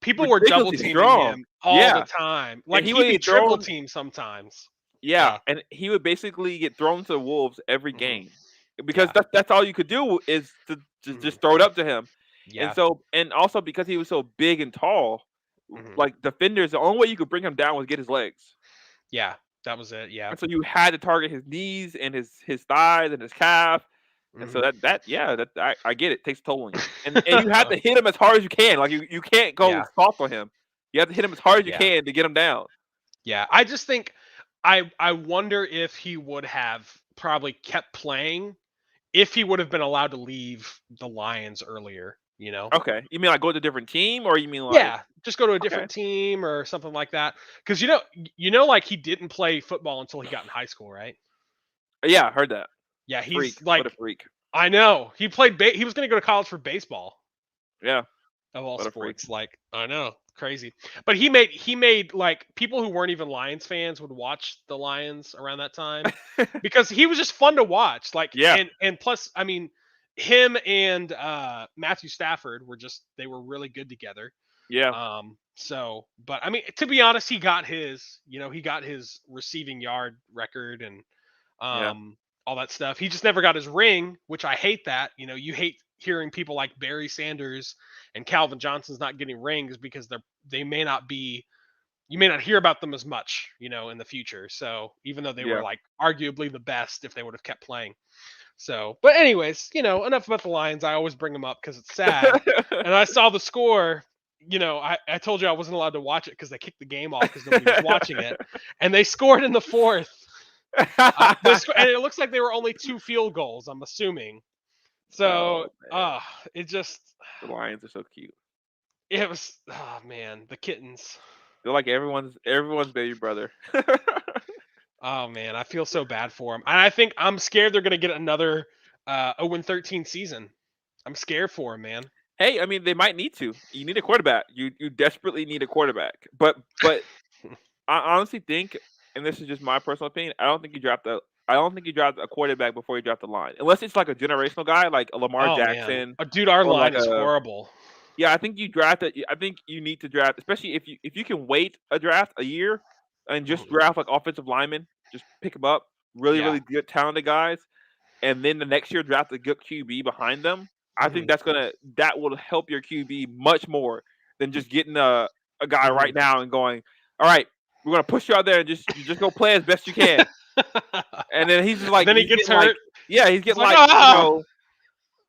people were double ridiculously teaming strong. him all Yeah. the time. Like he he'd would be get triple thrown. teamed sometimes. Yeah, and he would basically get thrown to the wolves every Mhm. game because Yeah. that's all you could do is to Mhm. just throw it up to him. Yeah. And also because he was so big and tall, Mhm. like defenders, the only way you could bring him down was get his legs. Yeah. That was it. Yeah. And so you had to target his knees and his thighs and his calf. And so Mhm. I get it, takes a toll on you. And you have to hit him as hard as you can. Like you can't go Yeah. soft on him. You have to hit him as hard as you Yeah. can to get him down. Yeah. I just think I wonder if he would have probably kept playing if he would have been allowed to leave the Lions earlier, you know? Okay. You mean like go to a different team or you mean like Yeah, just go to a okay. different team or something like that. Because like he didn't play football until he got in high school, right? Yeah, I heard that. Yeah, he's Freak. like, What a freak. I know he played. He was going to go to college for baseball Yeah. of all What a freak. sports. Like, I know, crazy. But he made like people who weren't even Lions fans would watch the Lions around that time because he was just fun to watch. Like, Yeah. and plus, I mean, him and Matthew Stafford they were really good together. Yeah. So, but I mean, to be honest, he got his receiving yard record and Yeah. all that stuff. He just never got his ring, which I hate that. You hate hearing people like Barry Sanders and Calvin Johnson's not getting rings because you may not hear about them as much, in the future. So, even though they were Yeah. like arguably the best if they would have kept playing. So, but anyways, enough about the Lions. I always bring them up because it's sad. And I saw the score. I told you I wasn't allowed to watch it because they kicked the game off because nobody was watching it. And they scored in the fourth. And it looks like they were only 2 field goals, I'm assuming. So, it just... The Lions are so cute. It was... Oh, man. The kittens. They're like everyone's baby brother. Oh, man. I feel so bad for them. And I think I'm scared they're going to get another 0-13 season. I'm scared for them, man. Hey, I mean, they might need to. You need a quarterback. You desperately need a quarterback. But I honestly think, and this is just my personal opinion, I don't think you draft a quarterback before you draft the line, unless it's like a generational guy like a Lamar Jackson. Man. Dude, our line like is horrible. Yeah, I think you draft it. I think you need to draft, especially if you can wait a draft a year and just draft like offensive linemen, just pick them up, really good talented guys, and then the next year draft a good QB behind them. I think that will help your QB much more than just getting a guy right now and going, all right, we're gonna push you out there and just go play as best you can. And then he's just like, then he gets hurt. He's getting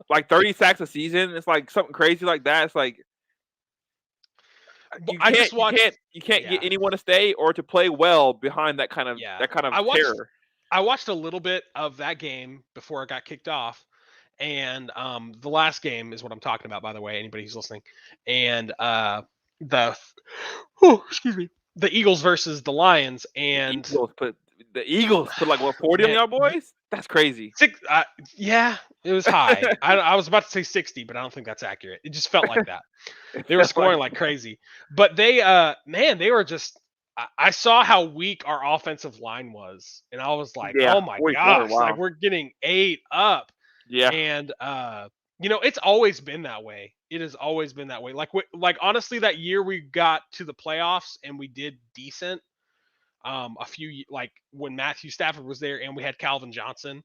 like 30 sacks a season. It's like something crazy like that. It's like you can't get anyone to stay or to play well behind that kind of terror. I watched a little bit of that game before it got kicked off. And the last game is what I'm talking about, by the way, anybody who's listening. And the Eagles versus the Lions, and the Eagles put like 40 on y'all boys? That's crazy. Yeah, it was high. I was about to say 60, but I don't think that's accurate. It just felt like that. They were scoring like crazy. But they they were just... I saw how weak our offensive line was, and I was like, oh my gosh, wow. like we're getting ate up. Yeah. And it's always been that way. It has always been that way. Like honestly, that year we got to the playoffs and we did decent. A few, like when Matthew Stafford was there and we had Calvin Johnson.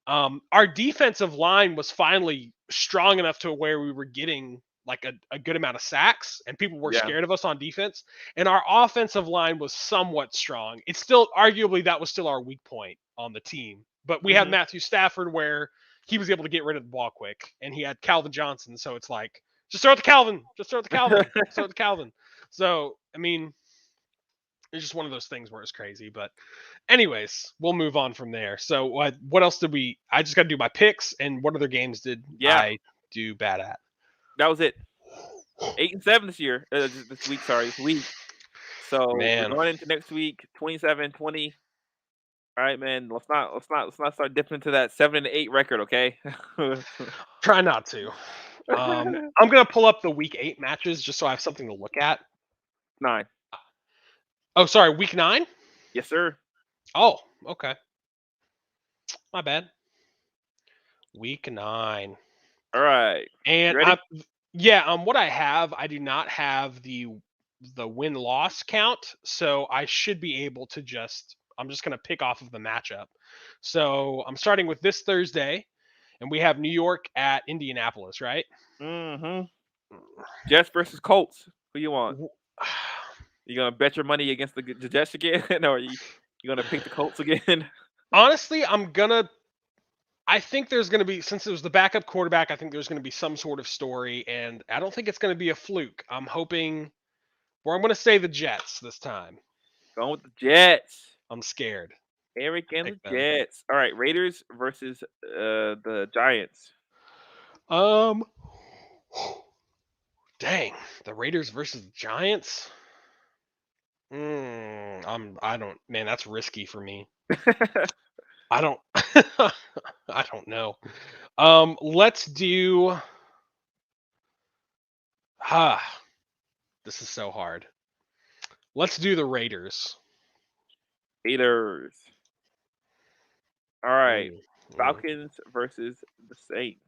Our defensive line was finally strong enough to where we were getting like a good amount of sacks and people were scared of us on defense. And our offensive line was somewhat strong. It's still arguably that was still our weak point on the team. But we had Matthew Stafford where he was able to get rid of the ball quick, and he had Calvin Johnson. So it's like, just throw it to Calvin. Just throw it to Calvin. Just throw it to Calvin. So, I mean, it's just one of those things where it's crazy. But anyways, we'll move on from there. So what else did I just got to do my picks, and what other games did I do bad at? That was it. 8-7 this year. This week. So we're going into next week, 27-20. All right, man. Let's not start dipping into that 7-8 record, okay? Try not to. I'm gonna pull up the week 8 matches just so I have something to look at. 9. Oh, sorry, week 9? Yes, sir. Oh, okay. My bad. Week 9. All right. And Yeah, what I have, I do not have the win-loss count, so I should be able to I'm just going to pick off of the matchup. So I'm starting with this Thursday, and we have New York at Indianapolis, right? Mm-hmm. Jets versus Colts. Who you want? You gonna bet your money against the Jets again, or you gonna pick the Colts again? Honestly, I think there's going to be, since it was the backup quarterback, I think there's going to be some sort of story, and I don't think it's going to be a fluke. I'm going to say the Jets this time. Going with the Jets. I'm scared. Eric and Pick the them. Jets. All right, Raiders versus the Giants. Dang, the Raiders versus the Giants. I don't, man, that's risky for me. I don't, I don't know. Let's do. This is so hard. Let's do the Raiders. Raiders. All right, Mm. Falcons versus the Saints.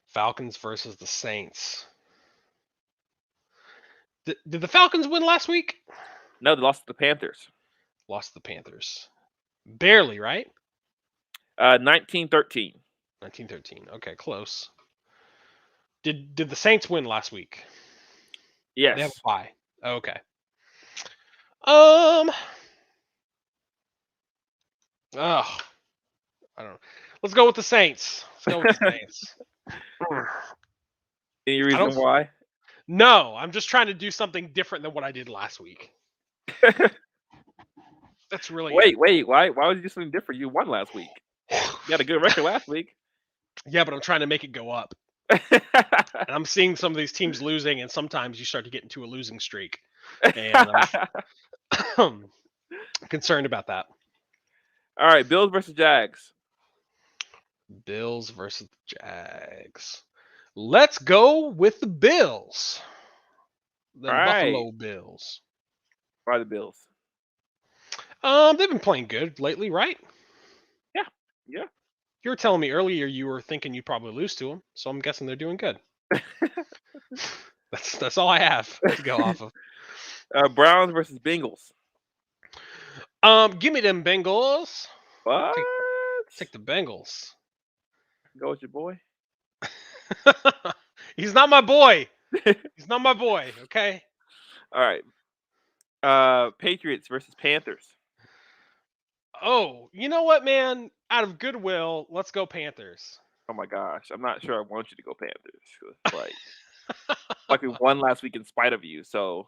Falcons versus the Saints. Did the Falcons win last week? No, they lost to the Panthers. Lost to the Panthers. Barely, right? 19-13. 19-13. Okay, close. Did the Saints win last week? Yes. They have a bye. Okay. Oh, I don't know. Let's go with the Saints. Any reason why? No, I'm just trying to do something different than what I did last week. That's really Wait. Why would you do something different? You won last week. You had a good record last week. Yeah, but I'm trying to make it go up. And I'm seeing some of these teams losing, and sometimes you start to get into a losing streak. And I'm concerned about that. All right, Bills versus Jags. Bills versus Jags. Let's go with the Bills. The Buffalo Bills. Why the Bills? They've been playing good lately, right? Yeah. You were telling me earlier you were thinking you'd probably lose to them, so I'm guessing they're doing good. That's all I have to go off of. Browns versus Bengals. Give me them Bengals. What? Take the Bengals. Go with your boy. He's not my boy. He's not my boy. Okay. All right. Patriots versus Panthers. Oh, you know what, man? Out of goodwill, let's go Panthers. Oh my gosh, I'm not sure I want you to go Panthers. Like we won last week in spite of you, so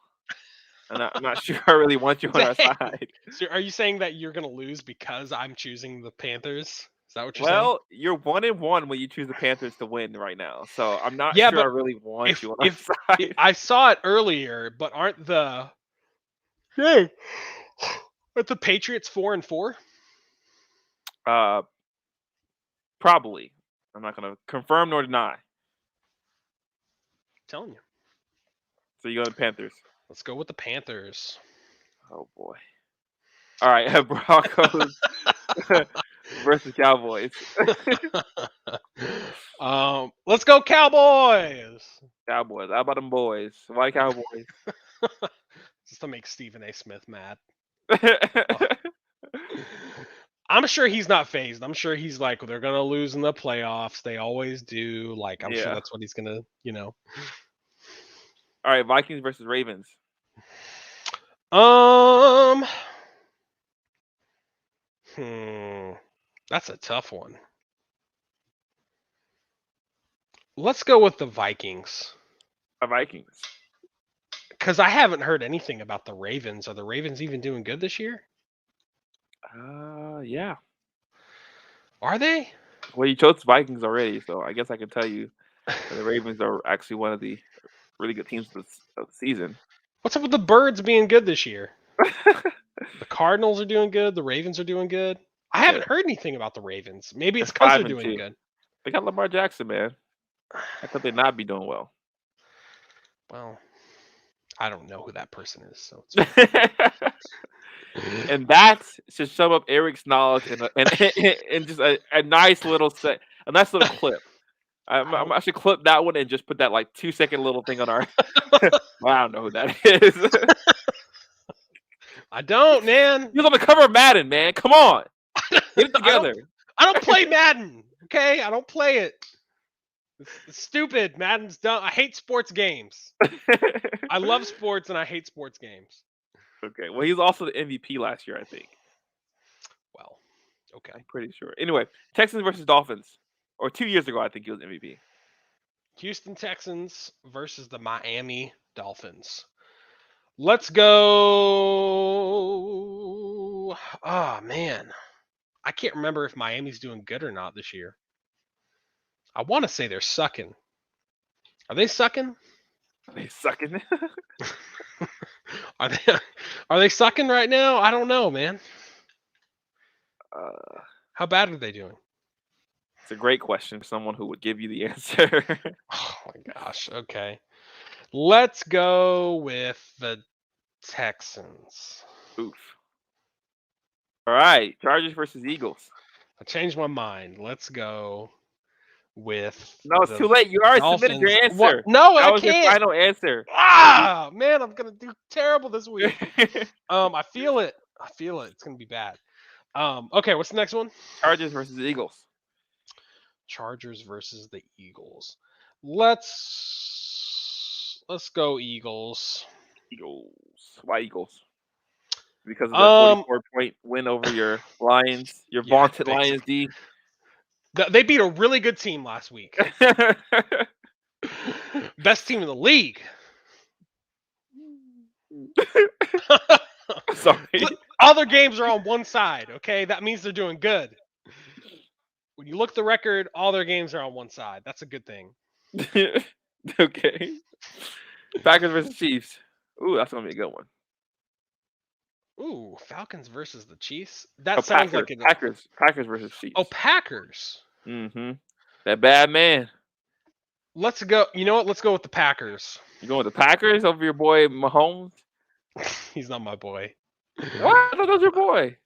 I'm not sure I really want you on our side. So are you saying that you're gonna lose because I'm choosing the Panthers? Is that what you're saying? Well, you're 1-1 when you choose the Panthers to win right now, so I'm not sure I really want you on our side. I saw it earlier, but aren't the Patriots 4-4? Probably. I'm not gonna confirm nor deny. I'm telling you. So you go to Panthers. Let's go with the Panthers. Oh boy. All right, Broncos versus Cowboys. Let's go Cowboys. Cowboys. How about them boys? Why Cowboys? Just to make Stephen A. Smith mad. I'm sure he's not phased. I'm sure he's like, they're gonna lose in the playoffs. They always do. Like, I'm sure that's what he's gonna, All right, Vikings versus Ravens. That's a tough one. Let's go with the Vikings. Vikings. Because I haven't heard anything about the Ravens. Are the Ravens even doing good this year? Yeah. Are they? Well, you chose Vikings already, so I guess I can tell you the Ravens are actually one of the really good teams of the season. What's up with the Birds being good this year? The Cardinals are doing good. The Ravens are doing good. I haven't heard anything about the Ravens. Maybe it's because they're doing good. They got Lamar Jackson, man. How could they not be doing well? Well, I don't know who that person is. So and that should sum up Eric's knowledge and just a nice little clip. I should clip that one and just put that like 2-second little thing on our. Well, I don't know who that is. I don't, man. He's on the cover of Madden, man. Come on, get it together. I don't play Madden. Okay, I don't play it. It's stupid. Madden's dumb. I hate sports games. I love sports and I hate sports games. Okay, well, he was also the MVP last year, I think. Well, okay. I'm pretty sure. Anyway, Texans versus Dolphins, or 2 years ago, I think he was MVP. Houston Texans versus the Miami Dolphins. Let's go. Oh, man. I can't remember if Miami's doing good or not this year. I want to say they're sucking. Are they sucking? Are they sucking? Are they sucking right now? I don't know, man. How bad are they doing? It's a great question for someone who would give you the answer. Oh my gosh. Okay. Let's go with the Texans. Oof. All right, Chargers versus Eagles. I changed my mind. Let's go with No, it's too late. You already submitted your Dolphins. answer. What? No, that I was can't. your final answer. Ah, man, I'm gonna do terrible this week. I feel it. It's gonna be bad. Okay, what's the next one? Chargers versus Eagles. Chargers versus the Eagles. Let's go Eagles. Eagles. Why Eagles? Because of the 44-point win over your Lions, your vaunted Lions D. They beat a really good team last week. Best team in the league. Sorry. All their games are on one side, okay? That means they're doing good. When you look at the record, all their games are on one side. That's a good thing. Okay. Packers versus Chiefs. Ooh, that's going to be a good one. Ooh, Falcons versus the Chiefs? That sounds like an... Packers versus Chiefs. Oh, Packers. Mm-hmm. That bad man. Let's go. You know what? Let's go with the Packers. You going with the Packers over your boy Mahomes? He's not my boy. What? I thought that was your boy.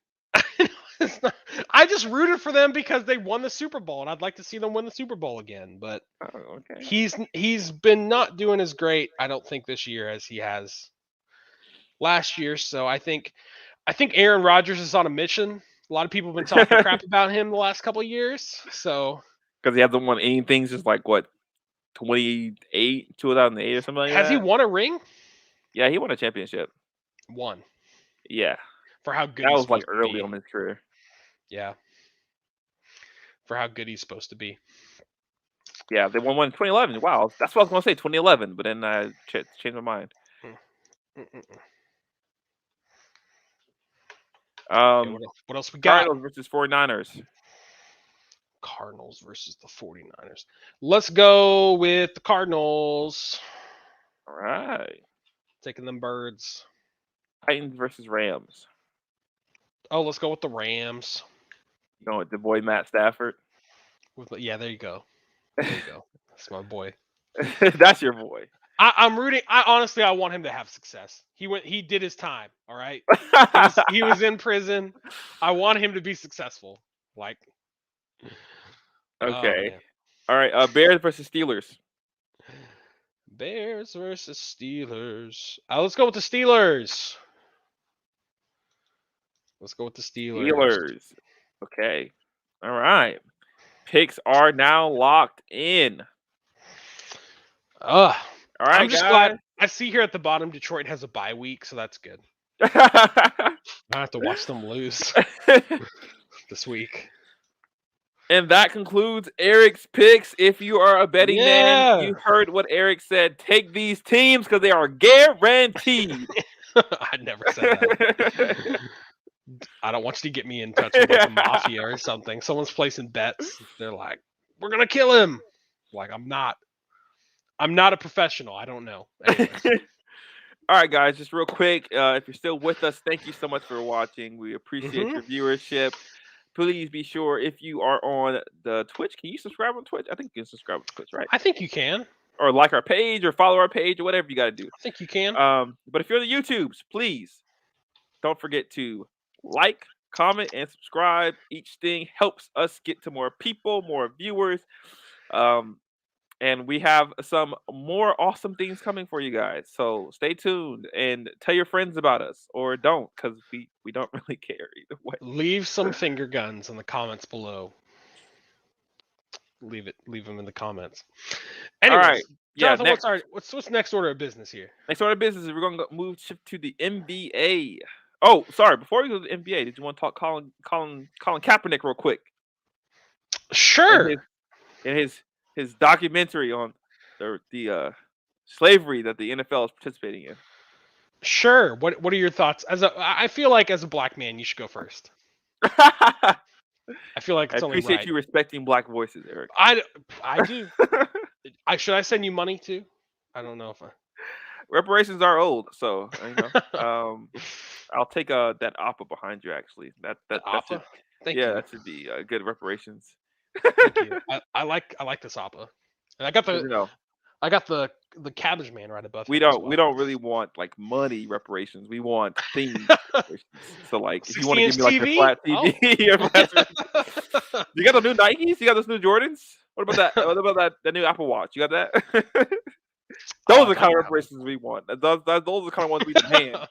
I just rooted for them because they won the Super Bowl, and I'd like to see them win the Super Bowl again. But okay. He's been not doing as great, I don't think, this year as he has last year. So I think Aaron Rodgers is on a mission. A lot of people have been talking crap about him the last couple of years. So because he hasn't won anything since like what 2008 or something like that. Has he won a ring? Yeah, he won a championship. One. Yeah. For how good that was like early on his career. Yeah. For how good he's supposed to be. Yeah, they won one in 2011. Wow, that's what I was going to say, 2011, but then I changed my mind. Okay, what else we got? Cardinals versus 49ers. Cardinals versus the 49ers. Let's go with the Cardinals. All right. Taking them birds. Titans versus Rams. Oh, let's go with the Rams. You going with the boy Matt Stafford? Yeah, there you go. There you go. That's my boy. That's your boy. I'm rooting. I want him to have success. He did his time. All right. He was in prison. I want him to be successful. Like. Okay. All right. Bears versus Steelers. Bears versus Steelers. Let's go with the Steelers. Steelers. Okay. All right. Picks are now locked in. All right, I'm just glad. I see here at the bottom Detroit has a bye week, so that's good. I have to watch them lose this week. And that concludes Eric's picks. If you are a betting man, you heard what Eric said. Take these teams because they are guaranteed. I never said that. I don't want you to get me in touch with like the mafia or something. Someone's placing bets. They're like, "We're gonna kill him." Like, I'm not a professional. I don't know. All right, guys, just real quick. If you're still with us, thank you so much for watching. We appreciate your viewership. Please be sure, if you are on the Twitch, can you subscribe on Twitch? I think you can subscribe on Twitch, right? I think you can. Or like our page or follow our page or whatever you got to do. I think you can. But if you're on the YouTubes, please don't forget to like, comment, and subscribe. Each thing helps us get to more people, more viewers. and we have some more awesome things coming for you guys. So stay tuned and tell your friends about us, or don't, because we don't really care either way. Leave some finger guns in the comments below. Leave them in the comments. Anyways, right. Yeah, Jonathan, what's next order of business here? Next order of business is we're going to shift to the NBA. Oh, sorry. Before we go to the NBA, did you want to talk Colin Kaepernick real quick? Sure. In his documentary on the slavery that the NFL is participating in. Sure. What are your thoughts? I feel like as a black man, you should go first. I feel like it's I only appreciate right. you respecting black voices, Eric. I do. Should I send you money too? I don't know if reparations are old, so I'll take that oppa behind you. Actually, that oppa. Thank you. That should be good reparations. Thank you. I like this oppa, and I got the cabbage man right above. We don't really want like money reparations. We want things. So like, if you want to give me like a flat TV, you got the new Nikes. You got those new Jordans. What about that? What about that new Apple Watch? You got that? Those are the kind of reparations we want. Those are the kind of ones we demand.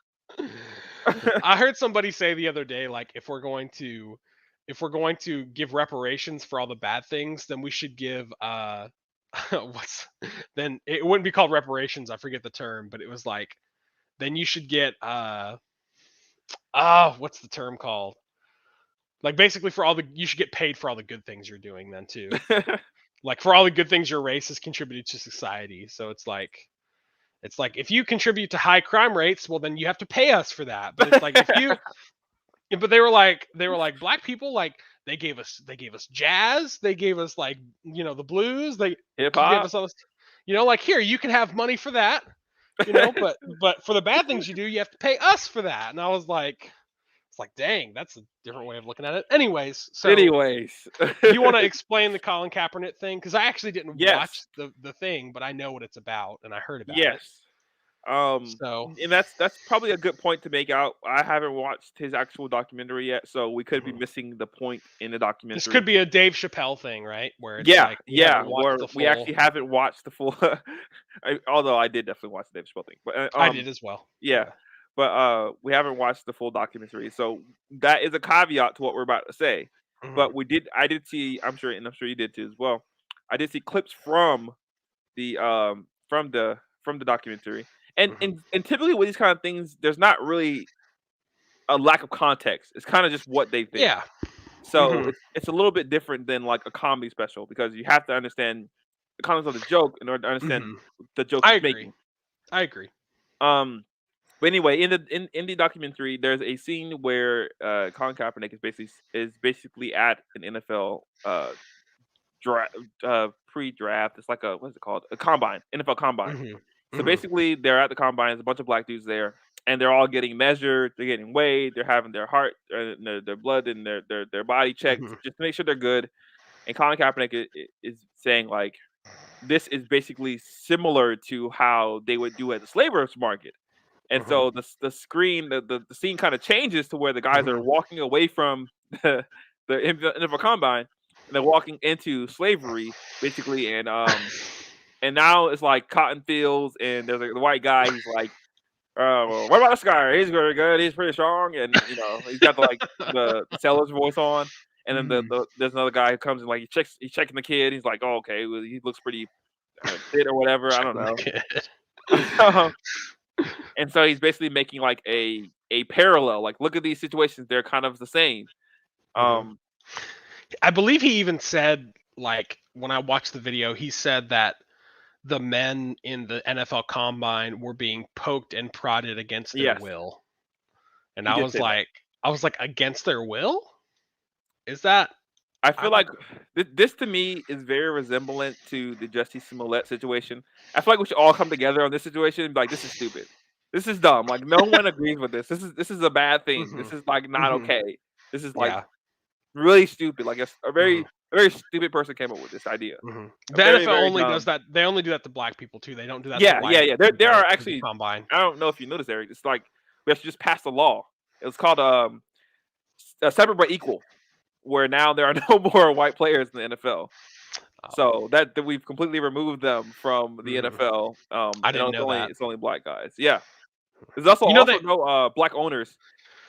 I heard somebody say the other day, like, if we're going to give reparations for all the bad things, then we should give then it wouldn't be called reparations. I forget the term, but it was like, then you should get what's the term called? Like, basically you should get paid for all the good things you're doing then too. Like, for all the good things your race has contributed to society. So it's like if you contribute to high crime rates, well, then you have to pay us for that. But it's like but they were like black people, like they gave us jazz, they gave us like, the blues, they gave us all this, like, here, you can have money for that, but for the bad things you do, you have to pay us for that. And I was like, it's like, dang, that's a different way of looking at it. Anyways, you want to explain the Colin Kaepernick thing? Because I actually didn't watch the thing, but I know what it's about and I heard about it. And that's probably a good point to make out. I haven't watched his actual documentary yet, so we could be missing the point in the documentary. This could be a Dave Chappelle thing, right? Where it's where we actually haven't watched the full. Although I did definitely watch the Dave Chappelle thing, but I did as well. Yeah. But we haven't watched the full documentary, so that is a caveat to what we're about to say. Mm-hmm. But I did see. I'm sure you did too as well. I did see clips from the documentary, and typically with these kind of things, there's not really a lack of context. It's kind of just what they think. Yeah. So it's a little bit different than like a comedy special, because you have to understand the context of the joke in order to understand the joke he's making. I agree. But anyway, in the documentary, there's a scene where Colin Kaepernick is basically at an NFL pre-draft. It's like what's it called? A combine, NFL combine. So basically, they're at the combine. There's a bunch of black dudes there, and they're all getting measured. They're getting weighed. They're having their heart, their blood, and their body checked just to make sure they're good. And Colin Kaepernick is saying, like, this is basically similar to how they would do at the slave market. And so the scene kind of changes to where the guys are walking away from the NFL combine, and they're walking into slavery, basically. And now it's like cotton fields, and there's the white guy. He's like, well, what about this guy? He's very good. He's pretty strong, and he's got the seller's voice on. And then there's another guy who comes and like he's checking the kid. He's like, oh, okay, well, he looks pretty fit or whatever. I don't know. And so he's basically making like a parallel. Like, look at these situations; they're kind of the same. I believe he even said, like, when I watched the video, he said that the men in the NFL Combine were being poked and prodded against their will. And I was like, against their will? Is that? I feel like this to me is very resemblant to the Jussie Smollett situation. I feel like we should all come together on this situation and be like, this is stupid. This is dumb. Like, no one agrees with this. This is a bad thing. This is like not okay. This is like really stupid. Like a very stupid person came up with this idea. The NFL only does that. They only do that to black people too. They don't do that. To There are actually combine. I don't know if you noticed, Eric. It's like we have to just pass a law. It's called separate but equal, where now there are no more white players in the NFL. So that we've completely removed them from the Mhm. NFL. I didn't know that. It's only black guys. Yeah. There's also You know that no black owners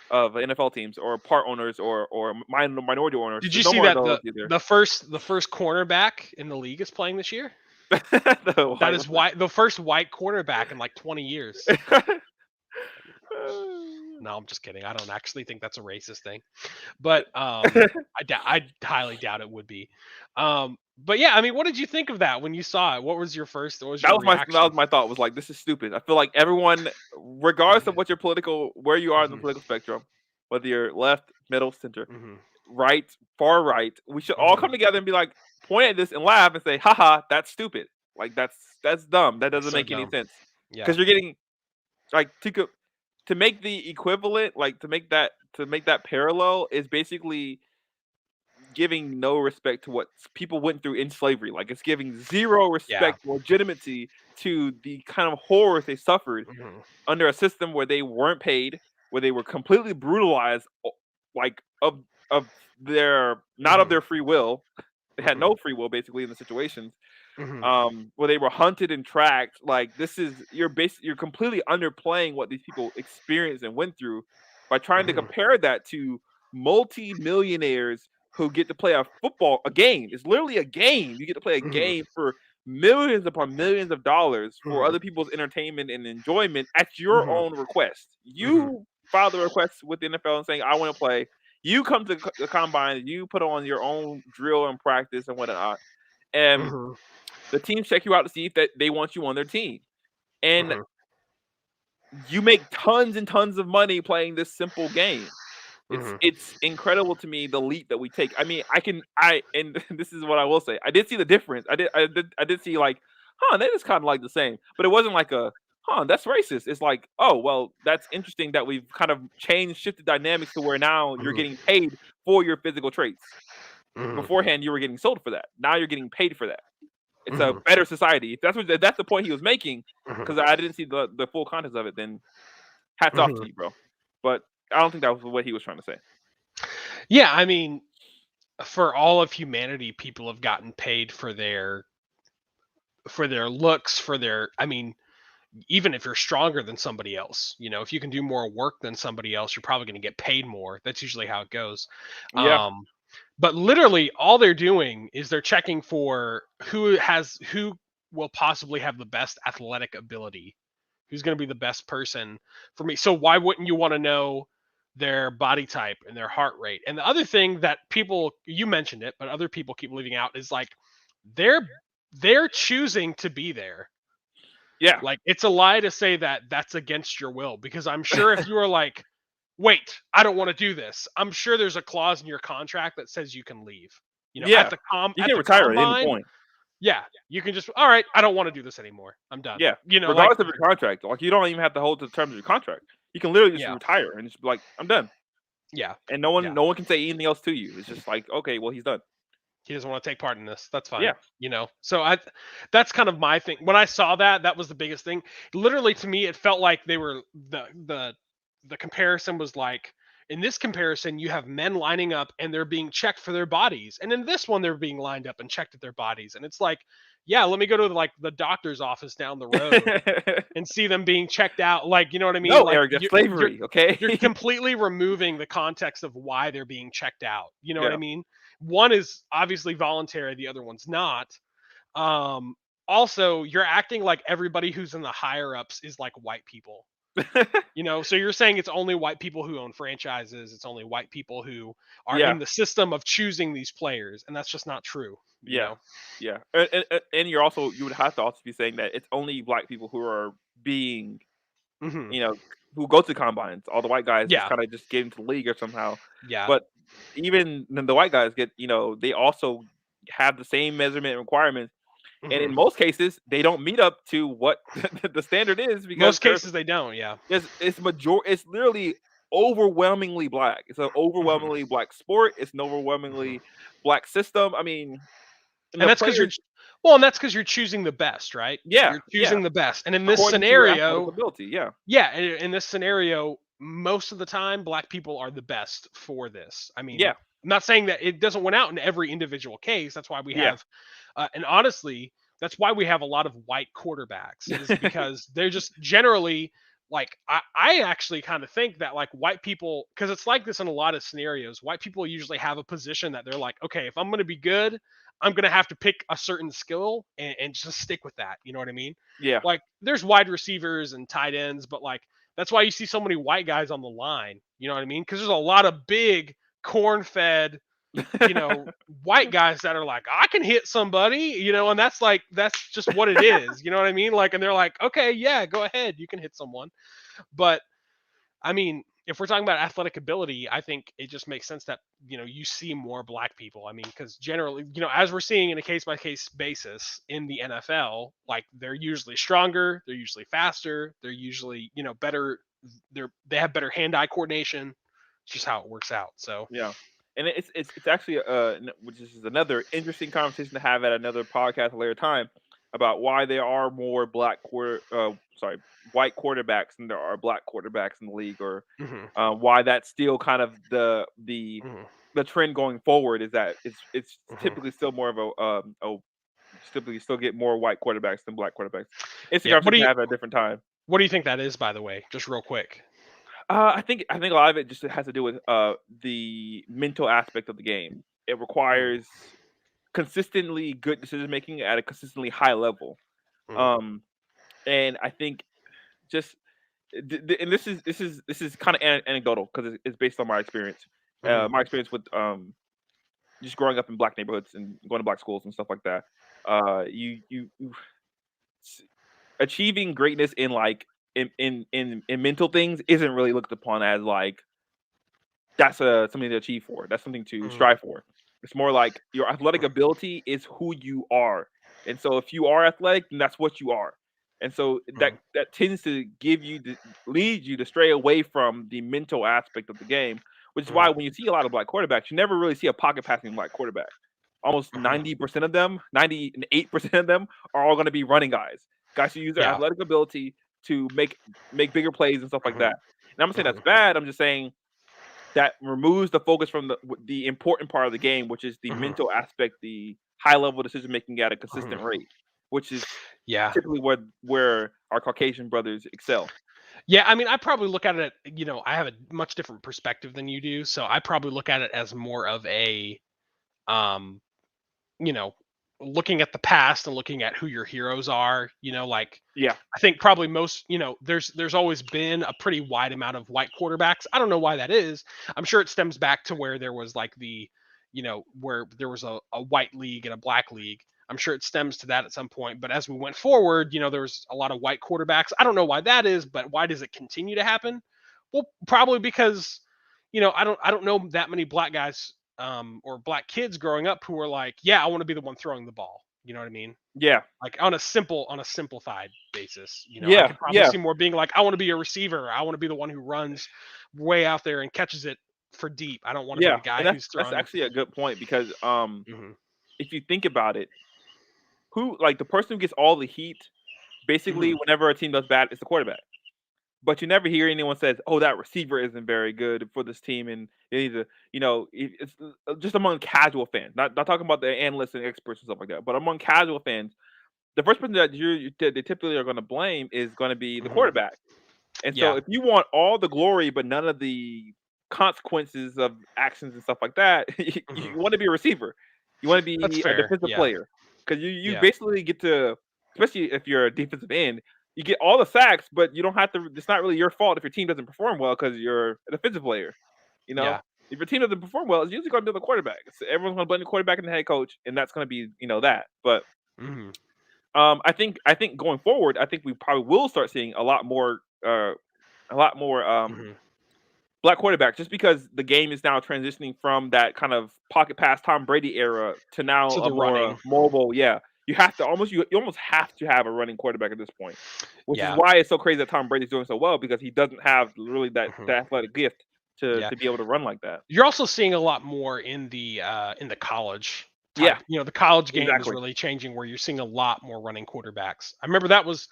of NFL teams or part owners or minority owners. did you There's no see more of that those either. the first cornerback in the league is playing this year? The That white is the first white cornerback in like 20 years. No, I'm just kidding. I don't actually think that's a racist thing, but I highly doubt it would be. But yeah, I mean, what did you think of that when you saw it? What was your reaction? That was my thought. Was like, this is stupid. I feel like everyone, regardless of what your where you are in the political spectrum, whether you're left, middle, center, Mhm. right, far right, we should all come together and be like, point at this and laugh and say, haha, that's stupid. Like that's dumb. That That's doesn't so make any dumb. sense. Yeah. Because you're getting like to make the equivalent, like to make that parallel is basically giving no respect to what people went through in slavery. Like it's giving zero respect, legitimacy to the kind of horrors they suffered Mhm. under a system where they weren't paid, where they were completely brutalized, like of their not of their free will. They had no free will basically in the situations. Mhm. Where they were hunted and tracked. Like this is you're completely underplaying what these people experienced and went through by trying to Mhm. compare that to multi-millionaires who get to play a game. It's literally a game. You get to play a Mhm. game for millions upon millions of dollars for Mhm. other people's entertainment and enjoyment at your Mhm. own request. You file the request with the NFL and saying, I want to play. You come to the combine, you put on your own drill and practice and whatnot. And Mhm. the teams check you out to see if they want you on their team. And Mhm. you make tons and tons of money playing this simple game. Mhm. It's incredible to me the leap that we take. I mean, and this is what I will say. I did see the difference. I did see like, that is kind of like the same, but it wasn't like that's racist. It's like, oh well, that's interesting that we've kind of shifted dynamics to where now you're Mhm. getting paid for your physical traits. Mhm. Beforehand, you were getting sold for that. Now you're getting paid for that. It's a Mhm. better society. If that's the point he was making, Mhm. because I didn't see the full context of it, then hats off to Mhm. you, bro. But I don't think that was what he was trying to say. Yeah, I mean, for all of humanity, people have gotten paid for their looks, I mean, even if you're stronger than somebody else, if you can do more work than somebody else, you're probably going to get paid more. That's usually how it goes. Yeah. But literally all they're doing is they're checking for who will possibly have the best athletic ability, who's going to be the best person for me. So why wouldn't you want to know their body type and their heart rate? And the other thing that you mentioned it, but other people keep leaving out is like they're choosing to be there. Yeah. Like it's a lie to say that that's against your will, because I'm sure if you are like, wait, I don't want to do this, I'm sure there's a clause in your contract that says you can leave. Yeah. You can retire at any combine. point. Yeah, you can just, all right, I don't want to do this anymore. I'm done. Yeah. Like, Regardless of your contract, like you don't even have to hold to the terms of your contract. You can literally just Yeah. retire and just be like, I'm done. Yeah. And no one can say anything else to you. It's just like, okay, well, he's done. He doesn't want to take part in this. That's fine. Yeah. So that's kind of my thing. When I saw that was the biggest thing. Literally to me, it felt like they were the comparison was like, in this comparison, you have men lining up and they're being checked for their bodies. And in this one, they're being lined up and checked at their bodies. And it's like, yeah, let me go to like the doctor's office down the road and see them being checked out. Like, you know what I mean? No, like, Eric, that's slavery, okay? You're completely removing the context of why they're being checked out. You know what I Yeah. mean? One is obviously voluntary, the other one's not. Also, you're acting like everybody who's in the higher ups is like white people. So you're saying it's only white people who own franchises, it's only white people who are in the system of choosing these players, and that's just not true. Yeah. And you would have to also be saying that it's only black people who are being, who go to combines. All the white guys just kind of just get into the league or somehow. Yeah. But even the white guys get, they also have the same measurement requirements. And in most cases, they don't meet up to what the standard is, because most cases they don't. Yeah. It's literally overwhelmingly black. It's an overwhelmingly black sport. It's an overwhelmingly black system. I mean, and that's because you're choosing the best, right? Yeah. You're choosing the best. And in this According scenario, ability, in this scenario, most of the time, black people are the best for this. I mean, I'm not saying that it doesn't win out in every individual case. That's why we Yeah. have, and honestly, that's why we have a lot of white quarterbacks, is because they're just generally like, I actually kind of think that like white people, because it's like this in a lot of scenarios, white people usually have a position that they're like, okay, if I'm going to be good, I'm going to have to pick a certain skill and just stick with that. You know what I mean? Yeah. Like there's wide receivers and tight ends, but like that's why you see so many white guys on the line. You know what I mean? Because there's a lot of big corn-fed, white guys that are like, I can hit somebody, and that's just what it is. You know what I mean? Like, and they're like, okay, yeah, go ahead, you can hit someone. But I mean, if we're talking about athletic ability, I think it just makes sense that, you see more black people. I mean, because generally, as we're seeing in a case by case basis in the NFL, like they're usually stronger, they're usually faster, they're usually, better, they have better hand-eye coordination. It's just how it works out. So Yeah. And it's actually which is another interesting conversation to have at another podcast at a later time about why there are more white quarterbacks than there are black quarterbacks in the league, or why that's still kind of the trend going forward, is that it's typically still more of typically still get more white quarterbacks than black quarterbacks. It's a conversation to have at a different time. What do you think that is, by the way? Just real quick. I think a lot of it just has to do with the mental aspect of the game. It requires consistently good decision making at a consistently high level, and I think just and this is kind of anecdotal because it's based on my experience. My experience with just growing up in black neighborhoods and going to black schools and stuff like that. You achieving greatness in like in mental things isn't really looked upon as like that's something to achieve for. That's something to strive for. It's more like your athletic ability is who you are, and so if you are athletic, then that's what you are. And so that tends to lead you to stray away from the mental aspect of the game, which is why when you see a lot of black quarterbacks, you never really see a pocket passing black quarterback. Almost 90% of them, 98% of them are all going to be running guys who use their athletic ability to make bigger plays and stuff like that. And I'm not saying that's bad. I'm just saying that removes the focus from the important part of the game, which is the mental aspect, the high level decision making at a consistent rate, which is typically where our Caucasian brothers excel. Yeah, I mean, I probably look at it, I have a much different perspective than you do, so I probably look at it as more of a, looking at the past and looking at who your heroes are, I think probably most, there's always been a pretty wide amount of white quarterbacks. I don't know why that is. I'm sure it stems back to where there was like where there was a white league and a black league. I'm sure it stems to that at some point. But as we went forward, there was a lot of white quarterbacks. I don't know why that is, but why does it continue to happen? Well, probably because, I don't know that many black guys or black kids growing up who are like, yeah, I want to be the one throwing the ball. You know what I mean? Yeah. Like on a simplified basis, I could probably see more being like, I want to be a receiver. I want to be the one who runs way out there and catches it for deep. I don't want to be the guy who's throwing. That's actually a good point because if you think about it, the person who gets all the heat, basically whenever a team does bad, it's the quarterback. But you never hear anyone says, "Oh, that receiver isn't very good for this team," and it's just among casual fans. Not talking about the analysts and experts and stuff like that, but among casual fans, the first person that they typically are going to blame is going to be the quarterback. And so, if you want all the glory but none of the consequences of actions and stuff like that, you want to be a receiver. You want to be a defensive player because you basically get to, especially if you're a defensive end. You get all the sacks, but you don't have to. It's not really your fault if your team doesn't perform well because you're a defensive player. If your team doesn't perform well, it's usually going to be the quarterback. So everyone's going to blame the quarterback and the head coach, and that's going to be that. But I think going forward, I think we probably will start seeing a lot more black quarterbacks, just because the game is now transitioning from that kind of pocket pass Tom Brady era to now a more mobile. Yeah. You almost have to have a running quarterback at this point, which is why it's so crazy that Tom Brady's doing so well, because he doesn't have really that athletic gift to be able to run like that. You're also seeing a lot more in the college Yeah, type. The college game is exactly. really changing where you're seeing a lot more running quarterbacks. I remember that was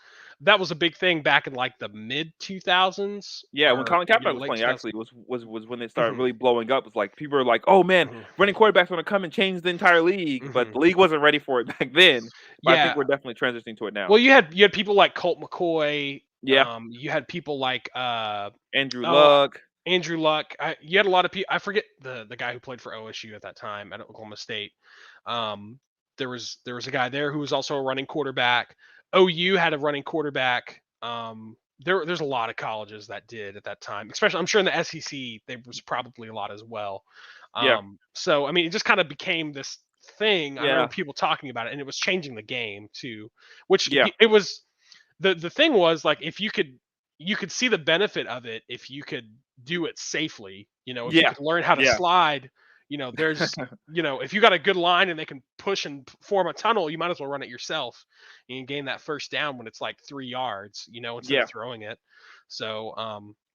a big thing back in like the mid 2000s Yeah, when or Colin Kaepernick was late playing, 2000s. actually, was when it started Mhm, really blowing up. It's like people are like, "Oh man, mhm, running quarterbacks going to come and change the entire league," but mhm. the league wasn't ready for it back then. But I think Yeah. we're definitely transitioning to it now. Well, you had people like Colt McCoy. Yeah, You had people like Andrew oh Luck. Andrew Luck. You had a lot of people. I forget the guy who played for OSU at that time at Oklahoma State. Um, there was a guy there who was also a running quarterback. OU had a running quarterback. There's a lot of colleges that did at that time, especially I'm sure in the SEC there was probably a lot as well. Yeah, So I mean, it just kind of became this thing. I remember yeah, people talking about it, and it was changing the game too. Which yeah, it was the thing was like if you could see the benefit of it if you could do it safely. If you yeah, could learn how to yeah, slide. There's if you got a good line and they can push and form a tunnel, you might as well run it yourself and gain that first down when it's like 3 yards, instead yeah, of throwing it. So,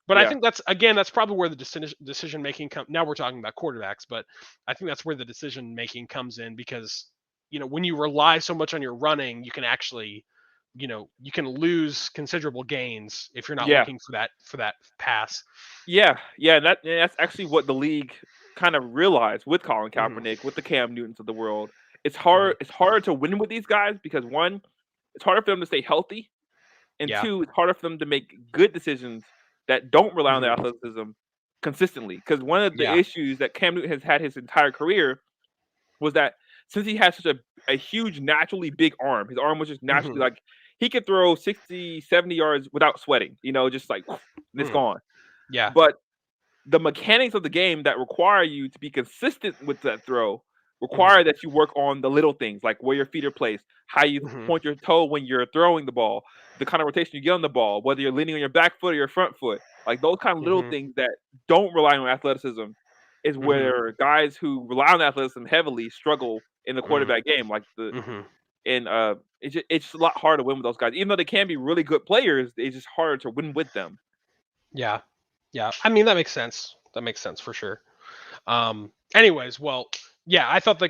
but I yeah, think that's probably where the decision making come. Now we're talking about quarterbacks, but I think that's where the decision making comes in because when you rely so much on your running, you can actually you can lose considerable gains if you're not yeah, looking for that pass. yeah, yeah. That's actually what the league kind of realized with Colin Hmm. Kaepernick, with the Cam Newtons of the world. It's Hmm. hard. It's harder to win with these guys because one, it's harder for them to stay healthy, and Yeah. two, it's harder for them to make good decisions that don't rely on their Hmm. athleticism consistently. Because one of the Yeah. issues that Cam Newton has had his entire career was that since he has such a huge naturally big arm, his arm was just naturally Hmm. like he could throw 60, 70 yards without sweating, just like and it's Mm. gone. Yeah. But the mechanics of the game that require you to be consistent with that throw Hmm. require that you work on the little things like where your feet are placed, how you Hmm. point your toe when you're throwing the ball, the kind of rotation you get on the ball, whether you're leaning on your back foot or your front foot. Like those kind of little Hmm. things that don't rely on athleticism is Hmm. where guys who rely on athleticism heavily struggle in the Hmm. quarterback game. Like Hmm. it's a lot harder to win with those guys. Even though they can be really good players, it's just harder to win with them. Yeah. Yeah. I mean, that makes sense. That makes sense for sure. Anyways, well, yeah, I thought the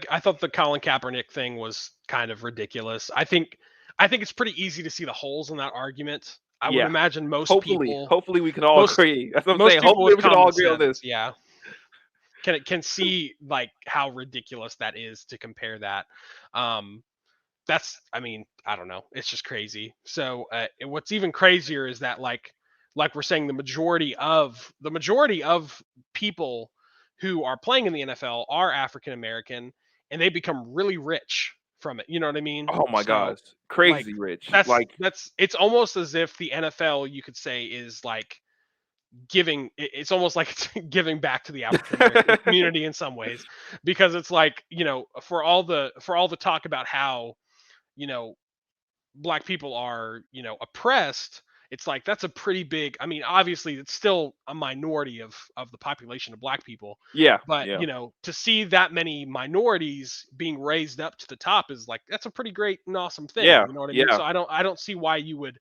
Colin Kaepernick thing was kind of ridiculous. I think it's pretty easy to see the holes in that argument. I would Yeah. imagine Hopefully we can all most agree. That's what I'm most saying. people Hopefully with we can all common agree on sense, this. yeah, can see like how ridiculous that is to compare that. Um, I mean, I don't know. It's just crazy. So, and what's even crazier is that like we're saying the majority of people who are playing in the NFL are African American and they become really rich from it. You know what I mean? Oh my So gosh. like Crazy rich. that's Like that's it's almost as if the NFL you could say is like it's almost like it's giving back to the African American community in some ways because it's like, for all the talk about how, you know, black people are, oppressed, it's like that's a pretty big, I mean, obviously it's still a minority of the population of black people, yeah, but yeah. to see that many minorities being raised up to the top is like that's a pretty great and awesome thing, Yeah, you know what I mean? yeah. So I don't see why you would,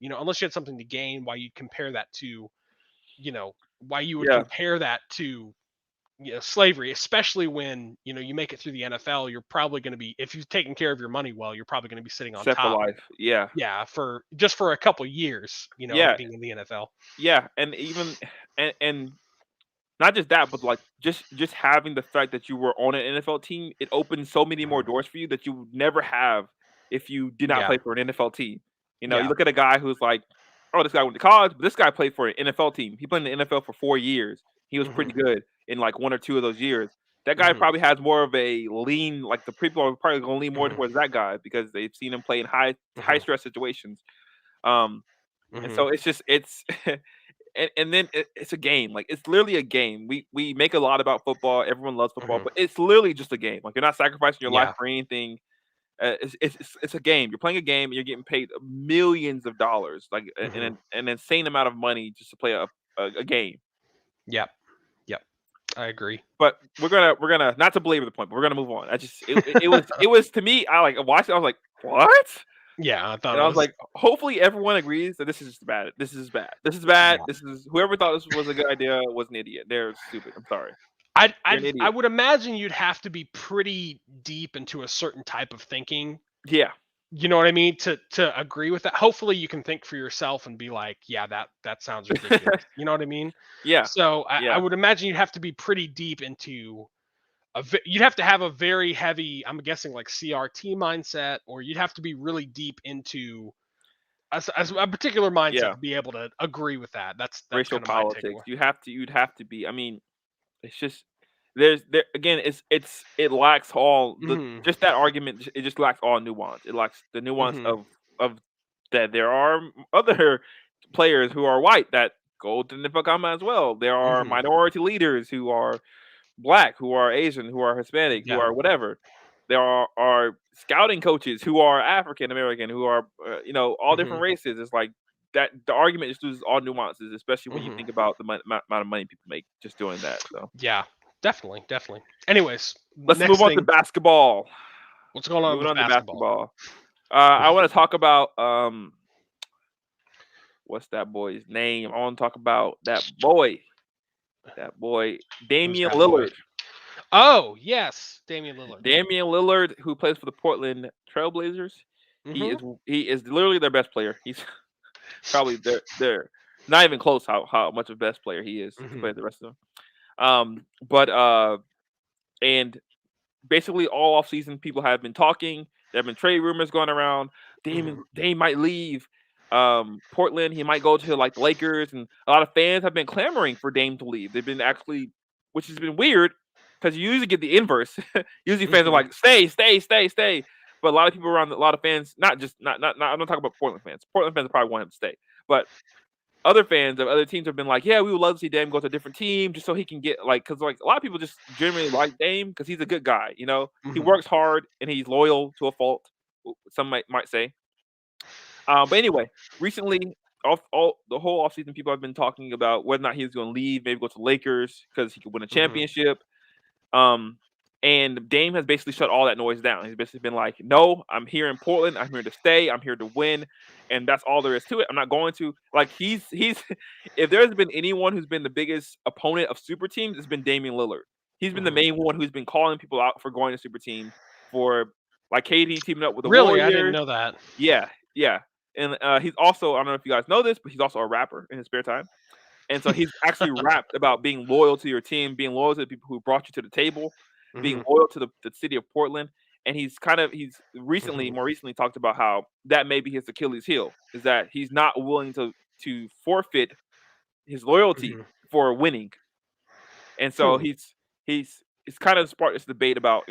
unless you had something to gain, why you'd compare that to, why you would Yeah. compare that to, slavery, especially when, you make it through the NFL, you're probably going to be, if you've taken care of your money well, you're probably going to be sitting on Set for top. life. Yeah. Yeah, for a couple years, Yeah. being in the NFL. Yeah. And even and not just that, but like just having the fact that you were on an NFL team, it opens so many more Mhm. doors for you that you would never have if you did not Yeah, play for an NFL team. You yeah. look at a guy who's like, oh, this guy went to college, but this guy played for an NFL team. He played in the NFL for 4 years. He was Hmm. pretty good in like one or two of those years. That guy Hmm. probably has more of a lean, like the people are probably going to lean more Hmm. towards that guy because they've seen him play in high Hmm. stress situations. Um, and Hmm. so it's and then it's a game. Like it's literally a game. We make a lot about football. Everyone loves football, Hmm. but it's literally just a game. Like you're not sacrificing your life Yeah. for anything. It's a game. You're playing a game and you're getting paid millions of dollars, like Hmm. an insane amount of money just to play a game. Yep. Yep. I agree. But we're gonna not to belabor the point, but we're gonna move on. It was to me. I like watched it. I was like, what? Yeah, I thought And it I was was. like, hopefully everyone agrees that this is just bad. This is bad. This is bad. Yeah. This is whoever thought this was a good idea was an idiot. They're stupid. I'm sorry. You're an I idiot. would imagine you'd have to be pretty deep into a certain type of thinking. Yeah. You know what I mean? To agree with that. Hopefully you can think for yourself and be like, yeah, that sounds ridiculous. You know what I mean? Yeah. So I Yeah. would imagine you'd have to be pretty deep into you'd have to have a very heavy, I'm guessing like CRT mindset, or you'd have to be really deep into a particular mindset Yeah. to be able to agree with that. That's Racial kind of my politics. takeaway. You'd have to be. I mean, it's just there again. It lacks all the Hmm. just that argument. It just lacks all nuance. It lacks the nuance Hmm. of that there are other players who are white that go to the NFL Combine as well. There are Hmm. minority leaders who are black, who are Asian, who are Hispanic, who Yeah. are whatever. There are scouting coaches who are African American, who are all Hmm. different races. It's like that. The argument just loses all nuances, especially when you Hmm. think about the amount of money people make just doing that. So Yeah. Definitely. Definitely. Anyways, let's move next on to thing. basketball. What's going on Moving with on to basketball? basketball. I want to talk about what's that boy's name? I want to talk about that boy, Who's Damian that boy? Lillard. Oh yes, Damian Lillard. Damian Lillard, who plays for the Portland Trailblazers. Hmm. He is literally their best player. He's probably their not even close how much of best player he is Hmm. compared to the rest of them. But and basically all off season people have been talking. There have been trade rumors going around. Dame might leave Portland. He might go to like the Lakers, and a lot of fans have been clamoring for Dame to leave. They've been actually, which has been weird because you usually get the inverse. Usually fans are Hmm. like, stay, stay, stay, stay. But a lot of people around, a lot of fans, not just not. I'm not talking about Portland fans. Portland fans probably want him to stay, but other fans of other teams have been like, yeah, we would love to see Dame go to a different team just so he can get like, because like a lot of people just generally like Dame because he's a good guy. He Hmm. works hard and he's loyal to a fault. Some might say. But anyway, recently, all the whole offseason, people have been talking about whether or not he was going to leave, maybe go to the Lakers because he could win a Hmm. championship. Um, and Dame has basically shut all that noise down. He's basically been like, "No, I'm here in Portland. I'm here to stay. I'm here to win, and that's all there is to it. I'm not going to like he's if there's been anyone who's been the biggest opponent of super teams, it's been Damian Lillard. He's been the Hmm. main one who's been calling people out for going to super teams for like KD teaming up with the Really, I didn't Warriors. know that. Yeah, yeah. And he's also, I don't know if you guys know this, but he's also a rapper in his spare time. And so he's actually rapped about being loyal to your team, being loyal to the people who brought you to the table, being Hmm. loyal to the city of Portland. And he's Hmm. more recently talked about how that may be his Achilles heel, is that he's not willing to forfeit his loyalty Hmm. for winning. And so it's kind of sparked this debate about,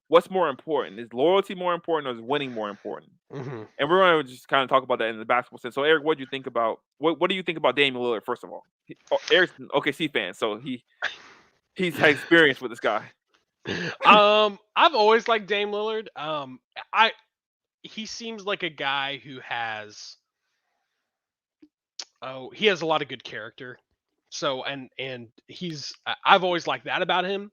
what's more important? Is loyalty more important or is winning more important? Hmm. And we're going to just kind of talk about that in the basketball sense. So, Eric, what do you think about what do you think about Damian Lillard? First of all, Eric's an OKC fan, so he's had experience with this guy. I've always liked Dame Lillard. I he seems like a guy who has he has a lot of good character. So and I've always liked that about him.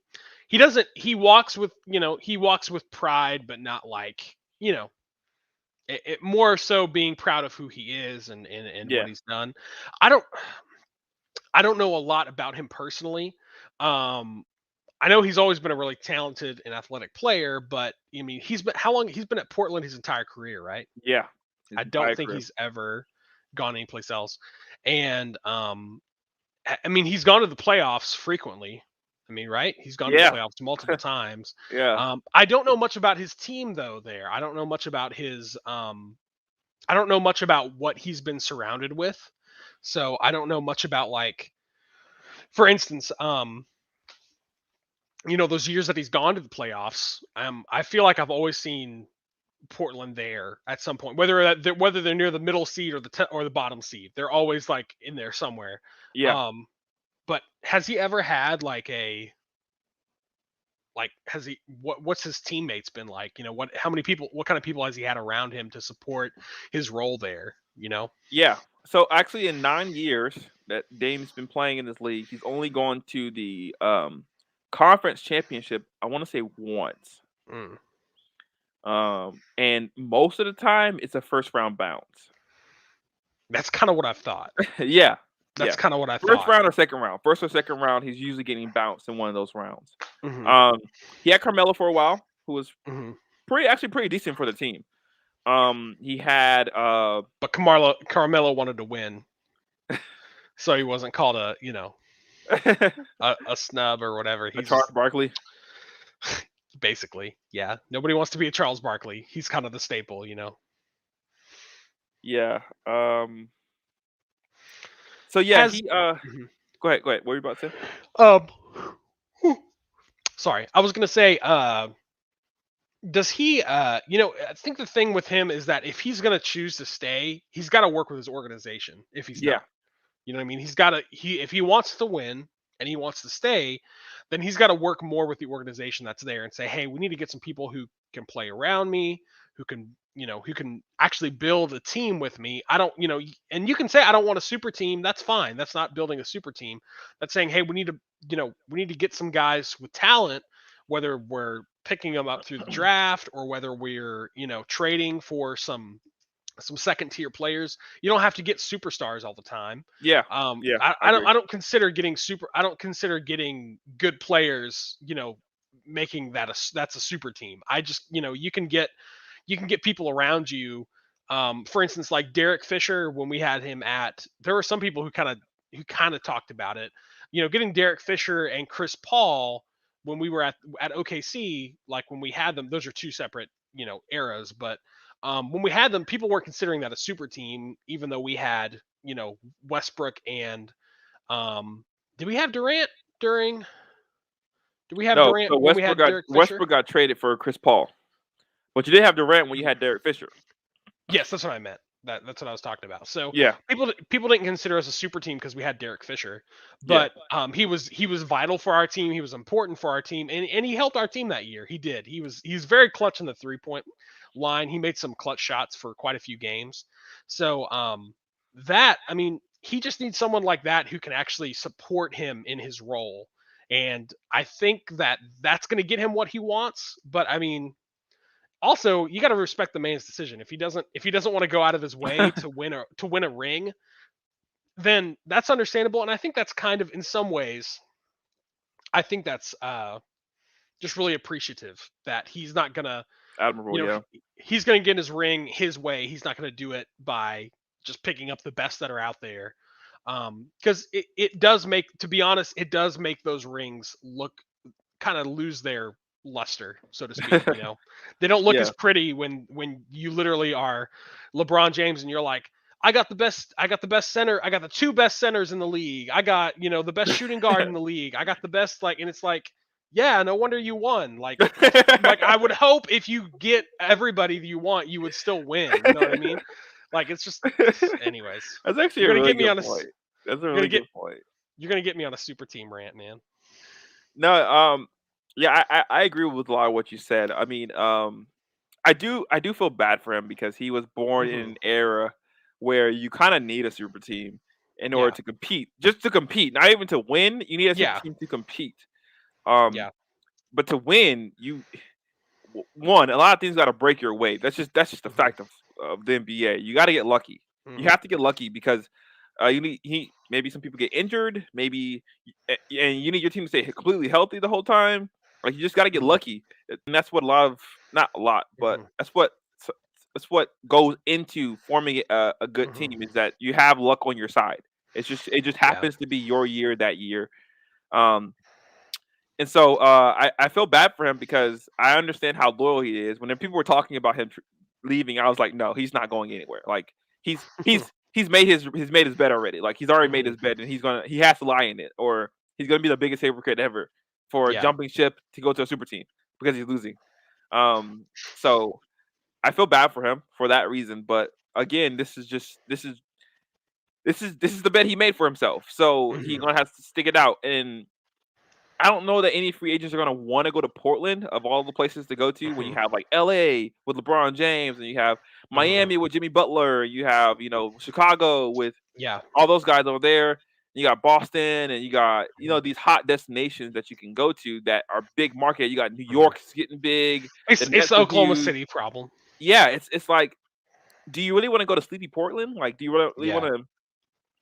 He walks with he walks with pride, but not like it more so being proud of who he is and what Yeah, he's done. I don't I don't know a lot about him personally. Um, I know he's always been a really talented and athletic player, but I mean, he's been at Portland his entire career, right? yeah, his I don't entire think career. he's ever gone anyplace else. And I mean, he's gone to the playoffs frequently. I mean, right? He's gone to the Yeah, playoffs multiple times. yeah, I don't know much about his team though. There, I don't know much about his. I don't know much about what he's been surrounded with. So I don't know much about like, for instance, those years that he's gone to the playoffs, I feel like I've always seen Portland there at some point, whether they're near the middle seed or or the bottom seed, they're always like in there somewhere. yeah. Um, but has he ever had like has he what's his teammates been like? What kind of people has he had around him to support his role there? Yeah. So actually, in 9 years that Dame's been playing in this league, he's only gone to the conference championship. I want to say once. Mm. And most of the time, it's a first round bounce. That's kind of what I've thought. Yeah. That's Yeah. kind of what I First thought. round or second round. First or second round, he's usually getting bounced in one of those rounds. Mhm. He had Carmelo for a while, who was Mhm. pretty decent for the team. He had But Carmelo wanted to win, so he wasn't called a a snub or whatever. He's Charles just Barkley. basically, yeah. Nobody wants to be a Charles Barkley. He's kind of the staple, Yeah. So yeah, Has he Mhm. go ahead. What were you about to say? Sorry, I was gonna say, does he? I think the thing with him is that if he's gonna choose to stay, he's got to work with his organization. If he's Yeah. not, you know what I mean? He's got to. If he wants to win and he wants to stay, then he's got to work more with the organization that's there and say, hey, we need to get some people who can play around me, who can actually build a team with me. I don't, and you can say I don't want a super team. That's fine. That's not building a super team. That's saying, hey, we need to get some guys with talent, whether we're picking them up through the draft or whether we're, trading for some second tier players. You don't have to get superstars all the time. Yeah. Yeah. I agree. I don't consider getting good players, making that's a super team. I just, you can get people around you. For instance, like Derek Fisher, when we had him there were some people who kind of talked about it, getting Derek Fisher and Chris Paul when we were at OKC, like when we had them, those are two separate, eras. But when we had them, people weren't considering that a super team, even though we had, Westbrook and did we have Durant during? Did we have No, Durant so when we had Derek Fisher? Westbrook got traded for Chris Paul, but you did have Durant when you had Derek Fisher. Yes, that's what I meant. That's what I was talking about. So Yeah. people didn't consider us a super team because we had Derek Fisher, Yeah. but he was vital for our team. He was important for our team, and he helped our team that year. He did. He was very clutch in the 3-point line. He made some clutch shots for quite a few games. So he just needs someone like that who can actually support him in his role. And I think that's going to get him what he wants. But also, you got to respect the man's decision. If he doesn't want to go out of his way to win a ring, then that's understandable. And I think that's kind of, in some ways, I think that's just really appreciative that he's not gonna, Admirable. Yeah. he's gonna get his ring his way. He's not gonna do it by just picking up the best that are out there. Because it does make, to be honest, it does make those rings kind of lose their luster, so to speak. They don't look Yeah. as pretty when you literally are LeBron James and you're like, I got the best center, I got the two best centers in the league, I got the best shooting guard in the league, I got the best, and it's like, yeah, no wonder you won. Like I would hope if you get everybody that you want, you would still win. You know what I mean? Like, it's just, anyways. That's actually You're a gonna really get me good on a point. That's a really good point. You're gonna get me on a super team rant, man. No, yeah, I agree with a lot of what you said. I do feel bad for him because he was born in an era where you kind of need a super team in order to compete. Just to compete, not even to win. You need a super team to compete. But to win, a lot of things got to break your way. That's just the fact of the NBA. You got to get lucky. You have to get lucky because maybe some people get injured, and you need your team to stay completely healthy the whole time. Like, you just got to get lucky, and that's what not a lot, but that's what goes into forming a good team, is that you have luck on your side. It just happens to be your year that year. And so I feel bad for him because I understand how loyal he is. When people were talking about him leaving, I was like, no, he's not going anywhere. Like, he's made his bed already. Like, he's already made his bed, and he has to lie in it, or he's gonna be the biggest hypocrite ever for jumping ship to go to a super team because he's losing. So I feel bad for him for that reason. But again, this is the bet he made for himself. So he's gonna have to stick it out. And I don't know that any free agents are going to want to go to Portland of all the places to go to when you have like LA with LeBron James, and you have Miami with Jimmy Butler, you have, Chicago with all those guys over there. You got Boston, and you got, these hot destinations that you can go to that are big market. You got New York's getting big. It's the Oklahoma City problem. Yeah, it's like, do you really want to go to sleepy Portland? Like, do you really want to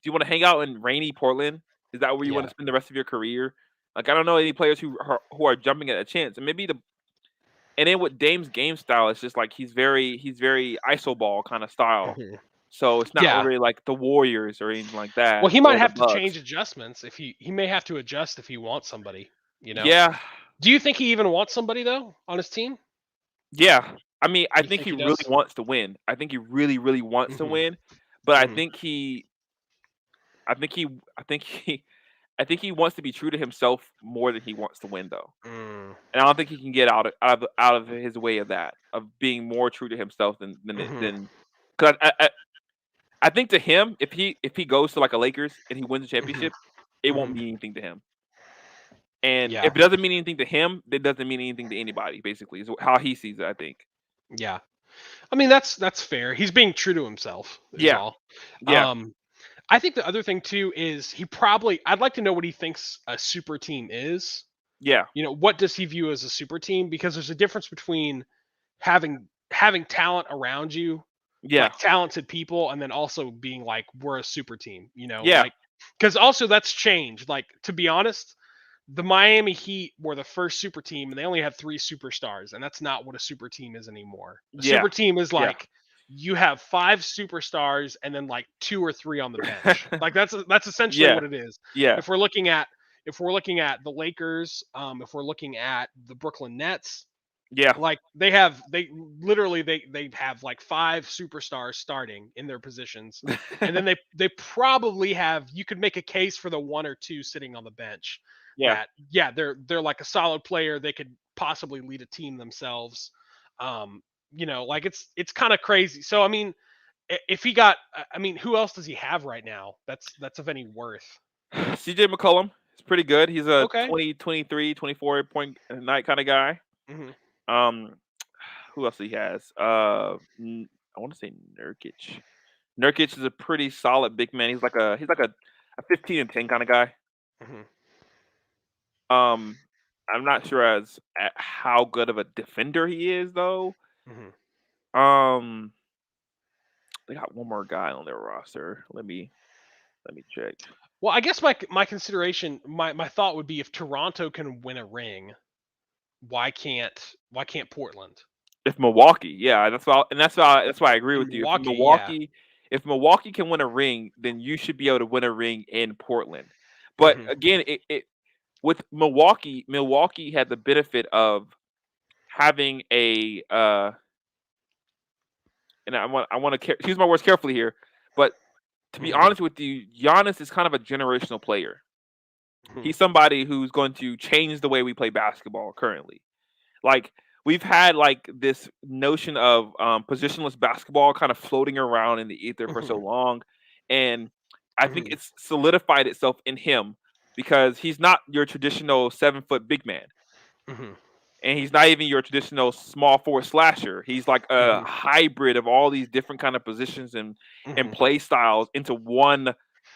you want to hang out in rainy Portland? Is that where you want Yeah. to spend the rest of your career? Like, I don't know any players who are jumping at a chance, and maybe and then with Dame's game style, it's just like he's very iso ball kind of style. Mhm. So it's not Yeah. really like the Warriors or anything like that. Well, he might or the have to Bucks. change adjustments if he may have to adjust if he wants somebody. You know. Yeah, Do you think he even wants somebody though on his team? yeah. I mean, I You think think he he really does? wants to win. I think he really, really wants to Mhm. win. But I Mhm. think he wants to be true to himself more than he wants to win, though. Mm. And I don't think he can get out of his way of that, of being more true to himself than Mhm. because I think to him, if he goes to like a Lakers and he wins a championship, it won't Mhm. mean anything to him. And Yeah. if it doesn't mean anything to him, it doesn't mean anything to anybody. Basically, is how he sees it. I think. Yeah. I mean that's fair. He's being true to himself. Is Yeah. all. Yeah. I think the other thing too is I'd like to know what he thinks a super team is. Yeah. You know, what does he view as a super team? Because there's a difference between having talent around you, Yeah. like talented people, and then also being like, we're a super team, you know, Yeah. like, because also that's changed. Like, to be honest, the Miami Heat were the first super team and they only had 3 superstars, and that's not what a super team is anymore. A Yeah. super team is Yeah. like you have 5 superstars and then like 2 or 3 on the bench. Like that's essentially Yeah. what it is. Yeah. If we're looking at the Lakers, if we're looking at the Brooklyn Nets, Yeah. like they have like 5 superstars starting in their positions, and then they probably have, you could make a case for the 1 or 2 sitting on the bench Yeah. that they're like a solid player, they could possibly lead a team themselves. You know, like it's kind of crazy. So I mean, if he got, I mean, who else does he have right now that's of any worth? CJ McCollum is pretty good. He's a Okay. 20, 23, 24 point a night kind of guy. Hmm. Who else he has? I want to say Nurkic. Nurkic is a pretty solid big man. He's like a 15 and 10 kind of guy. Hmm. I'm not sure as at how good of a defender he is though. Hmm. They got one more guy on their roster. Let me check. Well, I guess my consideration, my thought would be, if Toronto can win a ring, why can't Portland? If Milwaukee, yeah, that's why I agree with you. Milwaukee, If Milwaukee can win a ring, then you should be able to win a ring in Portland. But Mhm. again, it with Milwaukee had the benefit of having a and I want to use my words carefully here, but to be Mhm. honest with you, Giannis is kind of a generational player. Mhm. He's somebody who's going to change the way we play basketball currently. Like, we've had like this notion of positionless basketball kind of floating around in the ether for so Mhm. long, and I think Mhm. it's solidified itself in him because he's not your traditional 7-foot big man, Mhm. and he's not even your traditional small forward slasher. He's like a Mhm. hybrid of all these different kind of positions and Mhm. play styles into one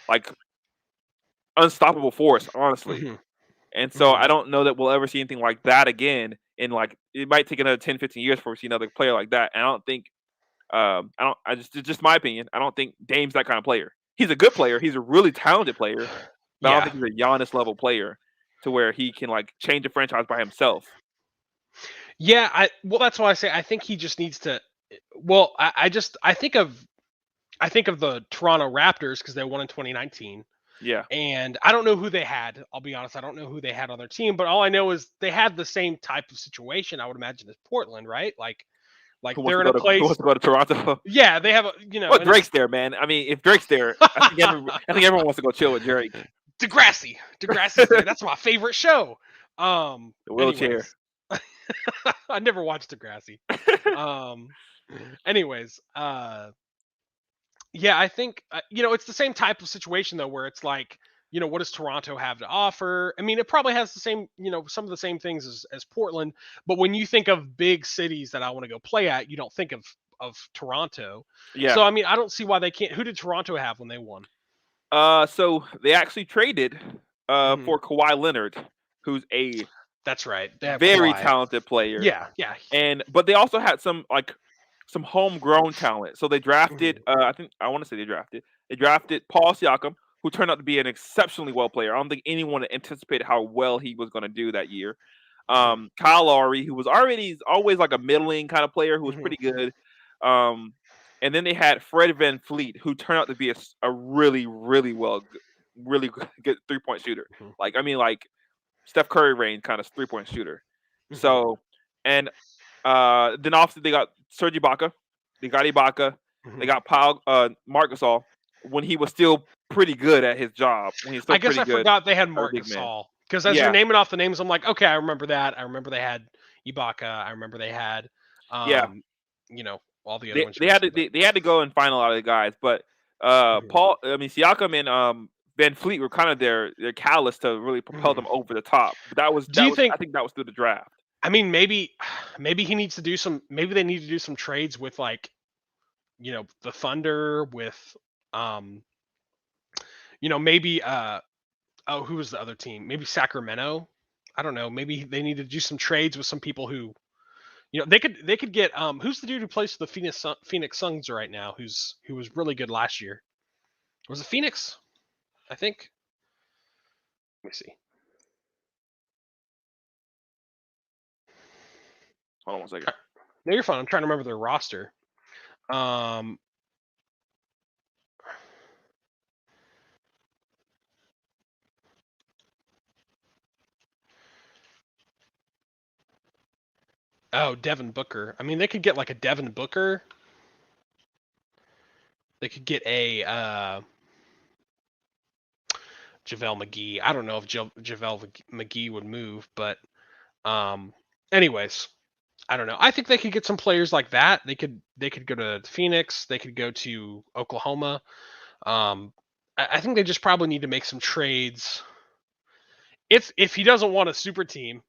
like unstoppable force, honestly. Mhm. And so Mhm. I don't know that we'll ever see anything like that again. In like, it might take another 10, 15 years before we see another player like that. And I don't think, it's just my opinion. I don't think Dame's that kind of player. He's a good player. He's a really talented player, but I don't Yeah. think he's a Giannis level player to where he can like change a franchise by himself. Yeah, well, that's why I say I think he just needs to. Well, I think of the Toronto Raptors because they won in 2019, Yeah. and I don't know who they had. I'll be honest, I don't know who they had on their team, but all I know is they had the same type of situation, I would imagine, as Portland, right? Like Who they're in a who place. wants to go to Toronto? Yeah, they have Well, and Drake's there, man. I mean, if Drake's there, I think everyone wants to go chill with Drake. Degrassi's there. That's my favorite show. The wheelchair. Anyways. I never watched Degrassi. Anyways, yeah, I think it's the same type of situation though, where it's like, what does Toronto have to offer? I mean, it probably has the same, some of the same things as Portland, but when you think of big cities that I want to go play at, you don't think of Toronto. Yeah. So I mean, I don't see why they can't. Who did Toronto have when they won? So they actually traded Mhm. for Kawhi Leonard, who's a That's right. They have very Kawhi. talented player. Yeah. But they also had some homegrown talent. So they drafted I want to say they drafted They drafted Paul Siakam, who turned out to be an exceptionally well player. I don't think anyone anticipated how well he was going to do that year. Kyle Lowry, who was always like a middling kind of player who was pretty good. And then they had Fred VanVleet, who turned out to be a really, really good 3-point shooter. Like Steph Curry range kind of 3-point shooter. So, and then obviously they got Serge Ibaka, they got Ibaka, they got Marc Gasol when he was still pretty good at his job. When he was still I guess I forgot they had Marc Gasol because as you're naming off the names, I'm like, okay, I remember that. I remember they had Ibaka. I remember they had, you know, all the other ones. They had to go and find a lot of the guys, but Siakam and VanVleet were kind of their catalyst to really propel them over the top. But I think that was through the draft. I mean, maybe he needs to do some. Maybe they need to do some trades with like, you know, the Thunder with, you know, maybe who was the other team? Maybe Sacramento. I don't know. Maybe they need to do some trades with some people who, you know, they could get who's the dude who plays for the Phoenix Suns right now? Who was really good last year? Was it Phoenix? I think. Let me see. Hold on 1 second. No, you're fine. I'm trying to remember their roster. Oh, Devin Booker. I mean, they could get like a Devin Booker. They could get a JaVale McGee. I don't know if JaVale McGee would move, but anyways, I don't know. I think they could get some players like that. They could go to Phoenix. They could go to Oklahoma. I think they just probably need to make some trades. If he doesn't want a super team,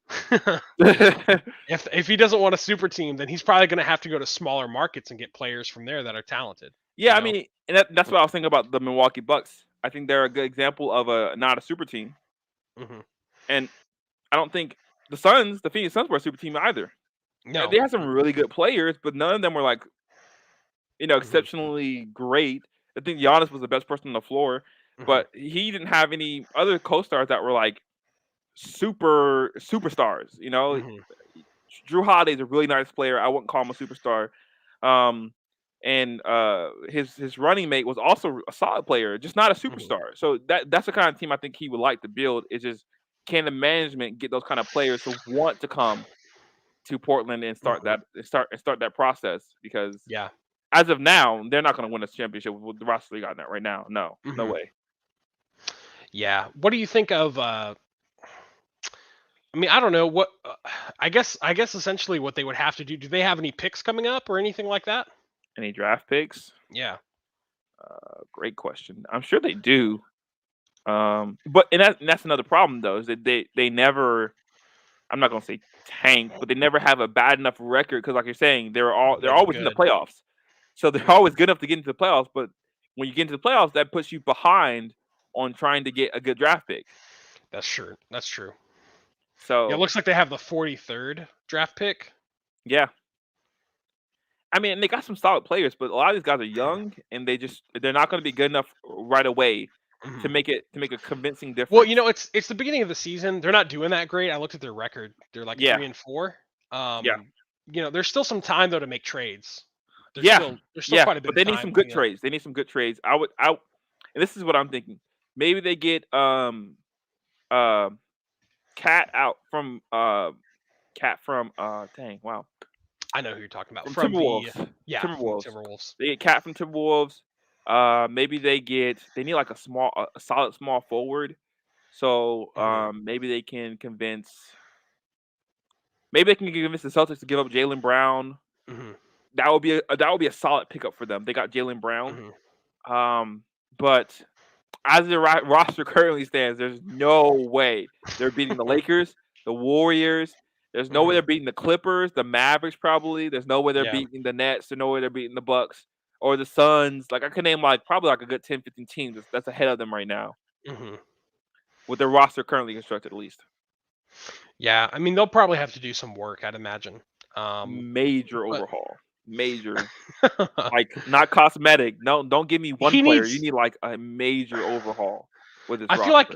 if he doesn't want a super team, then he's probably going to have to go to smaller markets and get players from there that are talented. Yeah, I mean, and that's what I was thinking about the Milwaukee Bucks. I think they're a good example of not a super team. And I don't think the Phoenix Suns were a super team either. No, they had some really good players, but none of them were like, you know, exceptionally great. I think Giannis was the best person on the floor, but he didn't have any other co-stars that were like superstars. You know, Drew Holiday's a really nice player. I wouldn't call him a superstar. And his running mate was also a solid player, just not a superstar. So that's the kind of team I think he would like to build. Is just, can the management get those kind of players who want to come to Portland and start that process? Because as of now, they're not going to win this championship with the roster they got right now. No way. Yeah. What do you think of? I mean, I don't know what. I guess essentially what they would have to do. Do they have any picks coming up or anything like that? Any draft picks? Yeah. Great question. I'm sure they do. But that's another problem though, is that they never. I'm not gonna say tank, but they never have a bad enough record because, like you're saying, they're always in the playoffs. So they're always good enough to get into the playoffs. But when you get into the playoffs, that puts you behind on trying to get a good draft pick. That's true. That's true. So it looks like they have the 43rd draft pick. Yeah. I mean, they got some solid players, but a lot of these guys are young, and they're not going to be good enough right away to make a convincing difference. Well, you know, it's the beginning of the season. They're not doing that great. I looked at their record. They're like 3-4. You know, there's still some time though to make trades. There's still quite a bit. But they need some good trades. They need some good trades. And this is what I'm thinking. Maybe they get Cat from dang, wow. I know who you're talking about. From Timberwolves. Timberwolves. They get Cat from Timberwolves. Maybe they need like a solid small forward. So maybe they can convince the Celtics to give up Jaylen Brown. That would be a solid pickup for them. They got Jaylen Brown. But as the roster currently stands, there's no way they're beating the Lakers, the Warriors. There's no way they're beating the Clippers, the Mavericks probably. There's no way they're beating the Nets. There's no way they're beating the Bucks or the Suns. Like, I could name probably a good 10, 15 teams that's ahead of them right now. With their roster currently constructed, at least. Yeah, I mean, they'll probably have to do some work, I'd imagine. Major overhaul. major, like not cosmetic. No, don't give me one He player. You needs. need like a major overhaul with this I feel like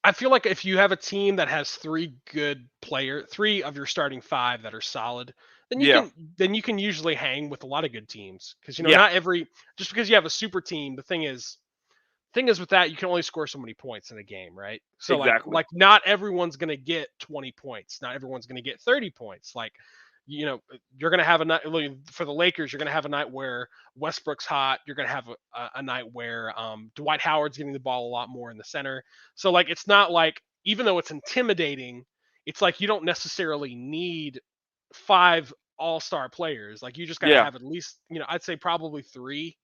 roster. if you have a team that has three of your starting five that are solid, Yeah, then you can usually hang with a lot of good teams because yeah, not every just because you have a super team. The thing is with that you can only score so many points in a game, right? So exactly. not everyone's gonna get 20 points. Not everyone's gonna get 30 points. You're gonna have a night for the Lakers. You're gonna have a night where Westbrook's hot. You're gonna have a night where Dwight Howard's getting the ball a lot more in the center. So it's not like even though it's intimidating, it's like you don't necessarily need five all-star players. Like you just got to Yeah, have at least I'd say probably three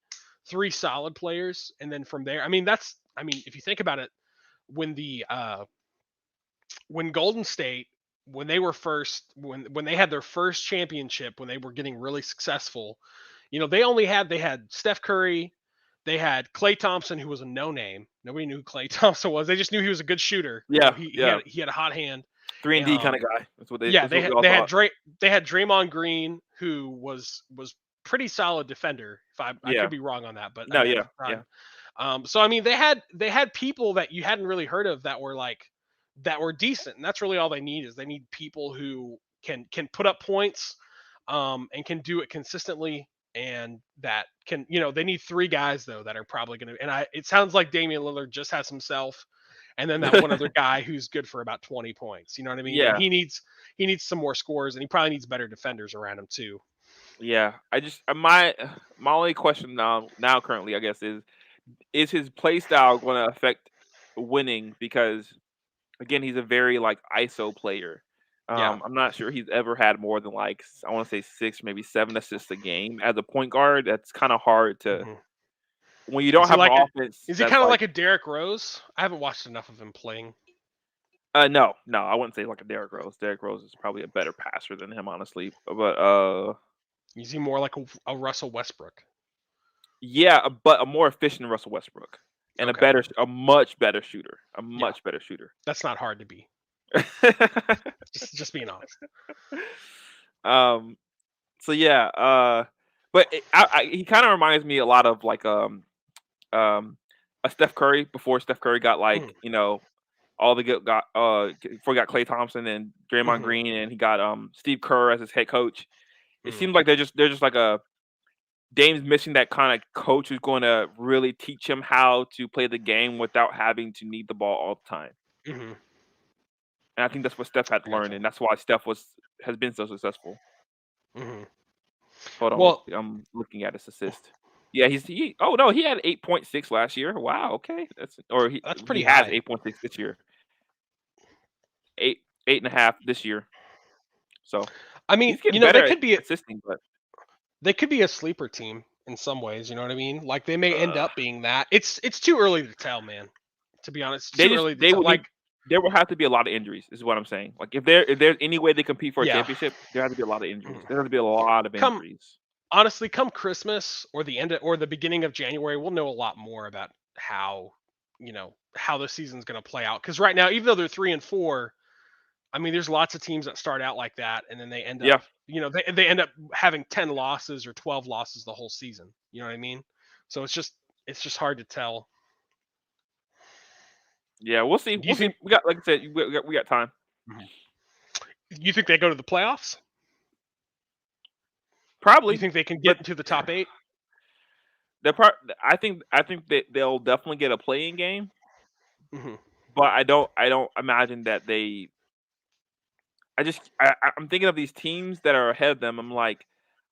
solid players, and then from there, if you think about it, when the when Golden State when they were first when they had their first championship, when they were getting really successful, they had Steph Curry, they had Klay Thompson, who was a no name. Nobody knew who Klay Thompson was. They just knew he was a good shooter. yeah, He yeah. he had a hot hand. 3-and-D kind of Um, guy. That's what they. yeah, That's what we all thought. They had Draymond Green, who was pretty solid defender. If I Yeah. could be wrong on that, but No. at Yeah. the Yeah. time. So they had people that you hadn't really heard of that were decent, and that's really all they need is they need people who can put up points, and can do it consistently, and that can they need three guys though that are probably going to. And it sounds like Damian Lillard just has himself, and then that one other guy who's good for about 20 points. You know what I mean? And Yeah. he needs some more scores, and he probably needs better defenders around him too. Yeah. I just my only question now currently I guess is his play style going to affect winning because again he's a very like ISO player. Yeah. I'm not sure he's ever had more than like I want to say 6 maybe 7 assists a game as a point guard. That's kind of hard to Mhm. when you don't have an offense. Is he that's kind of like like a Derrick Rose? I haven't watched enough of him playing. no, I wouldn't say like a Derrick Rose. Derrick Rose is probably a better passer than him, honestly. But Is he more like a Russell Westbrook? yeah, but a more efficient Russell Westbrook and Okay. a much better shooter, a much better shooter. That's not hard to be. Just being honest. So yeah, but he kind of reminds me a lot of like a Steph Curry before Steph Curry got like all the good got before he got Klay Thompson and Draymond Green and he got Steve Kerr as his head coach. It seems like they're just like a Dame's missing that kind of coach who's going to really teach him how to play the game without having to need the ball all the time. Mm-hmm. And I think that's what Steph had to learn, and that's why Steph has been so successful. Mm-hmm. Hold on, Well, I'm looking at his assist. Yeah, he had 8.6 last year. Wow, okay, that's pretty he has high. 8.6 this year. 8.5 this year. So I mean, he's getting better they could be assisting, but they could be a sleeper team in some ways. You know what I mean? Like they may end up being that. It's too early to tell, man. To be honest, it's too early to tell. There will have to be a lot of injuries, is what I'm saying. Like if there's any way they compete for a championship, there has to be a lot of injuries. There has to be a lot of injuries. Honestly, come Christmas or the beginning of January, we'll know a lot more about how the season's going to play out. Because right now, even though they're 3-4, I mean, there's lots of teams that start out like that, and then they end up, they end up having 10 losses or 12 losses the whole season. You know what I mean? So it's just hard to tell. Yeah, we'll see. We'll see. We got, like I said, we got time. You think they go to the playoffs? Probably. You think they can get into the top 8? I think they'll definitely get a playing game. Mm-hmm. But I don't imagine that they. I'm thinking of these teams that are ahead of them. I'm like,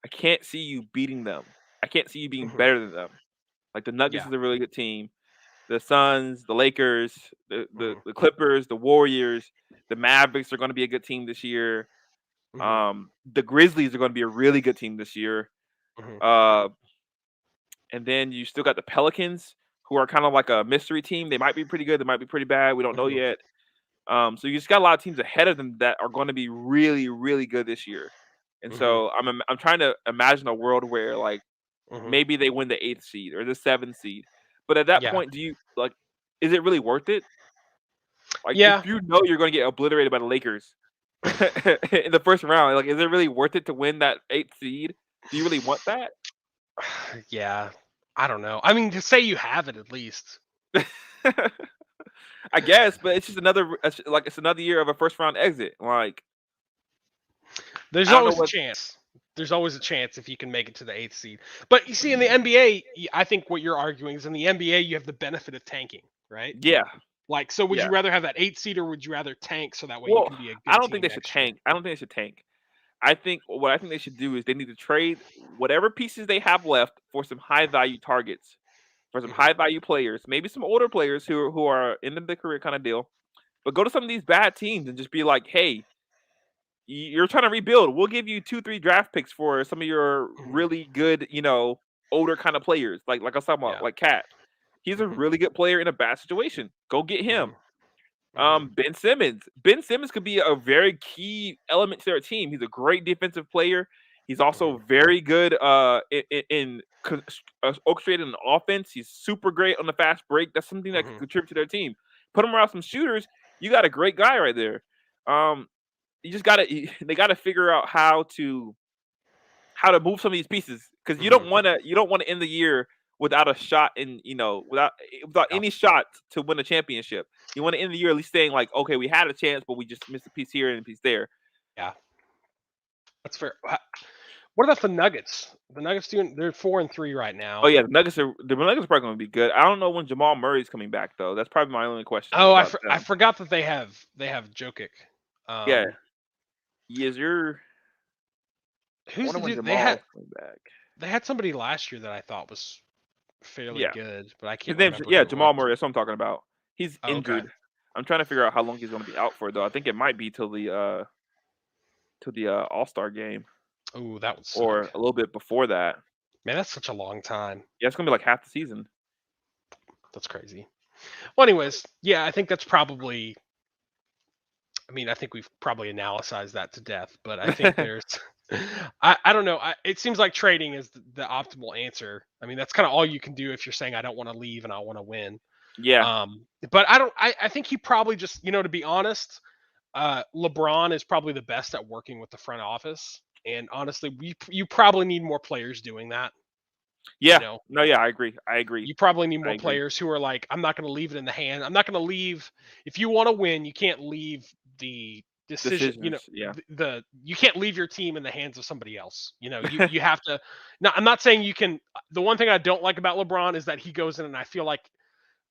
I can't see you beating them. I can't see you being better than them. Like the Nuggets is a really good team. The Suns, the Lakers, the Clippers, the Warriors, the Mavericks are going to be a good team this year. The Grizzlies are going to be a really good team this year. And then you still got the Pelicans, who are kind of like a mystery team. They might be pretty good. They might be pretty bad. We don't know yet. So you just got a lot of teams ahead of them that are going to be really, really good this year. And so I'm trying to imagine a world where like maybe they win the 8th seed or the 7th seed. But at that point, do you like? Is it really worth it? Like, if you know you're going to get obliterated by the Lakers in the first round, like, is it really worth it to win that 8th seed? Do you really want that? Yeah, I don't know. I mean, to say you have it at least. I guess, but it's just it's another year of a first round exit. Like There's I don't know always a what. chance. There's always a chance if you can make it to the 8th seed. But you see, in the NBA, I think what you're arguing is in the NBA, you have the benefit of tanking, right? Yeah, Like, so would yeah. you rather have that 8th seed or would you rather tank so that way you Well, can be a I good don't think team they should next year? tank. I don't think they should tank. I think they should do is they need to trade whatever pieces they have left for some high value targets, for some Mhm. high value players, maybe some older players who are end of their career kind of deal. But go to some of these bad teams and just be like, hey, you're trying to rebuild. We'll give you 2-3 draft picks for some of your Mhm. really good, older kind of players. Like I was talking about, Yeah. like Cat. He's a Mhm. really good player in a bad situation. Go get him. Mhm. Ben Simmons. Ben Simmons could be a very key element to their team. He's a great defensive player. He's also very good in orchestrating an offense. He's super great on the fast break. That's something that can Mhm. contribute to their team. Put him around some shooters. You got a great guy right there. You just they gotta figure out how to move some of these pieces because you don't Mhm. want to end the year without a shot in without Yeah. any shot to win a championship. You want to end the year at least saying like, okay, we had a chance, but we just missed a piece here and a piece there. Yeah. That's fair. What about the Nuggets? The Nuggets they're 4-3 right now. Oh yeah, the Nuggets are probably going to be good. I don't know when Jamal Murray's coming back though. That's probably my only question. Oh, I About them. forgot that they have Jokic. Yeah, yes, you're. I Who's wonder the when dude? Jamal's coming back. They had somebody last year that I thought was fairly Yeah, good, but I his can't name's remember who it Jamal was. Murray. That's what I'm talking about. He's Oh, okay. injured. I'm trying to figure out how long he's going to be out for though. I think it might be till the All-Star game Oh, that would or suck. a little bit before that. Man, that's such a long time. Yeah, it's going to be like half the season. That's crazy. Well, anyways, yeah, I think that's probably. I mean, I think we've probably analyzed that to death, but I think there's. I don't know. It seems like trading is the optimal answer. I mean, that's kind of all you can do if you're saying I don't want to leave and I want to win. Yeah, But I don't. I think he probably just, to be honest, LeBron is probably the best at working with the front office. And honestly, you probably need more players doing that. yeah. You know, No, yeah, I agree. you probably need I more agree. players who are like, I'm not going to leave it in the hand. I'm not going to leave. If you want to win, you can't leave the decision. Decisions, yeah. You can't leave your team in the hands of somebody else. You have to. Now, I'm not saying you can. The one thing I don't like about LeBron is that he goes in and I feel like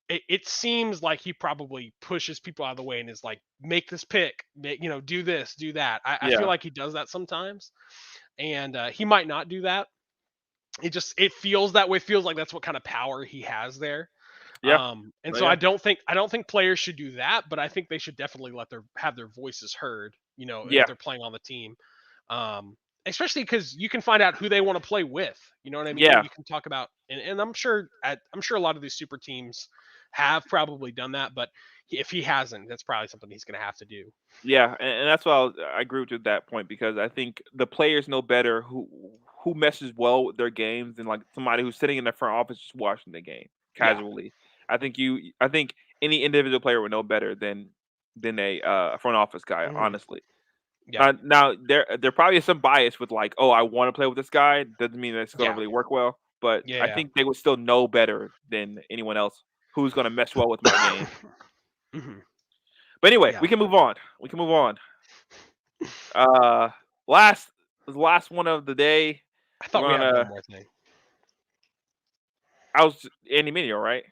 it seems like he probably pushes people out of the way and is like, make this pick, do this, do that. I feel Yeah. like he does that sometimes, and he might not do that. It feels that way. Feels like that's what kind of power he has there. Yeah. And Oh, so yeah. I don't think players should do that, but I think they should definitely have their voices heard. Yeah. If they're playing on the team, especially because you can find out who they want to play with. You know what I mean? Yeah. You can talk about, and I'm sure a lot of these super teams have probably done that, but if he hasn't, that's probably something he's going to have to do. Yeah, and that's why I agree with you at that point because I think the players know better who meshes well with their games than like somebody who's sitting in the front office just watching the game Yeah. casually. I think any individual player would know better than a front office guy, Mhm. honestly. Yeah. Now there probably is some bias with like, oh, I want to play with this guy. Doesn't mean that it's going to Yeah. really work well, but I Yeah. think they would still know better than anyone else who's going to mesh well with my game. Mhm. But anyway, Yeah. we can move on. Last one of the day. I thought we had one more thing. I was Andy Mineo, right?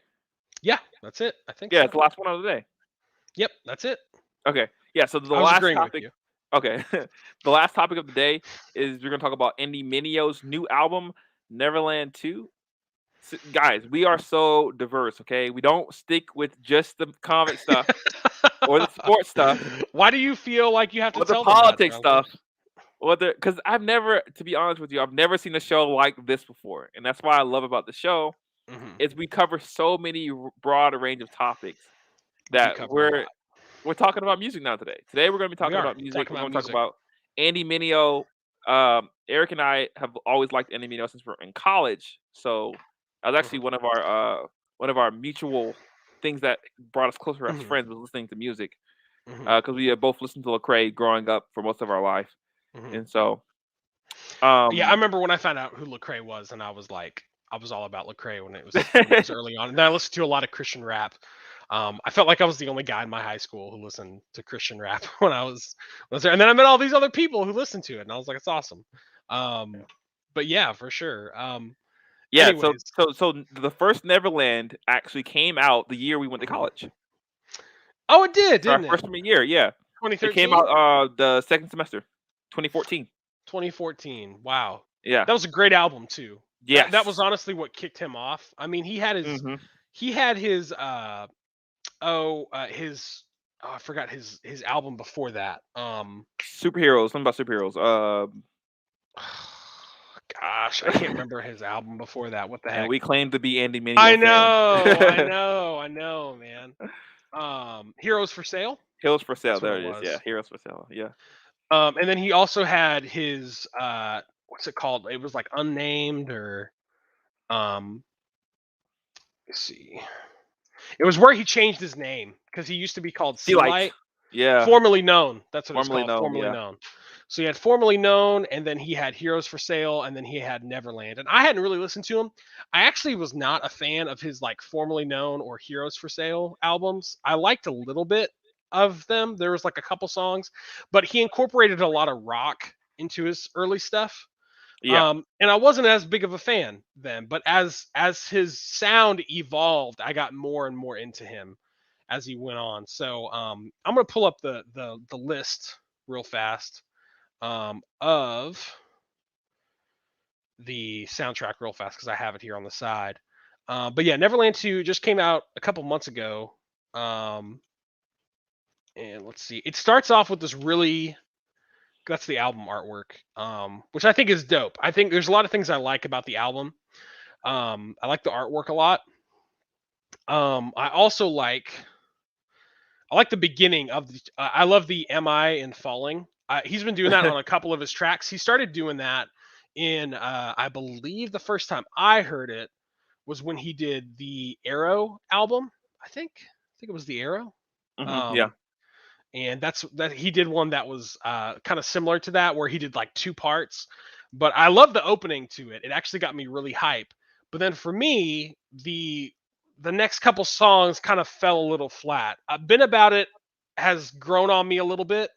Yeah, that's it. I think. Yeah, so. it's the last one of the day. Yep, that's it. Okay. Yeah, so the I was last agreeing with topic. you. Okay. The last topic of the day is we're gonna talk about Andy Mineo's new album, Neverland 2. So, guys, we are so diverse, okay? We don't stick with just the comic stuff or the sports stuff Why do you feel like you have to or the tell them that, politics Jonathan? stuff. Because I've never, to be honest with you, I've never seen a show like this before, and that's why I love about the show Mhm. is we cover so many broad range of topics We do that cover a we're lot. we're talking about music now today. Today we're going to be talking We are about music. talking We're about going to talk music. about Andy Mineo. Eric and I have always liked Andy Mineo since we're in college, so that was actually one of our mutual things that brought us closer as Mhm. friends was listening to music. Mhm. Because we had both listened to Lecrae growing up for most of our life. Mhm. And so Yeah, I remember when I found out who Lecrae was, and I was all about Lecrae when it was early on. And then I listened to a lot of Christian rap. I felt like I was the only guy in my high school who listened to Christian rap when I was there. And then I met all these other people who listened to it, and I was like, it's awesome. But yeah, for sure. Yeah. Anyways, So the first Neverland actually came out the year we went to college. oh, it did, Our didn't it? freshman year. Yeah. It 2013, came out the second semester, 2014. 2014. Wow, Yeah. that was a great album too. Yes. That was honestly what kicked him off. I mean, he had his I forgot his album before that. Superheroes. Something about superheroes. Gosh, I can't remember his album before that. What the heck? And we claim to be Andy Mineo. I know, man. Heroes for Sale. Heroes for Sale. That's what There it it is. was. Yeah, Heroes for Sale. Yeah. And then he also had his what's it called? It was like Unnamed or let's see. It was where he changed his name because he used to be called Sealight. Yeah. Formerly known. That's what Formerly it's called. known, Formerly yeah. known. So he had Formerly Known, and then he had Heroes for Sale, and then he had Neverland. And I hadn't really listened to him. I actually was not a fan of his like Formerly Known or Heroes for Sale albums. I liked a little bit of them. There was like a couple songs, but he incorporated a lot of rock into his early stuff. Yeah. And I wasn't as big of a fan then, but as his sound evolved, I got more and more into him as he went on. So I'm gonna pull up the list real fast of the soundtrack real fast because I have it here on the side. But yeah, Neverland 2 just came out a couple months ago. And let's see. It starts off with this really that's the album artwork, which I think is dope. I think there's a lot of things I like about the album. I like the artwork a lot. I also like the beginning of the. I love the "Am I" and "Falling." He's been doing that on a couple of his tracks. He started doing that in, I believe, the first time I heard it was when he did the Arrow album. I think it was the Arrow. Yeah. And that he did one that was kind of similar to that, where he did like 2 parts. But I love the opening to it. It actually got me really hype. But then for me, the next couple songs kind of fell a little flat. Been About It has grown on me a little bit,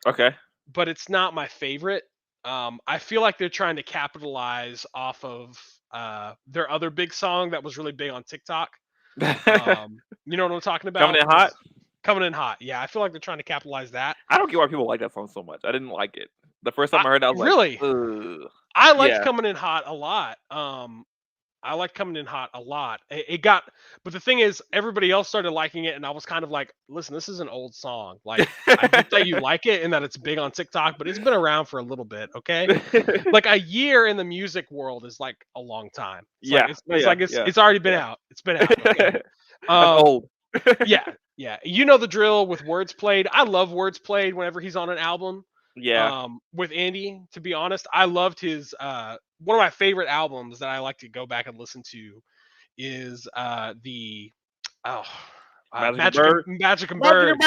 Okay. but it's not my favorite. I feel like they're trying to capitalize off of their other big song that was really big on TikTok. You know what I'm talking about? Coming in hot. Coming in hot. Yeah, I feel like they're trying to capitalize that. I don't get why people like that song so much. I didn't like it. The first time I heard it, I was really? like, ugh. I liked Yeah. Coming in Hot a lot. I liked Coming in Hot a lot. It got, but the thing is, everybody else started liking it, and I was kind of like, listen, this is an old song. Like, I get that you like it and that it's big on TikTok, but it's been around for a little bit, okay? Like a year in the music world is like a long time. It's already been out. It's been out. Okay? That's old. Yeah. You know the drill with Words Played. I love Words Played whenever he's on an album. Yeah. With Andy, to be honest, I loved his one of my favorite albums that I like to go back and listen to is Magic and Bird.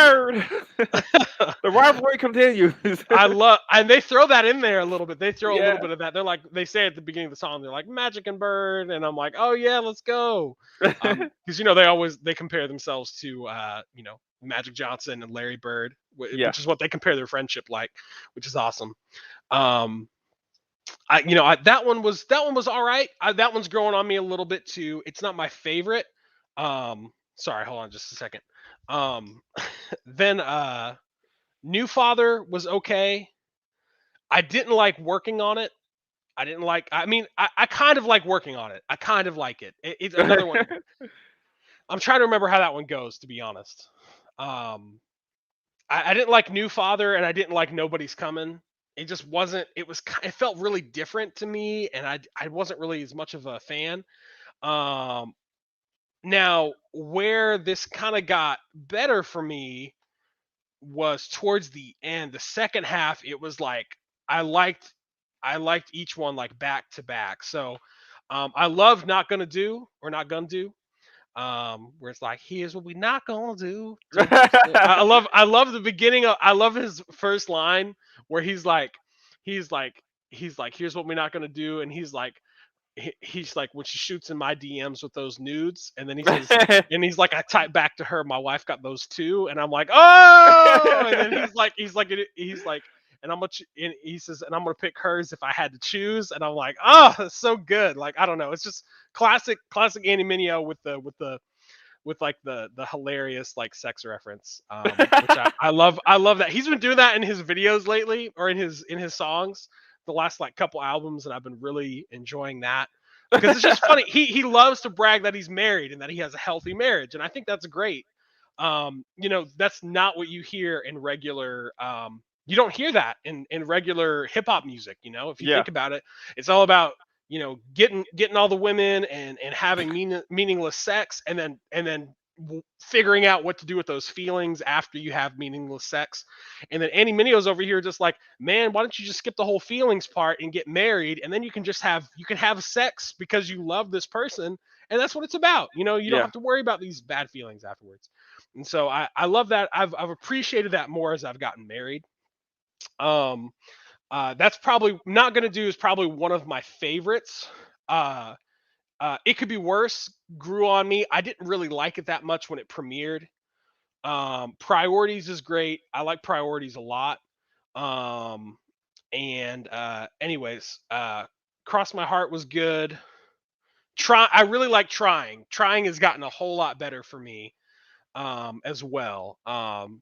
The rivalry continues. And they throw that in there a little bit. They throw a little bit of that. They're like, they say at the beginning of the song, they're like Magic and Bird, and I'm like, oh yeah, let's go. Because they compare themselves to Magic Johnson and Larry Bird, which is what they compare their friendship like, which is awesome. That one was all right. That one's growing on me a little bit too. It's not my favorite. Sorry, hold on just a second. Then New Father was okay. I didn't like Working on It. I kind of like Working on It. I kind of like it. It's another one. I'm trying to remember how that one goes, to be honest. I didn't like New Father, and I didn't like Nobody's Coming. It just wasn't. It felt really different to me, and I wasn't really as much of a fan. Now, where this kind of got better for me was towards the end. The second half, it was like I liked each one like back to back. So I love Not Gonna Do or Not Gonna Do. Where it's like, here's what we not gonna do. I love the beginning of. I love his first line where he's like, he's like, here's what we're not gonna do, and he's like, when she shoots in my DMs with those nudes, and then he says, and he's like, I type back to her, my wife got those too, and I'm like, oh, and then he's like, and and he says, and I'm gonna pick hers if I had to choose, and I'm like, oh, it's so good. Like, I don't know, it's just classic Andy Mineo with like the hilarious like sex reference, which I love. I love that he's been doing that in his videos lately, or in his songs the last like couple albums, and I've been really enjoying that because it's just funny. He loves to brag that he's married and that he has a healthy marriage, and I think that's great. That's not what you hear in regular. You don't hear that in regular hip hop music. If you Yeah. think about it, it's all about getting all the women and having meaningless sex, and then figuring out what to do with those feelings after you have meaningless sex. And then Andy Mineo's over here just like, man, why don't you just skip the whole feelings part and get married, and then you can have sex because you love this person, and that's what it's about. You don't Yeah. have to worry about these bad feelings afterwards. And so I love that. I've appreciated that more as I've gotten married. That's probably not gonna do is probably one of my favorites. It Could Be Worse grew on me. I didn't really like it that much when it premiered. Priorities is great. I like Priorities a lot. Anyways, Cross My Heart was good. I really like Trying. Trying has gotten a whole lot better for me as well.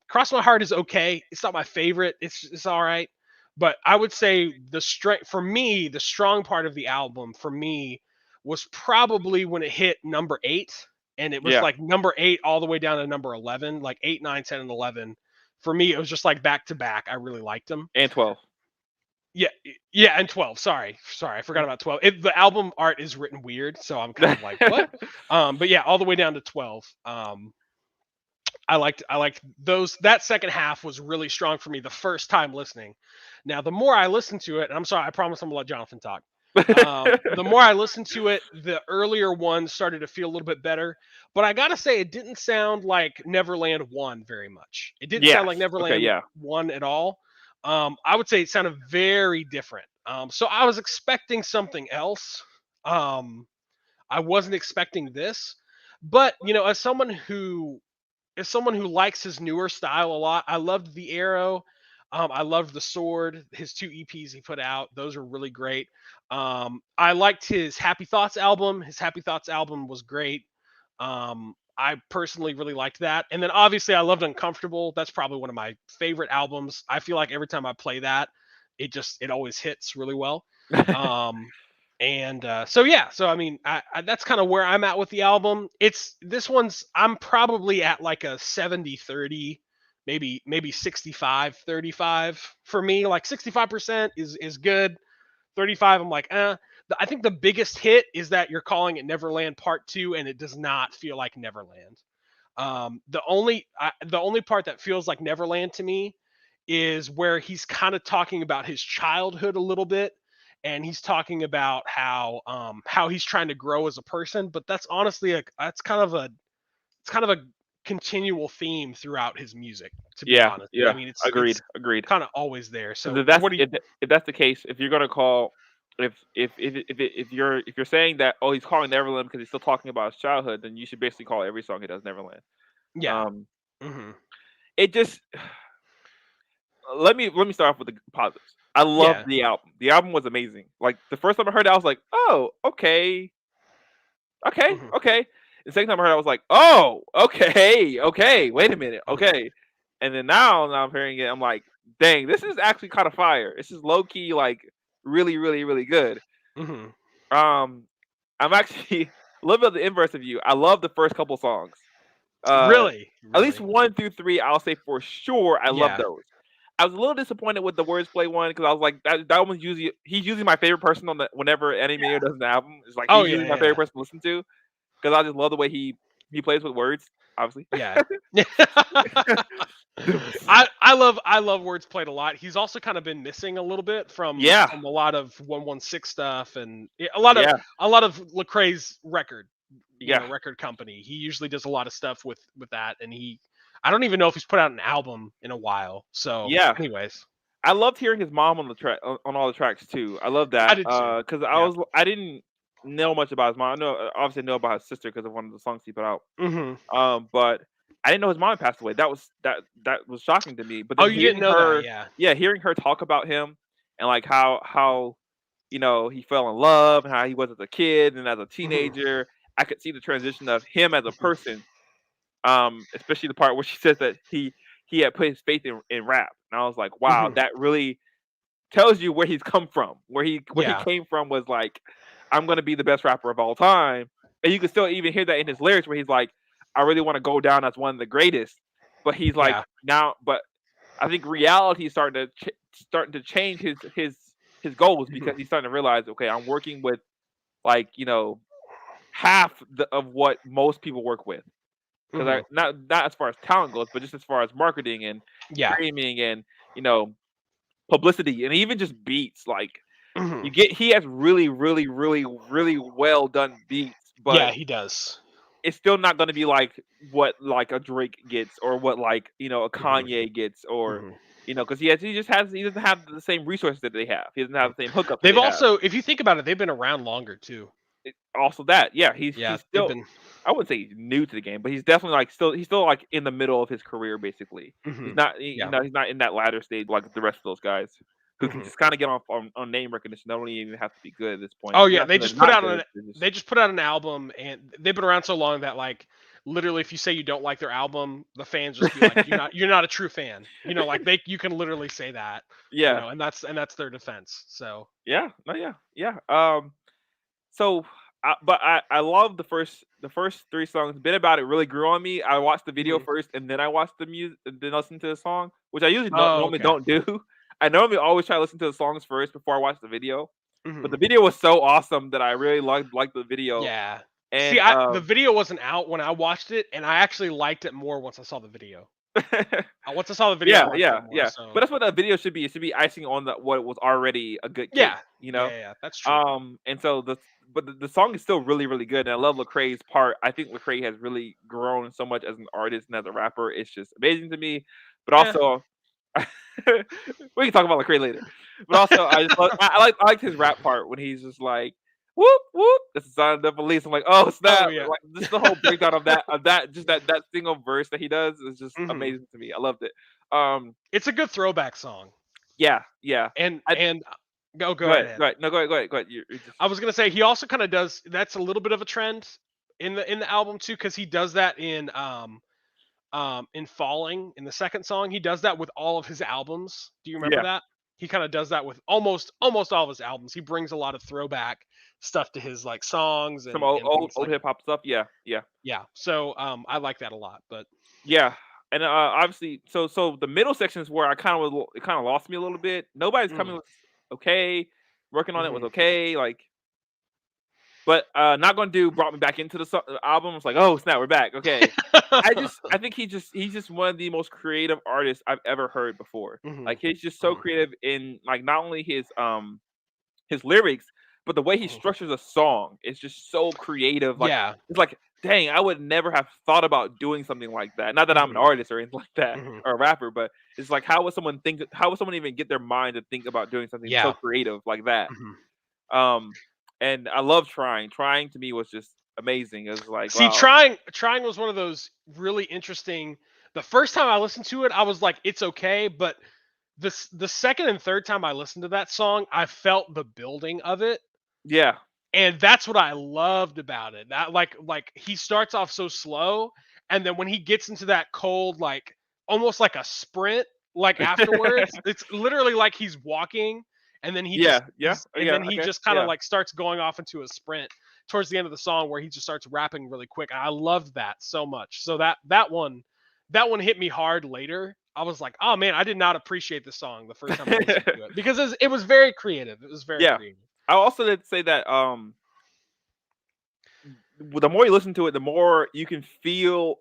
Cross My Heart is okay. It's not my favorite. It's all right. But I would say the strong part of the album for me was probably when it hit number 8, and it was Yeah. like number 8 all the way down to number 11, like 8, 9, 10, and 11. For me, it was just like back to back. I really liked them. And 12. Yeah, and 12. Sorry, I forgot about 12. The album art is written weird, so I'm kind of like, what? But yeah, all the way down to 12. I liked those. That second half was really strong for me the first time listening. Now, the more I listen to it, and I'm sorry, I promise I'm gonna let Jonathan talk. The more I listened to it, the earlier ones started to feel a little bit better. But I gotta say, it didn't sound like Neverland 1 very much. It didn't sound like Yes. Neverland Okay, yeah. 1 at all. I would say it sounded very different. So I was expecting something else. I wasn't expecting this. But as someone who likes his newer style a lot, I loved The Arrow. I loved The Sword. His 2 EPs he put out, those are really great. I liked his Happy Thoughts album. His Happy Thoughts album was great. I personally really liked that. And then obviously I loved Uncomfortable. That's probably one of my favorite albums. I feel like every time I play that, it always hits really well. So I mean, that's kind of where I'm at with the album. I'm probably at like a 70-30, maybe 65-35 for me. Like 65% is good. 35, I'm like, I think the biggest hit is that you're calling it Neverland Part 2, and it does not feel like Neverland. The only part that feels like Neverland to me is where he's kind of talking about his childhood a little bit, and he's talking about how he's trying to grow as a person. But that's honestly it's kind of a continual theme throughout his music, to be honest. Yeah. I mean, it's Agreed. kind of always there. So if that's what do you? if that's the case, if you're gonna call, if you're saying that, oh, he's calling Neverland because he's still talking about his childhood, then you should basically call every song he does Neverland. Yeah. It just let me start off with the positives. I love the album. The album was amazing. Like the first time I heard it, I was like, oh, okay. The second time I heard it, I was like, oh, okay, wait a minute, okay. And then now I'm hearing it, I'm like, dang, this is actually kind of fire. This is low key, like really, really, really good. I'm actually a little bit of the inverse of you. I love the first couple songs. Really? At least 1 through 3, I'll say for sure. I love those. I was a little disappointed with the Wordplay one because I was like, that one's he's usually my favorite person on whenever Andy Mineo does an album. It's like he's usually my favorite person to listen to because I just love the way he plays with words. Obviously, yeah. I love Words Played a lot. He's also kind of been missing a little bit from a lot of 116 stuff and a lot of Lecrae's record company. He usually does a lot of stuff with that, and I don't even know if he's put out an album in a while. So anyways, I loved hearing his mom on the track on all the tracks too. I love that I did too. because Yeah. I didn't know much about his mom. I know obviously know about his sister because of one of the songs he put out. Mm-hmm. But I didn't know his mom passed away. That was shocking to me. But Oh, then you didn't hearing know her, that? Yeah. hearing her talk about him and like how he fell in love and how he was as a kid and as a teenager, I could see the transition of him as a person. Especially the part where she says that he had put his faith in rap, and I was like, wow, that really tells you where he's come from. Where he Yeah. came from was like, I'm gonna be the best rapper of all time, and you can still even hear that in his lyrics where he's like, I really want to go down as one of the greatest, but he's like Yeah. now, but I think reality is starting to change his goals because he's starting to realize, okay, I'm working with like half of what most people work with. Because not as far as talent goes, but just as far as marketing and Yeah. streaming and publicity and even just beats. Like he has really, really, really, really well done beats, yeah, but he does. it's still not going to be like what like a Drake gets or what like a Kanye gets or because he doesn't have the same resources that they have. He doesn't have the same hookups. They've they also, if you think about it, they've been around longer too. also that he's Yeah, still they've been. I wouldn't say he's new to the game, but he's definitely like he's still like in the middle of his career basically. He's not Yeah. he's not in that latter stage like the rest of those guys who can just kind of get off on name recognition. They don't even have to be good at this point. Oh They're yeah, not- they they're just put not out good, they just put out an album, and they've been around so long that like literally, if you say you don't like their album, the fans just be like, you're not a true fan. Like you can literally say that. yeah And that's their defense. So yeah no yeah. So but I love the first 3 songs. Bit About It really grew on me. I watched the video first and then I watched the music and then listened to the song, which I usually normally okay. don't do. I normally always try to listen to the songs first before I watch the video. Mhm. But the video was so awesome that I really liked the video. Yeah. And See, the video wasn't out when I watched it, and I actually liked it more once I saw the video. Once I saw the video, I liked it more, so. But that's what a video should be. It should be icing on what was already a good cake. Yeah, that's true. And so the song is still really, really good. And I love Lecrae's part. I think Lecrae has really grown so much as an artist and as a rapper. It's just amazing to me. But also, we can talk about Lecrae later. But also, I like his rap part when he's just like, whoop whoop. That's the sound of the police. I'm like, oh snap! yeah. Like just the whole breakdown of that, just that single verse that he does is just amazing to me. I loved it. It's a good throwback song. Yeah. And go ahead. Go ahead. No, go ahead. You're just... I was gonna say he also kind of does. That's a little bit of a trend in the album too, because he does that in Falling, in the second song. He does that with all of his albums. Do you remember that? He kind of does that with almost all of his albums. He brings a lot of throwback stuff to his like songs and some old like, hip hop stuff. Yeah. So I like that a lot. But yeah, and obviously, so the middle section is where it kind of lost me a little bit. Nobody's coming was okay. Working on it was okay. Like, but Not Gonna Do brought me back into the album. It's like, oh snap, we're back. Okay. I think he's just one of the most creative artists I've ever heard before. Like he's just so creative in like not only his lyrics, but the way he structures a song is just so creative. Like it's like, dang, I would never have thought about doing something like that. Not that I'm an artist or anything like that or a rapper, but it's like how would someone even get their mind to think about doing something so creative like that? And I love Trying. Trying to me was just amazing. It was like, see, wow. Trying was one of those really interesting. The first time I listened to it, I was like, it's okay, but the second and third time I listened to that song, I felt the building of it. Yeah. And that's what I loved about it. That like he starts off so slow, and then when he gets into that cold, like almost like a sprint, like afterwards, it's literally like he's walking. And then he just kind of like starts going off into a sprint towards the end of the song where he just starts rapping really quick. And I loved that so much. So that one hit me hard later. I was like, oh man, I did not appreciate the song the first time I listened to it because it was very creative. It was very creative. I also did say that the more you listen to it, the more you can feel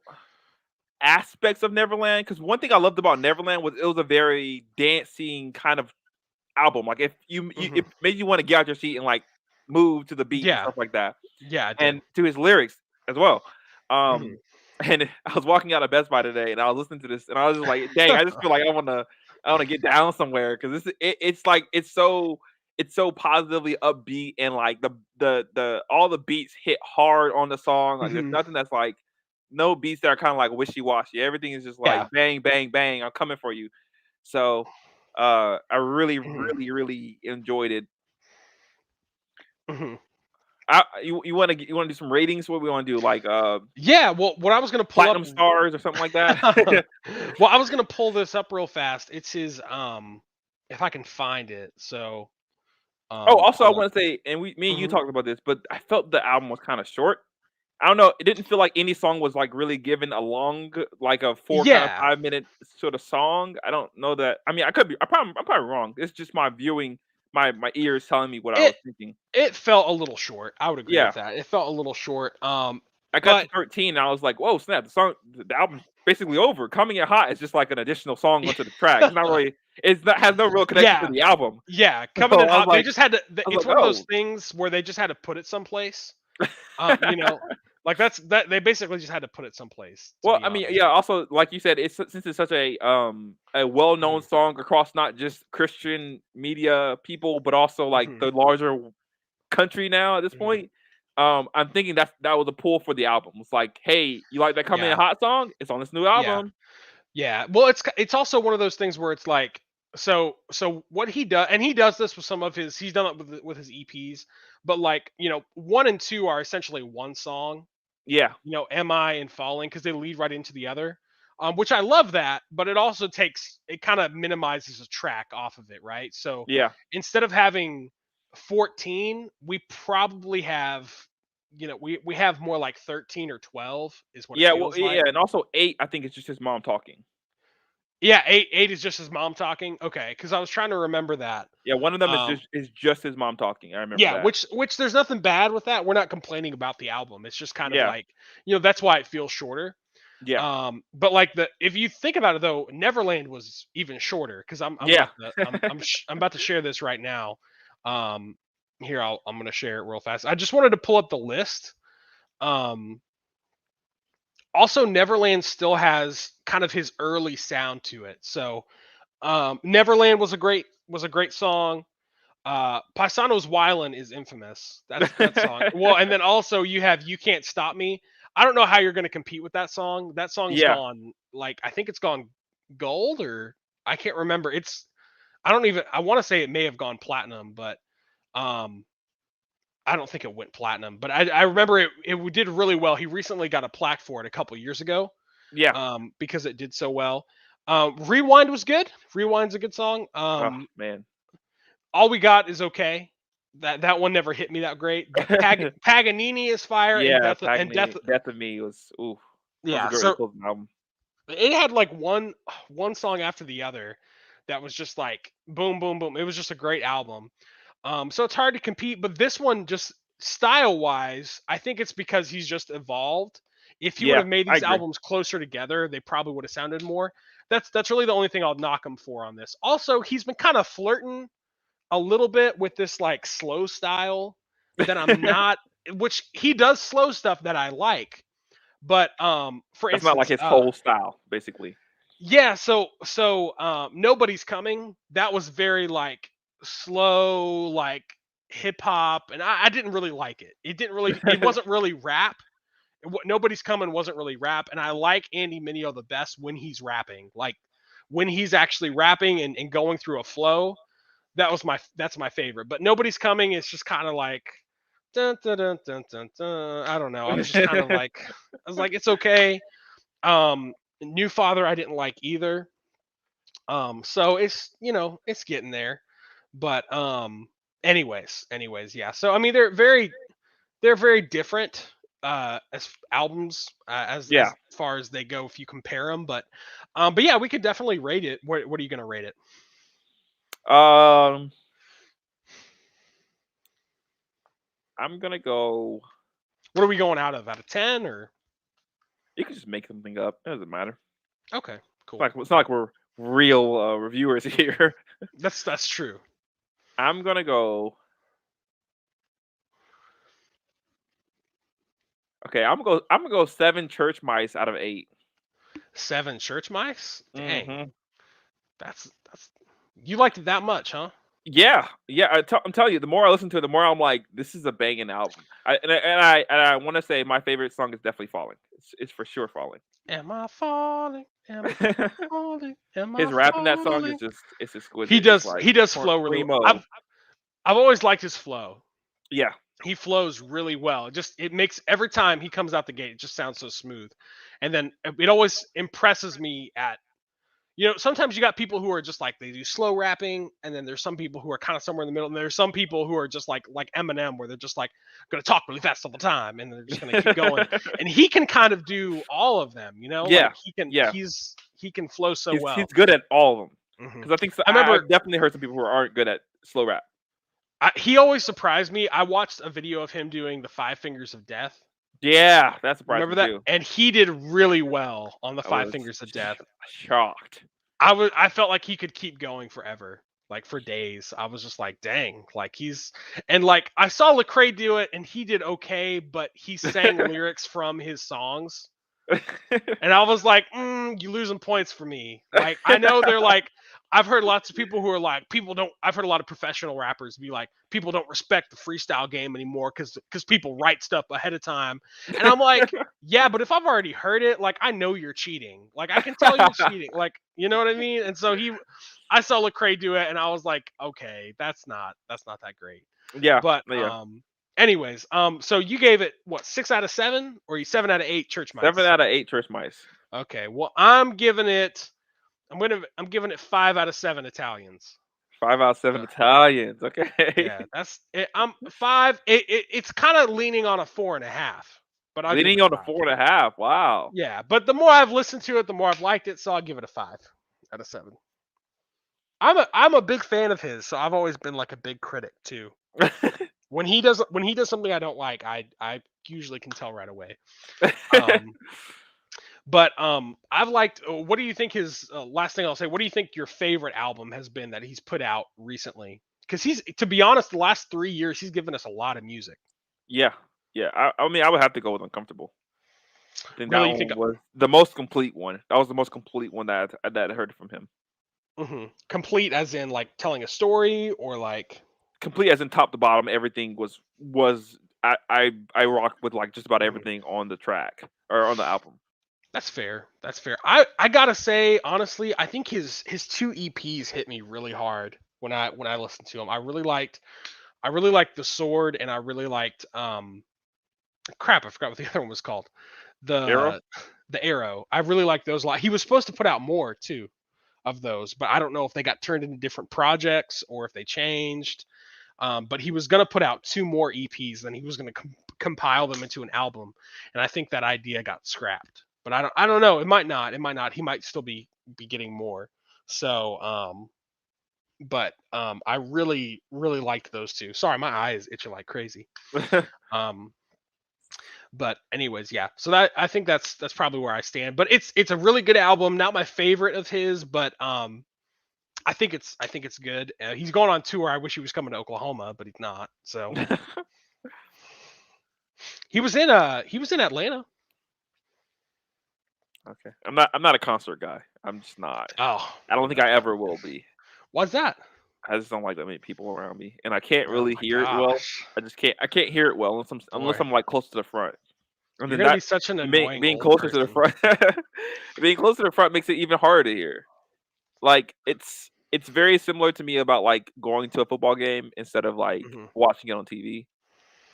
aspects of Neverland. Because one thing I loved about Neverland was it was a very dancing kind of album. Like if it made you want to get out your seat and like move to the beat and stuff like that. Yeah, and to his lyrics as well. And I was walking out of Best Buy today and I was listening to this and I was just like, dang, I just feel like I want to I want to get down somewhere because it's like it's so positively upbeat and like the all the beats hit hard on the song. Like there's Mhm. nothing that's like no beats that are kind of like wishy washy. Everything is just like Yeah. bang bang bang. I'm coming for you. So I really Mhm. really enjoyed it. Mhm. You want to do some ratings? What we want to do? Like Yeah, well, what I was gonna pull up. platinum stars or something like that? Well, I was gonna pull this up real fast. It's his if I can find it. So Oh, also I hold up. want to say, and me and you Mhm. talked about this, but I felt the album was kind of short. I don't know. It didn't feel like any song was like really given a long, like a Yeah. 5 minute sort of song. I don't know that. I mean, I could be. I'm probably wrong. It's just my viewing, my ears telling me what I was It thinking. it felt a little short. I would agree Yeah, with that. It felt a little short. I got to But 13, and I was like, "Whoa, snap! The album's basically over. Coming in hot is just like an additional song onto the track. It's not really. It's not has no real connection to yeah, the album. yeah, So coming in I was hot. They like, just had to. I was It's like, one of those oh. things where they just had to put it someplace. You know, like that. They basically just had to put it someplace. To Well, be I mean, honest. yeah. Also, like you said, since it's such a well-known Mhm. song across not just Christian media people, but also like Mhm. the larger country now at this Mhm. point. I'm thinking that was a pull for the album. It's like, hey, you like that coming in Yeah. hot song? It's on this new Yeah. album. Yeah. Well, it's also one of those things where it's like so what he does, and he does this with some of his. He's done it with his EPs, but like 1 and 2 are essentially one song. Yeah, Am I and Falling, because they lead right into the other. Which I love that, but it kind of minimizes a track off of it, right? So yeah, instead of having 14, we probably have, we have more like 13 or 12 is what it yeah. Well, feels yeah, like. and also 8. I think it's just his mom talking. Yeah, eight is just his mom talking. Okay, because I was trying to remember that. Yeah, one of them is Um, just his mom talking. I remember yeah, that. which there's nothing bad with that. We're not complaining about the album. It's just kind of Yeah, like, that's why it feels shorter. yeah, But like if you think about it though, Neverland was even shorter because I'm yeah. about to I'm about to share this right now. Um, Here I'm gonna share it real fast. I just wanted to pull up the list. Um, Also Neverland still has kind of his early sound to it. So Neverland was a great song. Paisano's Wildin' is infamous. That's that song. Well, and then also you have You Can't Stop Me. I don't know how you're going to compete with that song. That song's Yeah, gone I think it's gone gold, or I can't remember. I want to say it may have gone platinum, but um I don't think it went platinum, but I remember it did really well. He recently got a plaque for it a couple years ago yeah. because it did so well. Rewind was good. Rewind's a good song. Oh man. All We Got is okay. That one never hit me that great, but Paganini is fire, and Yeah, Death. Death of Me was ooh. That was a Yeah, great so closing album. it had like one song after the other that was just like boom, boom, boom. It was just a great album. So it's hard to compete, but this one just style wise, I think it's because he's just evolved. If he would Yeah, have made I these agree. albums closer together, they probably would have sounded more. That's really the only thing I'll knock him for on this. Also, he's been kind of flirting a little bit with this like slow style that I'm not, which he does slow stuff that I like. But for That's not like instance, his whole style, basically. yeah, Nobody's Coming, that was very like slow, like hip hop, and I didn't really like it. It wasn't really rap. Nobody's Coming wasn't really rap, and I like Andy Mineo the best when he's rapping. Like when he's actually rapping and going through a flow. That's my favorite. But Nobody's Coming is just kind of like dun, dun, dun, dun, dun, dun. I don't know. I was just kind of like I was like, it's okay. New Father I didn't like either. So it's getting there. But anyways, yeah. So I mean they're very different as albums Yeah. as far as they go if you compare them. But yeah, we could definitely rate it. What are you gonna rate it? Um, I'm gonna go. What are we going out of 10 or? You can just make something up. It doesn't matter. Okay, It's cool. it's not like we're real reviewers here. That's true. I'm gonna go. Okay, I'm gonna go 7 church mice out of 8. 7 church mice? Dang. Hmm That's you liked it that much, huh? Yeah. I'm telling you, the more I listen to it, the more I'm like, this is a banging album. I want to say my favorite song is definitely "Falling." It's for sure "Falling." Am I falling? Am I falling? Am I His rap in that song is falling? it's exquisite. He It's does like he does flow really well. primo. I've always liked his flow. Yeah. He flows really well. It makes every time he comes out the gate, it just sounds so smooth. And then it always impresses me at sometimes you got people who are just like they do slow rapping, and then there's some people who are kind of somewhere in the middle, and there's some people who are just like Eminem, where they're just like gonna talk really fast all the time, and they're just gonna keep going. And he can kind of do all of them, Yeah. like he can Yeah. he can flow so well. He's good at all of them. Mhm. Because I think so, I remember I've definitely heard some people who aren't good at slow rap. he always surprised me. I watched a video of him doing the 5 Fingers of Death. Yeah, that surprised Remember me that? too. And he did really well on the I 5 was Fingers of Death. shocked. I felt like he could keep going forever, like for days. I was just like, dang, like like I saw Lecrae do it, and he did okay, but he sang lyrics from his songs, and I was like, you losing points for me. Like I know they're like, I've heard lots of people who are like, I've heard a lot of professional rappers be like, people don't respect the freestyle game anymore because people write stuff ahead of time, and I'm like, yeah, but if I've already heard it, like I know you're cheating. Like I can tell you're cheating. Like you know what I mean? And so I saw Lecrae do it, and I was like, okay, that's not that great. Yeah. But Yeah. anyways, so you gave it what 6 out of 7, or you 7 out of 8 church mice? 7 out of 8 church mice. Okay, well I'm giving it 5 out of 7 Italians. 5 out of 7 Italians. Okay. Yeah, that's it. I'm 5. It's kind of leaning on a 4.5, but I'll Leaning give it on a 5. 4.5. Wow. Yeah, but the more I've listened to it, the more I've liked it, so I'll give it a 5 out of 7. I'm a big fan of his, so I've always been like a big critic too. When he does something I don't like, I usually can tell right away. But I've liked. What do you think his last thing I'll say? What do you think your favorite album has been that he's put out recently? Because to be honest, the last 3 years he's given us a lot of music. Yeah. I mean, I would have to go with Uncomfortable. I think Really, that you one was the most complete one. That was the most complete one that I heard from him. Complete as in like telling a story, or like Complete as in top to bottom, everything was I rocked with like just about everything on the track or on the album. That's fair. That's fair. I gotta say, honestly, I think his 2 EPs hit me really hard when I listened to him. I really liked The Sword, and I really liked crap, I forgot what the other one was called. Arrow? The Arrow. I really liked those a lot. He was supposed to put out more too of those, but I don't know if they got turned into different projects or if they changed. But he was gonna put out 2 more EPs, then he was gonna compile them into an album, and I think that idea got scrapped. But I don't know. It might not. He might still be getting more. So but I really liked those 2. Sorry, my eye is itching like crazy. But anyways, yeah. So that I think that's probably where I stand. But it's a really good album. Not my favorite of his, but I think it's good. He's going on tour. I wish he was coming to Oklahoma, but he's not. So he was in Atlanta. Okay. I'm not a concert guy. I'm just not. Oh, I don't think I ever will be. what's that? I just don't like that many people around me, and I can't Oh really my hear it well. gosh. I can't hear it well unless Boy. I'm like close to the front. And You're then gonna be such an annoying being old closer to the person. front, being closer to the front makes it even harder to hear. Like it's very similar to me about like going to a football game instead of like watching it on TV.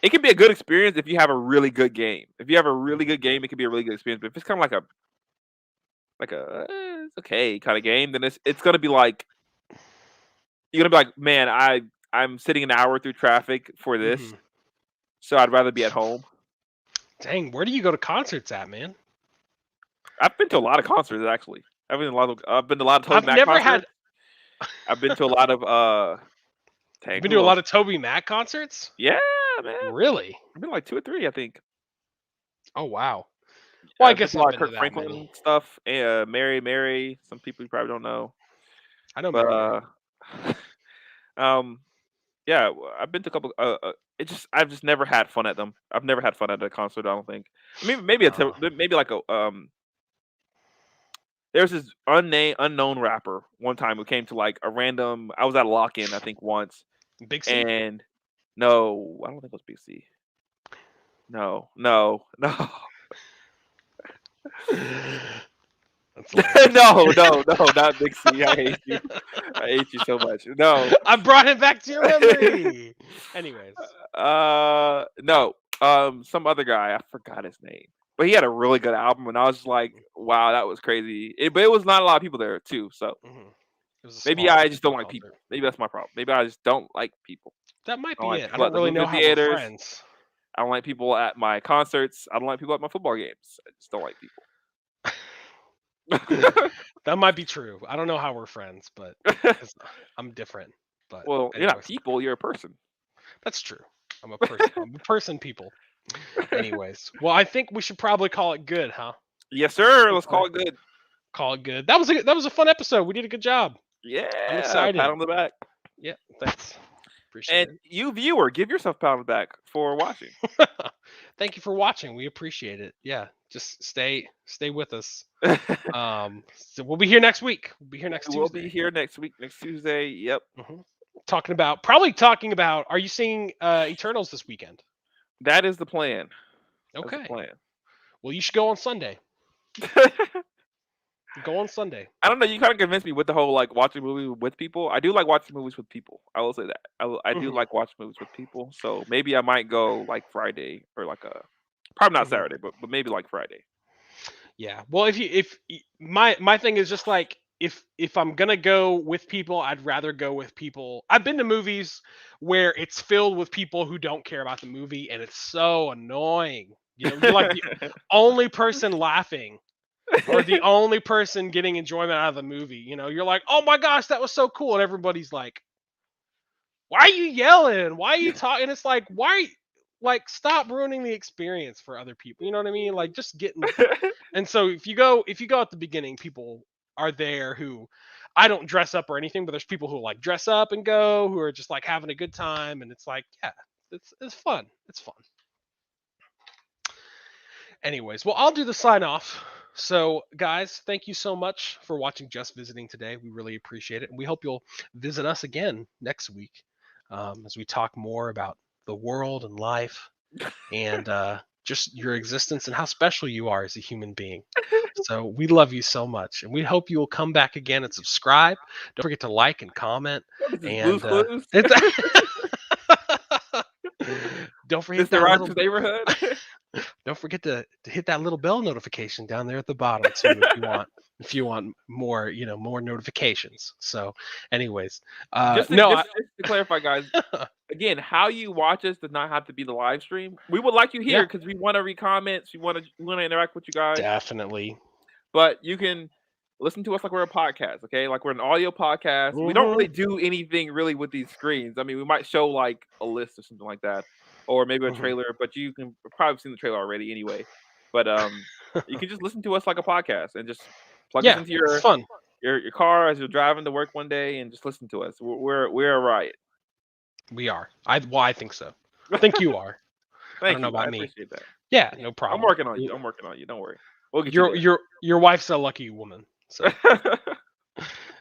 It can be a good experience if you have a really good game. If you have a really good game, it can be a really good experience. But if it's kind of like a it's okay kind of game, then it's gonna be like you're gonna be like, man, I'm sitting an hour through traffic for this, so I'd rather be at home. Dang, where do you go to concerts at, man? I've been to a lot of concerts actually. I've been to a lot of Toby Mac never concerts. I've been to a lot of You've been to a lot of Toby Mac concerts? Yeah, man. Really? I've been like 2 or 3, I think. Oh wow. Well, I guess a lot I've of been Kirk to that Franklin many. stuff. Mary. Some people you probably don't know. I know, but yeah, I've been to a couple. I've just never had fun at them. I've never had fun at a concert. I don't think. I mean, maybe like a there's this unknown rapper one time who came to like a random. I was at a lock-in, I think, once, Big C. and no, I don't think it was Big C. No. That's hilarious. no, not Big C. I hate you. I hate you so much. No. I brought it back to your memory. Anyways. No. Some other guy. I forgot his name. But he had a really good album, and I was just like, wow, that was crazy. But it was not a lot of people there, too. So maybe I just don't like people. Maybe that's my problem. Maybe I just don't like people. That might be like it. I don't really know how we're friends. I don't like people at my concerts. I don't like people at my football games. I just don't like people. That might be true. I don't know how we're friends, but 'cause I'm different. But well, you're not people. You're a person. That's true. I'm a person. I'm a person. People. Anyways, well, I think we should probably call it good, huh? Yes, sir. Let's call it good. Call it good. That was a fun episode. We did a good job. Yeah, I'm excited. Pat on the back. Yeah, thanks. Appreciate And you, viewer, give yourself a pat on the back for watching. Thank you for watching. We appreciate it. Yeah, just stay with us. So we'll be here next week. We'll be here next Tuesday. We'll be here next week, next Tuesday. Yep. Probably talking about. Are you seeing Eternals this weekend? That is the plan. Okay. That's the plan. Well, you should go on Sunday. Go on Sunday. I don't know. You kind of convinced me with the whole like watching movies with people. I do like watching movies with people. I will say that. I do like watching movies with people. So maybe I might go like Friday or like probably not Saturday, but maybe like Friday. Yeah. Well, if my thing is just like if I'm gonna go with people, I'd rather go with people. I've been to movies where it's filled with people who don't care about the movie, and it's so annoying. You know, you're like the only person laughing. Or the only person getting enjoyment out of the movie. You know, you're like, oh my gosh, that was so cool. And everybody's like, why are you yelling? Why are you talking? It's like, like, stop ruining the experience for other people. You know what I mean? Like, just getting. And so if you go at the beginning, people are there who I don't dress up or anything, but there's people who like dress up and go, who are just like having a good time. And it's like, yeah, it's fun. It's fun. Anyways, well, I'll do the sign off. So, guys, thank you so much for watching Just Visiting today. We really appreciate it. And we hope you'll visit us again next week as we talk more about the world and life and just your existence and how special you are as a human being. So we love you so much. And we hope you will come back again and subscribe. Don't forget to like and comment. And don't forget the Rogers neighborhood. Don't forget to hit that little bell notification down there at the bottom too, if you want more, more notifications. So, anyways, just to clarify, guys, again, how you watch us does not have to be the live stream. We would like you here because we want to read comments. We want to interact with you guys. Definitely. But you can listen to us like we're a podcast, okay? Like we're an audio podcast. We don't really do anything really with these screens. I mean, we might show like a list or something like that. Or maybe a trailer, but you can probably seen the trailer already anyway. But you can just listen to us like a podcast and just plug us into your car as you're driving to work one day and just listen to us. We're a riot. We are. I think so. I think you are. I don't know about me. Appreciate that. Yeah, no problem. I'm working on you. Don't worry. We'll get your wife's a lucky woman. So.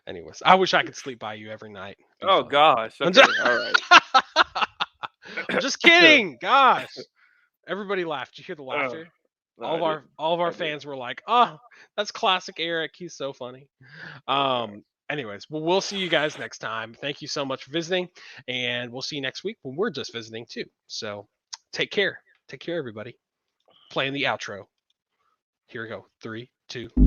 Anyways, I wish I could sleep by you every night. Oh gosh. Okay. All right. I'm just kidding. Gosh. Everybody laughed. Did you hear the laughter? All of our fans were like, "Oh, that's classic Eric. He's so funny." Anyways, well, we'll see you guys next time. Thank you so much for visiting, and we'll see you next week when we're just visiting too. So, take care. Take care, everybody. Playing the outro. Here we go. 3, 2.